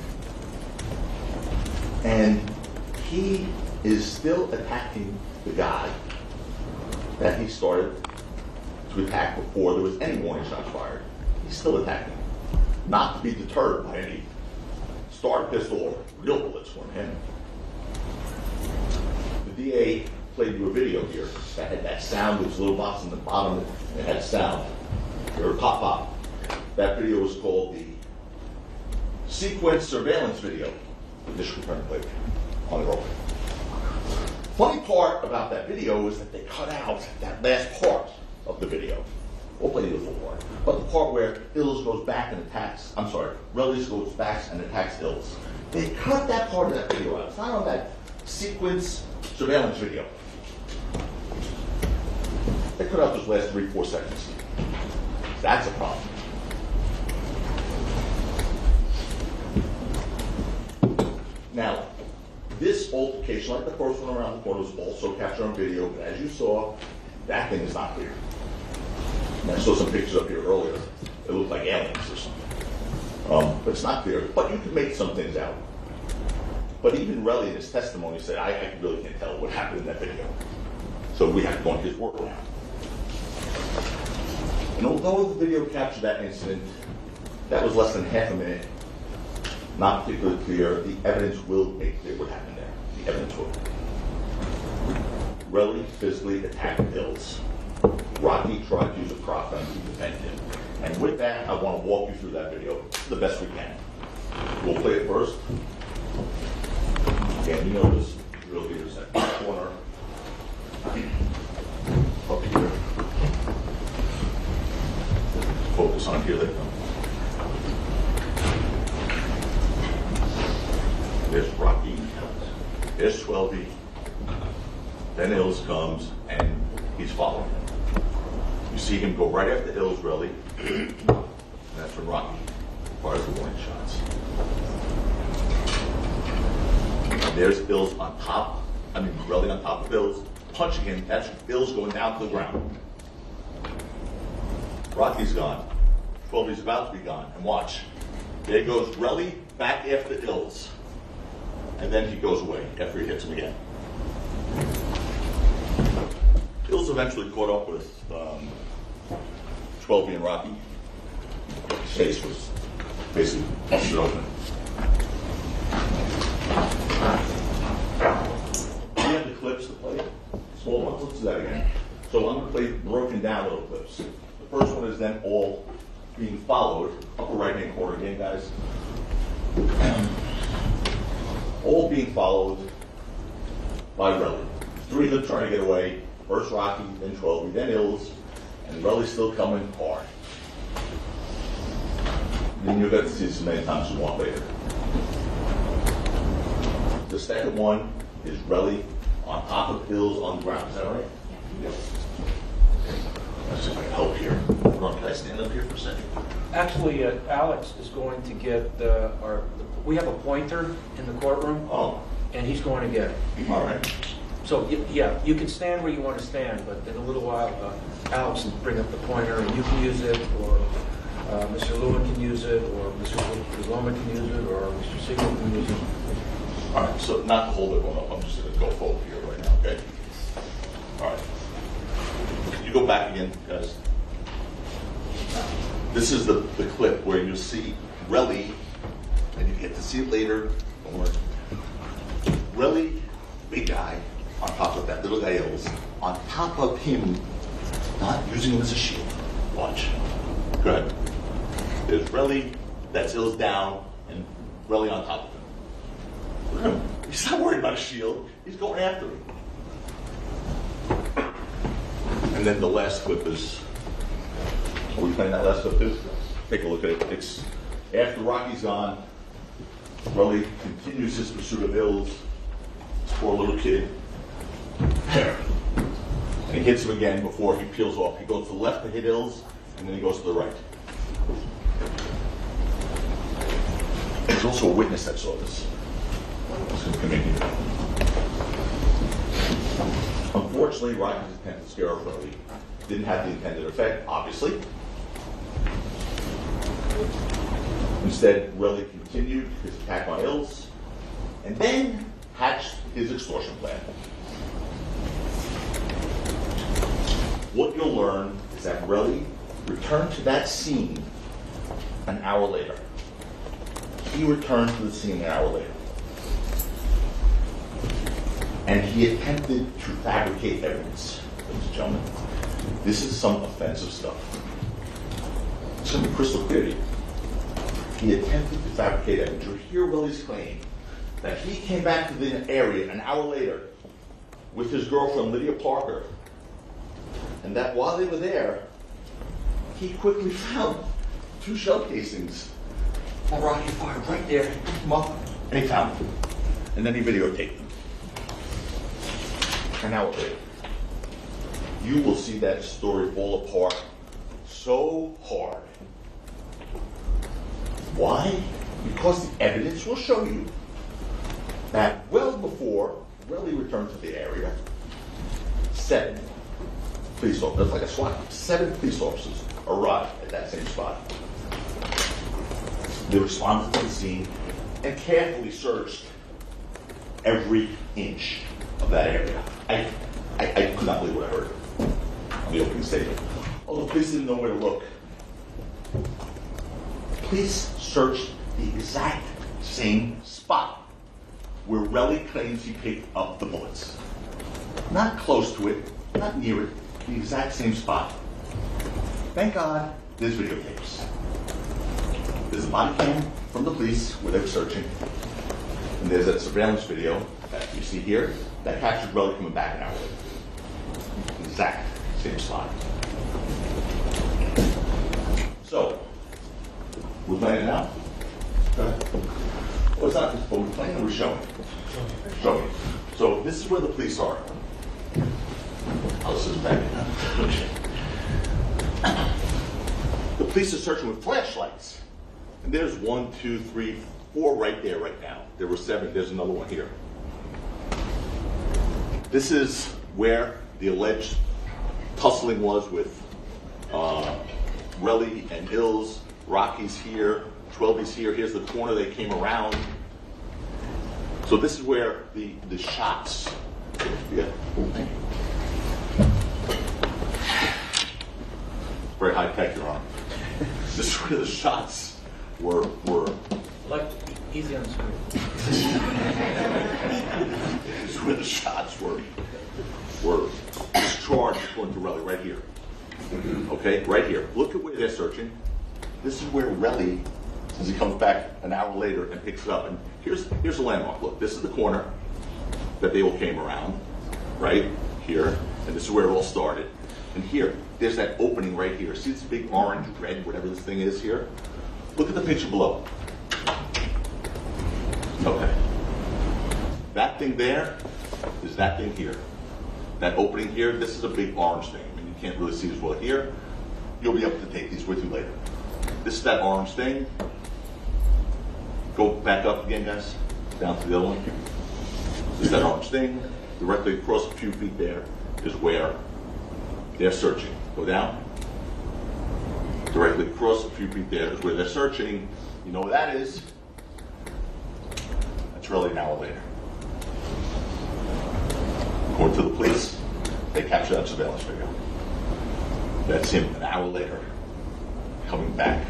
and he is still attacking the guy that he started to attack before there was any warning shots fired. He's still attacking him, not to be deterred by any starter pistol or real bullets from him. The DA played you a video here that had that sound. There was a little box in the bottom that had sound. Or pop pop. That video was called the sequence surveillance video. The district attorney played on the roll. Funny part about that video is that they cut out that last part of the video. We'll play the full part. But the part where Ills goes back and attacks, Relly goes back and attacks Ills. They cut that part of that video out. It's not on that sequence surveillance video. They cut out those last 3-4 seconds. That's a problem. Now, this altercation, like the first one around the corner, was also captured on video, but as you saw, that thing is not clear. And I saw some pictures up here earlier. It looked like aliens or something. But it's not clear. But you can make some things out. But even Relly in his testimony said, I really can't tell what happened in that video. So we have to go on his word now. And although the video captured that incident, that was less than half a minute, not particularly clear, the evidence will make clear what happened there. The evidence will. Relly physically attacked Ills. Rocky tried to use a prop gun to defend him. And with that, I want to walk you through that video the best we can. We'll play it first. Again, you notice real leaders at the corner. Up here. Focus on here they come. There's Rocky. There's 12E. Then Ills comes and he's following him. You see him go right after Ills, Relly. And that's when Rocky fires the warning shots. And there's Ills on top. Relly on top of Ills, punching him. That's Ills going down to the ground. Rocky's gone. 12E's about to be gone. And watch. There goes Relly back after Ills. And then he goes away after he hits him again. Ills eventually caught up with 12E and Rocky. His face was basically busted open. We have the clips to play. Small ones. Let's do that again. So I'm going to play broken down little clips. The first one is then all being followed. Upper right-hand corner again, guys. All being followed by Relly. 3 of them trying to get away. First Rocky, then 12E, then Ills, and Relly's still coming hard. Then you'll get to see as many times as you want later. The second one is Relly on top of Ills on the ground. Is that right? Yes. Let's see if I can help here. Can I stand up here for a second?
Actually, Alex is going to get we have a pointer in the courtroom.
Oh.
And he's going to get it.
All right.
So, yeah, you can stand where you want to stand, but in a little while, Alex will bring up the pointer, and you can use it, or Mr. Lewin can use it, or Mr. Loma can use it, or Mr. Siegel can use it.
All right, so not to hold everyone up, I'm just going to go forward here right now, okay? All right. Can you go back again, guys? This is the clip where you see Relly, and you get to see it later. Don't worry. Relly, big guy, on top of that little guy Ills, on top of him, not using him as a shield. Watch. Go ahead. There's Relly, that's Ills down, and Relly on top of him. Look at him. He's not worried about a shield. He's going after him. And then the last clip is, are we playing that last clip too? Take a look at it. It's after Rocky's gone, Relly continues his pursuit of Ills. Poor little kid. There. And he hits him again before he peels off. He goes to the left to hit Ills, and then he goes to the right. There's also a witness that saw this. It's going to come in here. Unfortunately, Rocky's attempt to scare off Relly didn't have the intended effect, obviously. Instead, Relly continued his attack on Ills, and then hatched his extortion plan. What you'll learn is that Relly returned to that scene an hour later. He returned to the scene an hour later. And he attempted to fabricate evidence, ladies and gentlemen. This is some offensive stuff. It's going to be crystal clear to you. He attempted to fabricate evidence. You'll hear Relly's claim that he came back to the area an hour later with his girlfriend, Lydia Parker, and that while they were there, he quickly found 2 shell casings that Rocky fired right there. He picked them up, and he found them. And then he videotaped them. An hour later, you will see that story fall apart so hard. Why? Because the evidence will show you that well before Relly returned to the area, 7 police officers, like a SWAT team, 7 police officers arrived at that same spot. They responded to the scene and carefully searched every inch of that area. I could not believe what I heard on the opening statement. Oh, the police didn't know where to look. Police searched the exact same spot where Relly claims he picked up the bullets. Not close to it, not near it, the exact same spot. Thank God there's videotapes. There's a body cam from the police where they were searching, and there's a surveillance video that you see here that captured Relly coming back an hour later. Exact same spot. So, we're playing it out. Well, it's not just what we're playing, we're showing. Showing. So this is where the police are. Oh, this is back now. Okay. The police are searching with flashlights. And there's 1, 2, 3, 4 right there right now. There were 7, there's another one here. This is where the alleged tussling was with Relly and Hills. Rocky's here, 12's here. Here's the corner they came around. So this is where the shots. Yeah. Very high tech, Your Honor. This is where the shots were.
Like, easy on the screen.
This is where the shots were discharged according to Relly, right here. Okay, right here. Look at where they're searching. This is where Relly, as he comes back an hour later and picks it up. And here's the landmark. Look, this is the corner that they all came around, right here. And this is where it all started. And here, there's that opening right here. See this big orange, red, whatever this thing is here? Look at the picture below. Okay. That thing there is that thing here. That opening here, this is a big orange thing. I mean, you can't really see as well here. You'll be able to take these with you later. This is that orange thing. Go back up again, guys. Down to the other one. This is that orange thing. Directly across a few feet there is where they're searching. Go down. Directly across a few feet there is where they're searching. You know where that is? That's really an hour later. According to the police, they captured that surveillance video. That's him an hour later, coming back,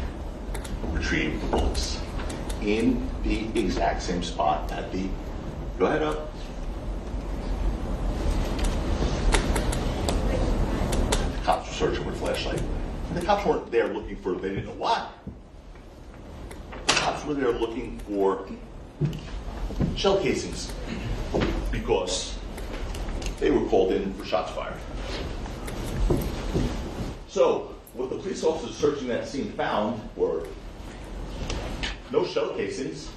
retrieving the bullets in the exact same spot at the. Go ahead up. The cops were searching with a flashlight. And the cops weren't there looking for, they didn't know what. The cops were there looking for shell casings because they were called in for shots fired. So, what the police officers searching that scene found were no shell casings,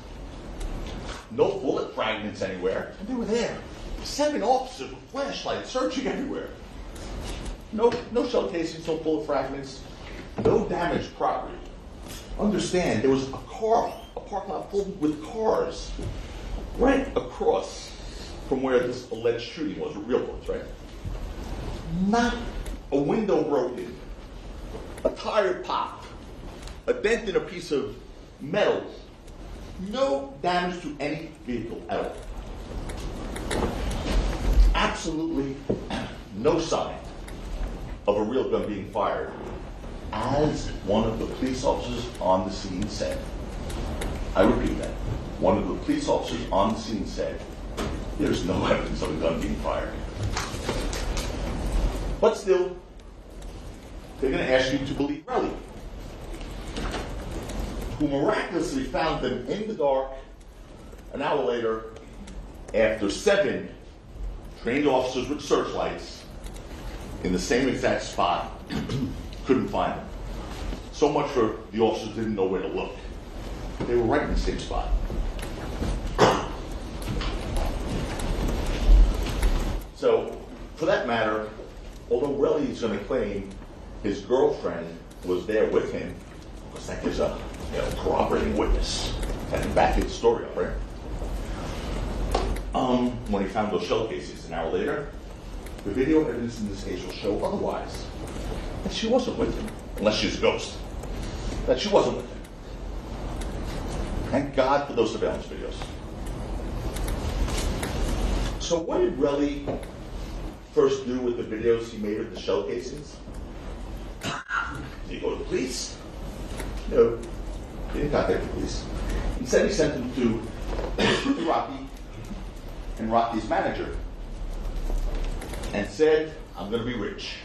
no bullet fragments anywhere, and they were there. 7 officers with flashlights searching everywhere. No shell casings, no bullet fragments, no damaged property. Understand, there was a parking lot full with cars right across from where this alleged shooting was, real bullets, right? Not a window broken, a tire popped, a dent in a piece of metal. No damage to any vehicle at all. Absolutely no sign of a real gun being fired, as one of the police officers on the scene said. I repeat that. One of the police officers on the scene said, there's no evidence of a gun being fired. But still, they're going to ask you to believe Relly, who miraculously found them in the dark an hour later after 7 trained officers with searchlights in the same exact spot, couldn't find them. So much for the officers didn't know where to look. They were right in the same spot. So, for that matter, although Relly is going to claim his girlfriend was there with him, because that gives a corroborating witness and back his story up, right? When he found those shell casings an hour later, the video evidence in this case will show otherwise. That she wasn't with him, unless she's a ghost. That she wasn't with him. Thank God for those surveillance videos. So what did Relly first do with the videos he made of the shell casings? Did he go to the police? No. He didn't contact the police. Instead, he sent them to Rocky and Rocky's manager and said, I'm going to be rich.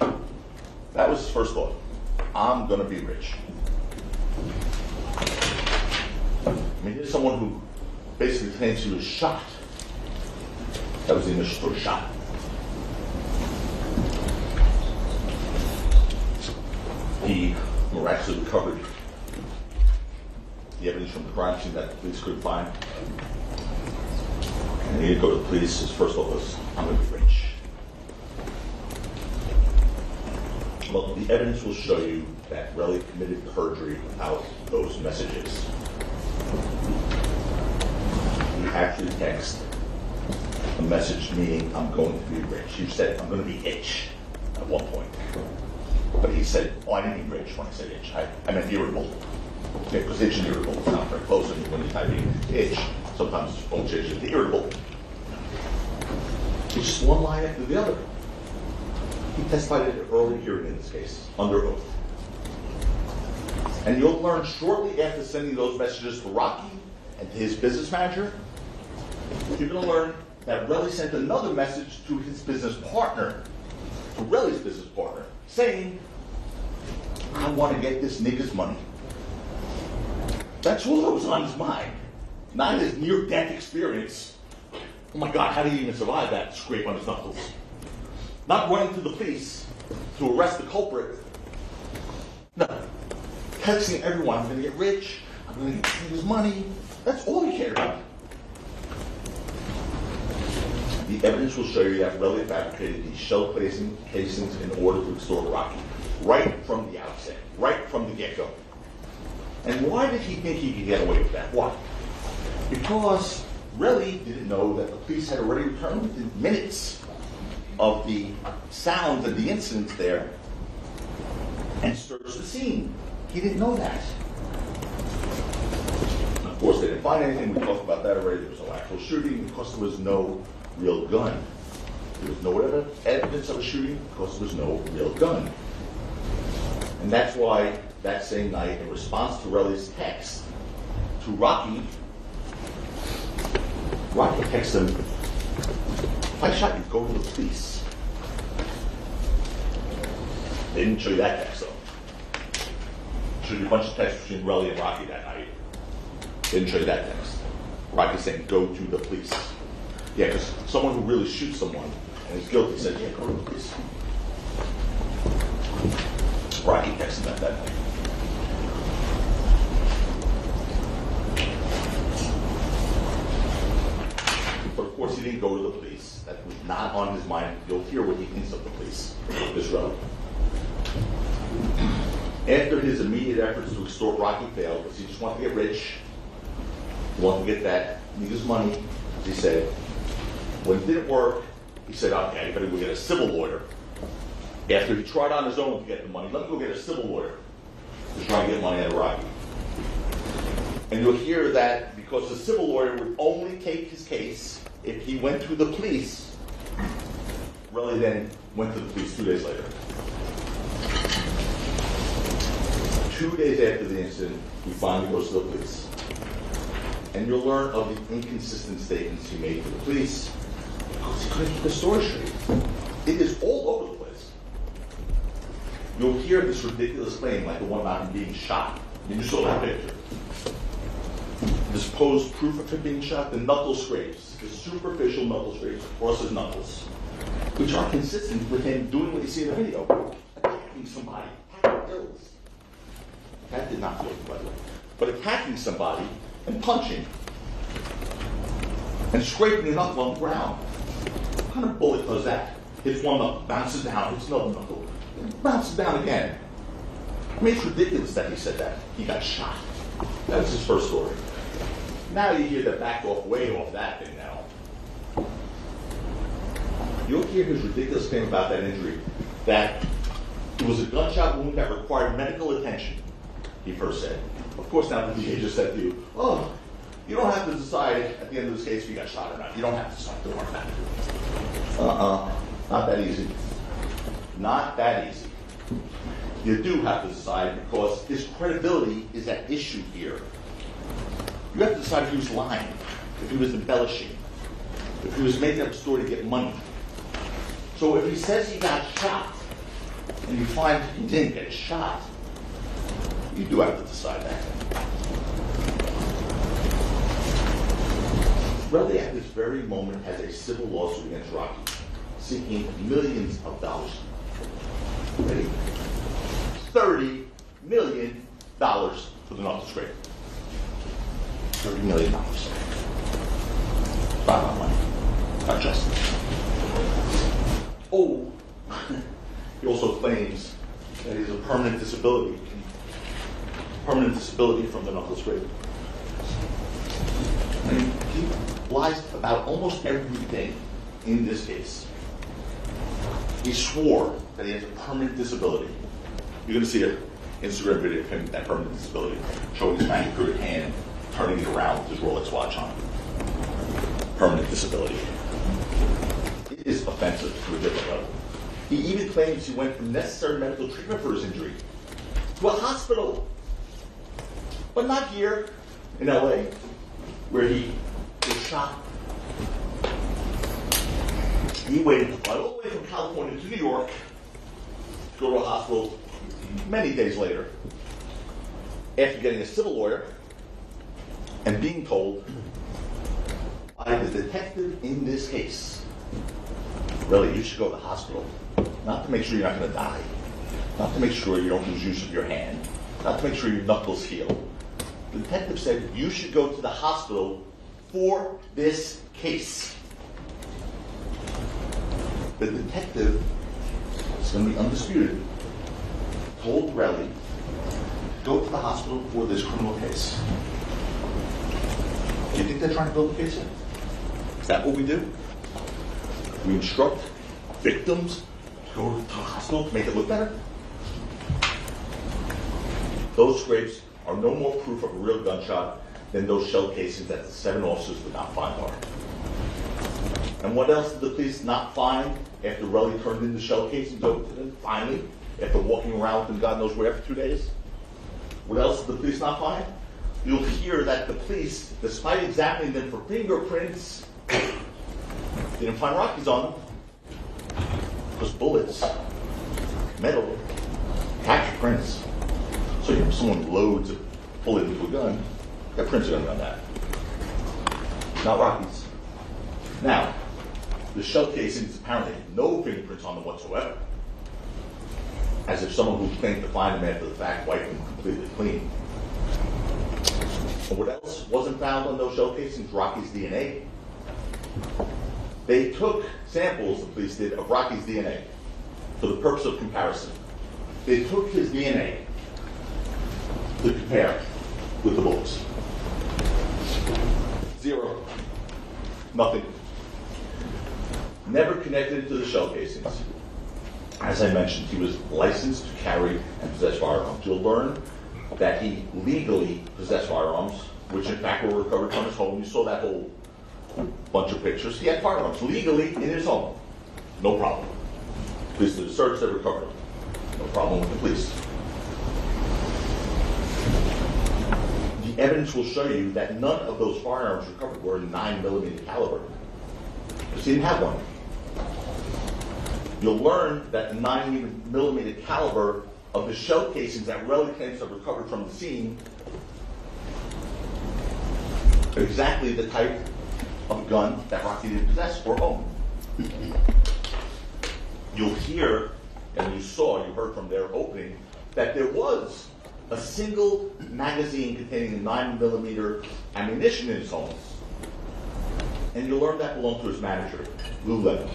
That was his first thought. I'm going to be rich. I mean, here's someone who basically claims he was shot. That was the initial sort of shot. He miraculously recovered the evidence from the crime scene that the police couldn't find. And he didn't go to the police. His first thought was, I'm going to be rich. Well, the evidence will show you that Relly committed perjury without those messages. He actually texted a message meaning, I'm going to be rich. He said, I'm going to be itch at one point. But he said, oh, I didn't mean rich when I said itch. I meant irritable. Okay, because itch and irritable is not very close. And when you type in itch, sometimes the phone changes to irritable. It's just one line after the other. He testified at an early hearing in this case, under oath. And you'll learn shortly after sending those messages to Rocky and to his business manager, you're going to learn that Relly sent another message to his business partner, to Relly's business partner, saying, I want to get this nigga's money. That's all that was on his mind. Not his near-death experience. Oh my God, how did he even survive that scrape on his knuckles? Not running to the police to arrest the culprit. No. Texting everyone, I'm going to get rich, I'm going to get his money. That's all he cared about. The evidence will show you that Relly fabricated these shell casings in order to extort Rocky. Right from the outset. Right from the get-go. And why did he think he could get away with that? Why? Because Relly didn't know that the police had already returned within minutes of the sounds and the incidents there and searched the scene. He didn't know that. Of course, they didn't find anything. We talked about that already. There was no actual shooting because there was no real gun. There was no evidence of a shooting because there was no real gun. And that's why that same night, in response to Relly's text to Rocky texted him, if I shot you, go to the police. They didn't show you that text, though. Showed you a bunch of texts between Relly and Rocky that night. They didn't show you that text. Rocky saying, go to the police. Yeah, because someone who really shoots someone and is guilty said, yeah, go to the police. Rocky texted that night. But of course, he didn't go to the police. That was not on his mind. You'll hear what he thinks of the police, this Relly. After his immediate efforts to extort Rocky failed, because he just wanted to get rich, he wanted to get that nigga's money, as he said. When it didn't work, he said, okay, I better go get a civil lawyer. After he tried on his own to get the money, let me go get a civil lawyer to try and get money out of Rocky. And you'll hear that because the civil lawyer would only take his case if he went to the police. Relly then went to the police 2 days later. 2 days after the incident, he finally goes to the police. And you'll learn of the inconsistent statements he made to the police because he couldn't keep the story straight. It is all over the place. You'll hear this ridiculous claim like the one about him being shot. You just saw that picture. The supposed proof of him being shot, the knuckle scrapes, the superficial knuckle scrapes across his knuckles. which are consistent with him doing what you see in the video, attacking somebody, attacking Dills. That did not feel good, by the way. But attacking somebody and punching and scraping the knuckle on the ground. What kind of bullet does that? Hits one knuckle, bounces down, hits another knuckle, bounces down again. I mean, it's ridiculous that he said that. He got shot. That was his first story. Now you hear that backed off way off that thing now. You'll hear his ridiculous claim about that injury, that it was a gunshot wound that required medical attention, he first said. Of course, now the DA just said to you, oh, you don't have to decide at the end of this case if you got shot or not. You don't have to decide. Don't worry about it. Not that easy. Not that easy. You do have to decide because his credibility is at issue here. You have to decide if he was lying, if he was embellishing, if he was making up a story to get money. So if he says he got shot, and you find he didn't get shot, you do have to decide that. Relly at this very moment has a civil lawsuit against Rocky, seeking millions of dollars. Ready? $30 million for the knuckle scrape. $30 million. Not my money. Not justice. Oh, he also claims that he has a permanent disability. Permanent disability from the knuckle scrape. I mean, he lies about almost everything in this case. He swore that he has a permanent disability. You're going to see an Instagram video of him with that permanent disability, showing his manicured hand, turning it around with his Rolex watch on. Permanent disability. It is offensive to a different level. He even claims he went for necessary medical treatment for his injury to a hospital, but not here in LA, where he was shot. He waited to fly all the way from California to New York to go to a hospital many days later, after getting a civil lawyer and being told by the detective in this case, really, you should go to the hospital, not to make sure you're not going to die, not to make sure you don't lose use of your hand, not to make sure your knuckles heal. The detective said you should go to the hospital for this case. The detective, it's going to be undisputed, told Relly, go to the hospital for this criminal case. Do you think they're trying to build a case here? Is that what we do? We instruct victims to go to the hospital to make it look better? Those scrapes are no more proof of a real gunshot than those shell casings that the 7 officers did not find are. And what else did the police not find after Relly turned in the shell casings over to them, finally, after walking around with them God knows where for 2 days? What else did the police not find? You'll hear that the police, despite examining them for fingerprints, didn't find Rockies on them. Because bullets, metal, capture prints. So if someone loads a bullet into a gun, got prints are going to be on that. Not Rockies. Now, the shell casings apparently have no fingerprints on them whatsoever. As if someone who claimed to find them after the fact wiped them completely clean. And what else wasn't found on those shell casings? Rocky's DNA. They took samples, the police did, of Rocky's DNA for the purpose of comparison. They took his DNA to compare with the bullets. Zero. Nothing. Never connected to the shell casings. As I mentioned, he was licensed to carry and possess firearms. You'll learn that he legally possessed firearms, which in fact were recovered from his home. You saw that whole bunch of pictures. He had firearms legally in his home. No problem. Police did a search, they recovered them. No problem with the police. The evidence will show you that none of those firearms recovered were 9mm caliber. Because he didn't have one. You'll learn that the 9mm caliber of the shell casings that Relly claims to have recovered from the scene are exactly the type of gun that Rocky didn't possess or own. you'll hear, and you heard from their opening, that there was a single magazine containing 9mm ammunition in his home. And you'll learn that belonged to his manager, Lou Levin,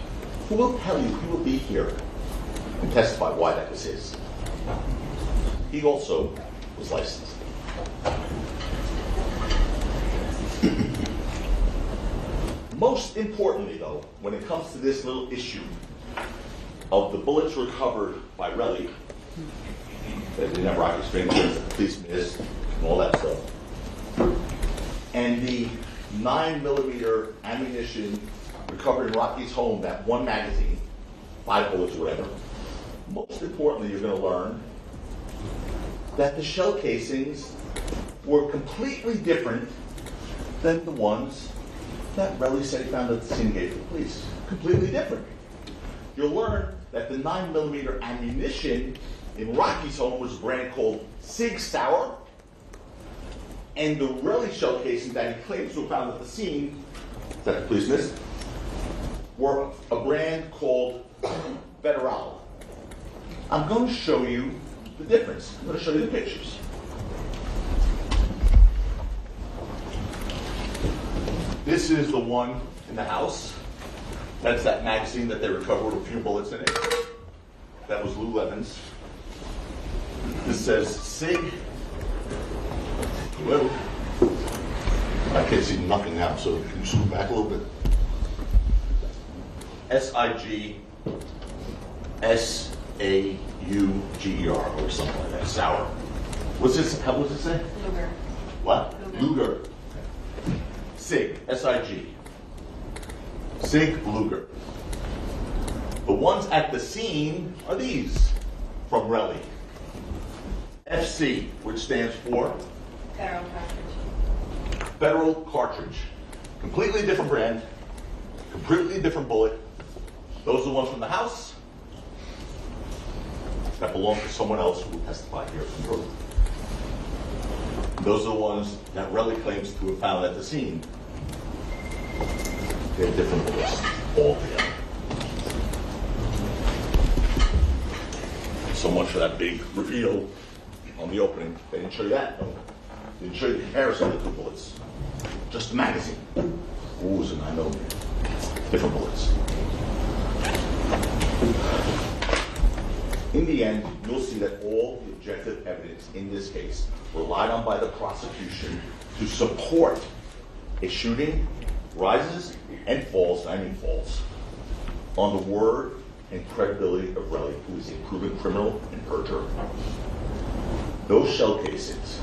who will tell you, he will be here and testify why that was his. He also was licensed. Most importantly, though, when it comes to this little issue of the bullets recovered by Relly, that didn't have rocket fingers, the police missed, and all that stuff, and the 9mm ammunition recovered in Rocky's home, that one magazine, 5 bullets or whatever, most importantly, you're going to learn that the shell casings were completely different than the ones that Relly said he found at the scene and gave to the police. Completely different. You'll learn that the 9mm ammunition in Rocky's home was a brand called Sig Sauer, and the Relly shell casings that he claims to have found at the scene, that the police missed, were a brand called Federal. I'm going to show you the difference. I'm going to show you the pictures. This is the one in the house. That's that magazine that they recovered with a few bullets in it. That was Lou Levin's. This says Sig. Well, I can't see nothing now, so can you zoom back a little bit? S-I-G-S-A-U-G-E-R or something like that. Sour. What's this? How was it say?
Luger.
What? Luger. Sig. S-I-G. Sig Luger. The ones at the scene are these from Relly. FC, which stands for
Federal cartridge.
Federal Cartridge. Completely different brand, completely different bullet. Those are the ones from the house that belong to someone else who will testify here from proof. Those are the ones that Relly claims to have found at the scene. They're different bullets altogether. So much for that big reveal on the opening. They didn't show you that. No. They didn't show you the comparison of the two bullets. Just the magazine. Ooh, it's a 9mm. Different bullets. In the end, you'll see that all the objective evidence in this case relied on by the prosecution to support a shooting rises and falls, on the word and credibility of Relly, who is a proven criminal and perjurer. Those shell casings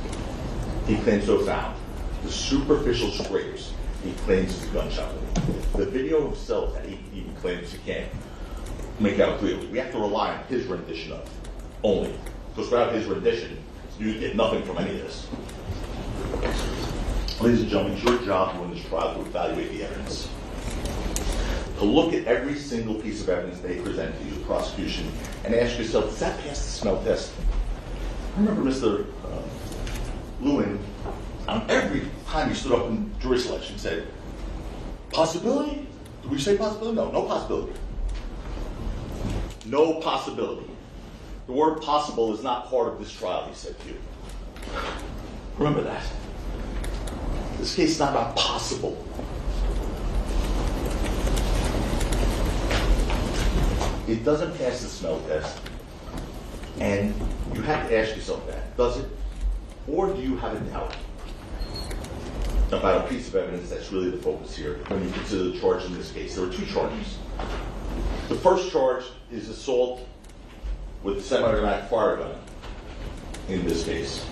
he claims to have found, the superficial scrapes he claims is a gunshot wound, the video himself that he even claims he can't make out clearly. We have to rely on his rendition of only, because without his rendition, you get nothing from any of this. Ladies and gentlemen, it's your job to win this trial to evaluate the evidence. To look at every single piece of evidence they present to you, the prosecution, and ask yourself, does that pass the smell test? I remember Mr. Lewin, every time he stood up in jury selection, said, possibility? Did we say possibility? No, no possibility. No possibility. The word possible is not part of this trial, he said to you. Remember that. This case is not about possible. It doesn't pass the smell test, and you have to ask yourself that. Does it? Or do you have a doubt about a piece of evidence that's really the focus here when you consider the charge in this case? There are two charges. The first charge is assault with a semi-automatic fire gun in this case.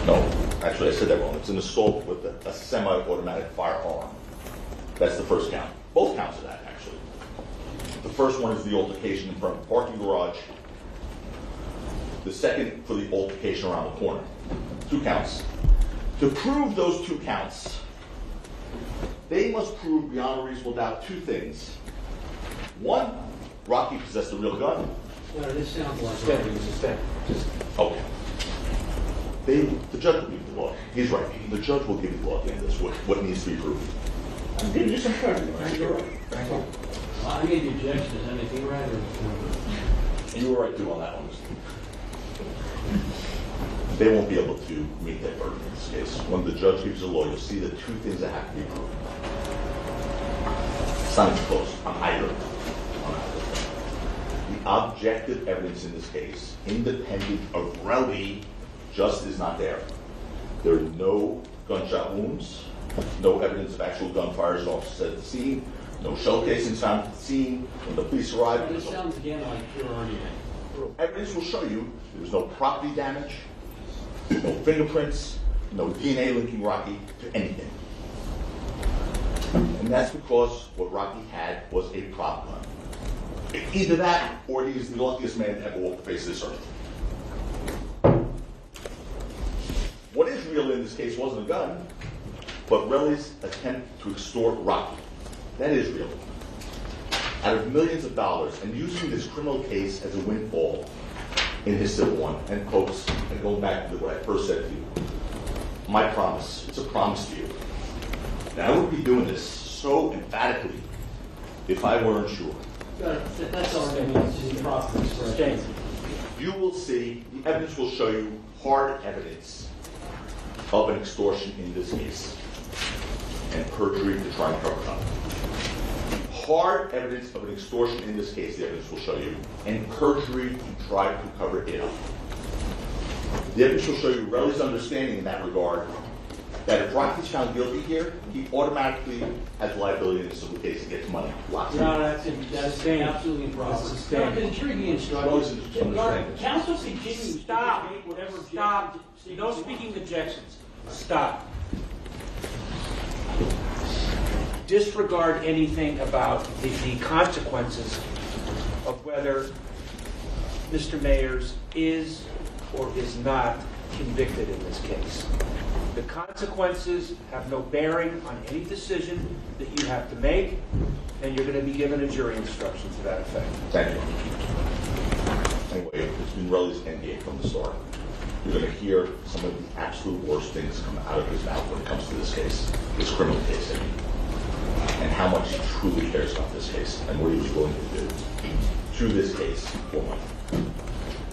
No, actually I said that wrong. It's an assault with a semi-automatic firearm. That's the first count. Both counts of that, actually. The first one is the altercation in front of the parking garage. The second for the altercation around the corner. 2 counts. To prove those 2 counts, they must prove beyond a reasonable doubt 2 things. 1, Rocky possessed a real gun.
No, this sounds like
Okay. The judge will give you the law. He's right. The judge will give you the law at the end of this, what needs to be proved. I'm giving you some credit. You're right.
I made the objection, is anything right or?
You were right too on that one. They won't be able to meet that burden in this case. When the judge gives a law, you'll see the two things that have to be proven. It's not even close on either. The objective evidence in this case, independent of reality, just is not there. There are no gunshot wounds, no evidence of actual gunfire as officers at the scene, no shell casings found at the scene. When the police arrived,
This sounds again like pure argument.
evidence will show you there was no property damage, no fingerprints, no DNA linking Rocky to anything. And that's because what Rocky had was a prop gun. Either that, or he's the luckiest man to ever walk the face of this earth. What is real in this case wasn't a gun, but Relly's attempt to extort Rocky. That is real. Out of millions of dollars, and using this criminal case as a windfall in his civil one. And folks, and going back to what I first said to you, my promise, it's a promise to you. Now, I wouldn't be doing this so emphatically if I weren't sure.
That's argument, it's improper.
James.
You will see, the evidence will show you hard evidence of an extortion in this case and perjury to try and cover it up. Hard evidence of an extortion in this case, the evidence will show you, and perjury to try to cover it up. The evidence will show you Relly's understanding in that regard that if Rocky's found guilty here, he automatically has liability in the civil case and gets money. Lots of
No,
money.
that's absolutely improper.
This is standard.
It's intriguing instruction. Counsel continues to
Stop.
make whatever
Stop.
objection-
No speaking objections. Stop. Disregard anything about the consequences of whether Mr. Mayers is or is not convicted in this case. The consequences have no bearing on any decision that you have to make, and you're going to be given a jury instruction to that effect.
Thank you. Anyway, it's been Relly's NDA from the start. You're going to hear some of the absolute worst things come out of his mouth when it comes to this case, this criminal case, I mean, and how much he truly cares about this case and what he was willing to do to this case for money.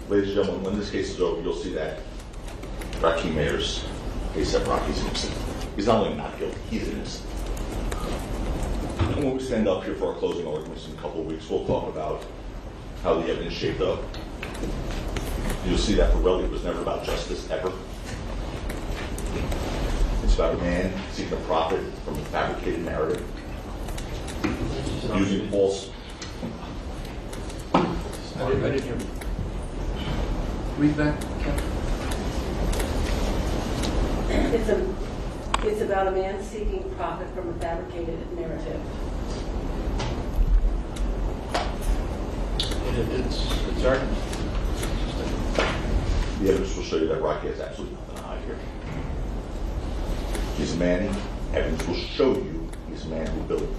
Ladies and gentlemen, when this case is over, you'll see that Rocky Mayers, except Rocky's innocent. He's not only not guilty, he's innocent. And when we stand up here for our closing arguments in a couple of weeks, we'll talk about how the evidence shaped up. You'll see that for Relly, it was never about justice, ever. It's about a man seeking a profit from a fabricated narrative, using false.
I didn't hear. Read back, Kevin.
It's about a man seeking profit from a fabricated narrative.
It's argument.
The evidence will show you that Rocky has absolutely nothing to hide here. He's a man, evidence will show you he's a man who built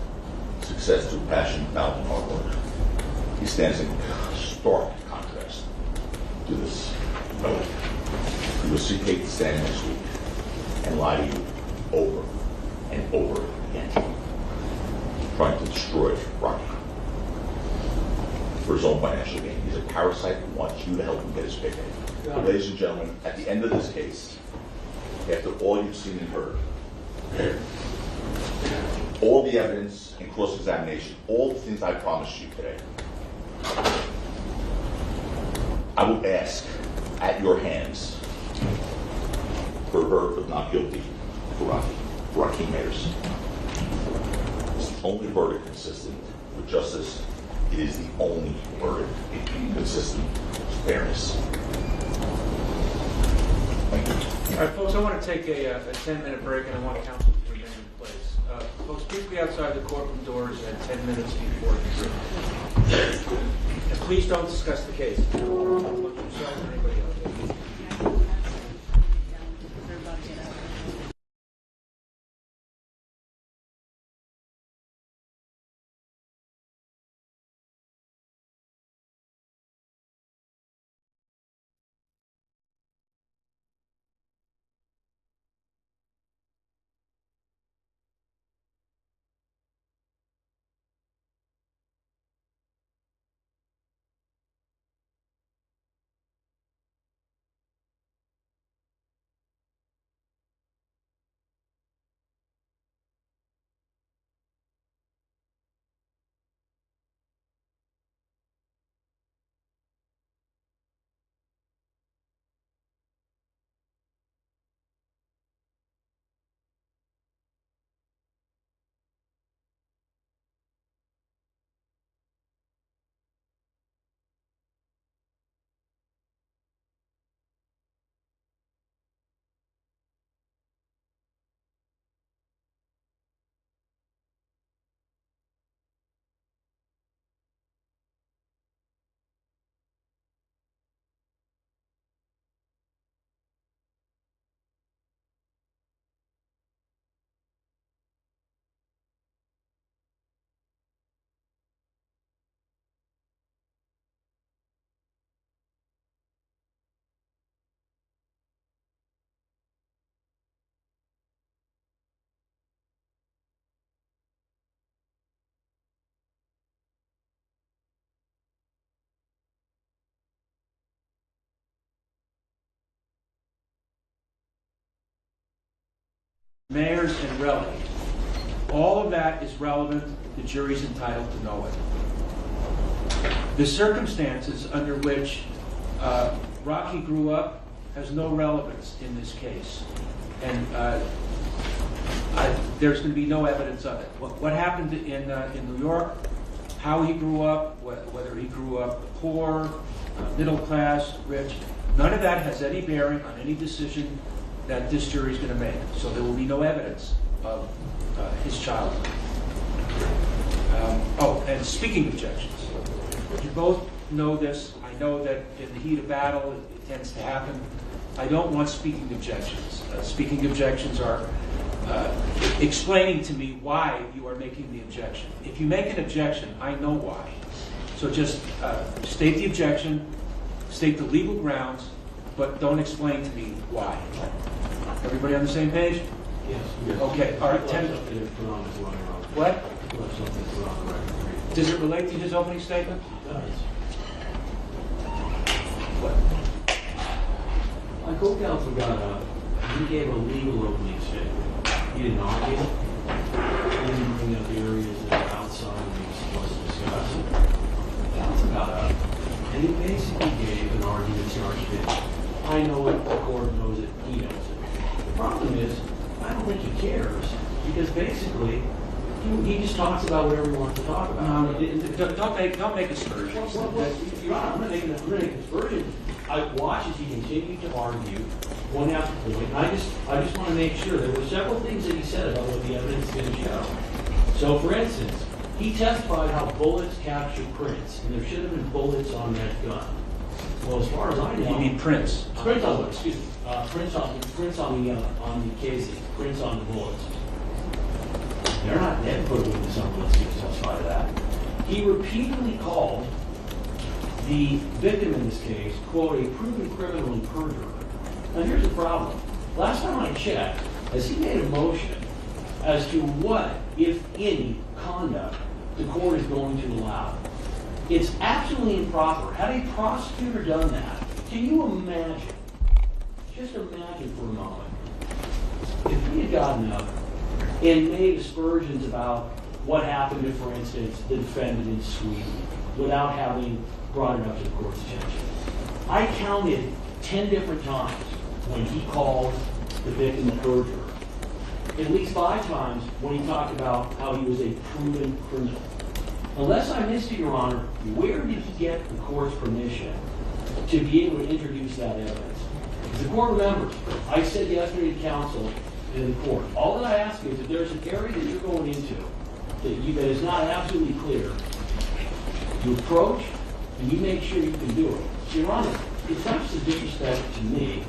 success through passion, talent, and hard work. He stands in stark contrast to this fellow. You will see Kate stand next week and lie to you over and over again, trying to destroy Rocky for his own financial gain. He's a parasite who wants you to help him get his payday. But ladies and gentlemen, at the end of this case, after all you've seen and heard, all the evidence and cross-examination, all the things I promised you today, I will ask at your hands for a verdict of not guilty for Rocky Mayers. It's the only verdict consistent with justice. It is the only verdict consistent with fairness. Thank you.
All right, folks, I want to take a 10-minute break, and I want counsel to remain in place. Folks, please be outside the courtroom doors at 10 minutes before the jury. And please don't discuss the case. Amongst yourselves or anybody else. Mayers, and Relly. All of that is relevant. The jury's entitled to know it. The circumstances under which Rocky grew up has no relevance in this case. And there's going to be no evidence of it. What happened in New York, how he grew up, whether he grew up poor, middle class, rich, none of that has any bearing on any decision that this jury is going to make. So there will be no evidence of his childhood. And speaking objections. You both know this. I know that in the heat of battle it tends to happen. I don't want speaking objections. Speaking objections are explaining to me why you are making the objection. If you make an objection, I know why. So just state the objection, state the legal grounds, but don't explain to me why. Everybody on the same page?
Yes.
Okay, all right, 10. What? Does it relate to his opening statement?
It does.
What?
My co-counsel got up, he gave a legal opening statement. He didn't argue. He didn't bring up areas that are outside of what he was supposed to discuss. Counsel got up, and he basically gave an argument charge that I know it, the court knows it, he knows it. The problem is, I don't think he cares, because basically, he just talks about whatever he wants to talk about.
No, don't make aspersions.
Your Honor, I'm not making an aspersion. I watched as he continued to argue, point after point, and I just want to make sure there were several things that he said about what the evidence is going to show. So, for instance, he testified how bullets capture prints, and there should have been bullets on that gun. Well, as far as I know,
You mean prints?
prints on excuse me, prints on the casing, prints on the bullets. They're not dead, put a witness on bullets to testify to that. He repeatedly called the victim in this case, quote, a proven criminal and perjurer. Now here's the problem. Last time I checked, as he made a motion as to what, if any, conduct the court is going to allow, it's absolutely improper. Had a prosecutor done that, can you imagine, just imagine for a moment, if he had gotten up and made aspersions about what happened to, for instance, the defendant in Sweden without having brought it up to the court's attention. I counted 10 different times when he called the victim a perjurer. At least 5 times when he talked about how he was a proven criminal. Unless I missed it, Your Honor, where did he get the court's permission to be able to introduce that evidence? As the court remembers, I said yesterday to counsel in the court, all that I ask is if there's an area that you're going into that is not absolutely clear, you approach and you make sure you can do it. So, Your Honor, it's not just a disrespect to me,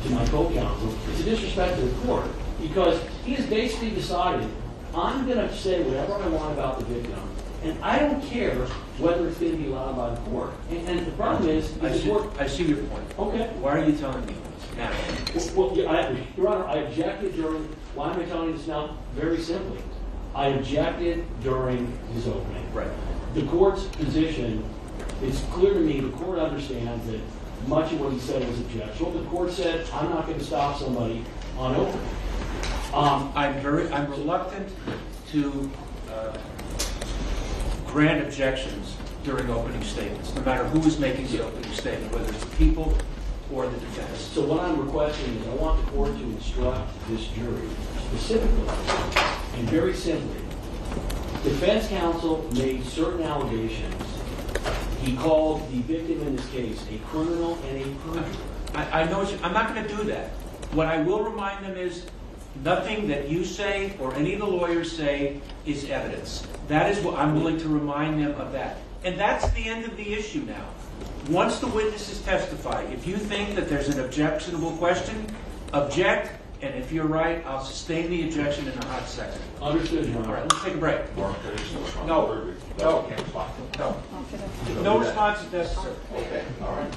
to my co-counsel, it's a disrespect to the court, because he has basically decided, I'm going to say whatever I want about the victim, and I don't care whether it's going to be allowed by the court. And the problem is,
I see your point.
Okay.
Why are you telling me now?
Well, Your Honor, I objected during, why am I telling you this now? Very simply. I objected during his opening.
Right.
The court's position, it's clear to me, the court understands that much of what he said was objectionable. The court said, I'm not going to stop somebody on opening.
I'm reluctant to grant objections during opening statements, no matter who is making the opening statement, whether it's the people or the defense.
So what I'm requesting is I want the court to instruct this jury specifically and very simply. Defense counsel made certain allegations. He called the victim in this case a criminal and a perjurer.
I know I'm not going to do that. What I will remind them is nothing that you say or any of the lawyers say is evidence. That is what I'm willing to remind them of that. And that's the end of the issue now. Once the witnesses testify, if you think that there's an objectionable question, object, and if you're right, I'll sustain the objection in a hot second.
Understood, Your Honor.
All right, let's take a break. No. No response is necessary.
Okay, all right.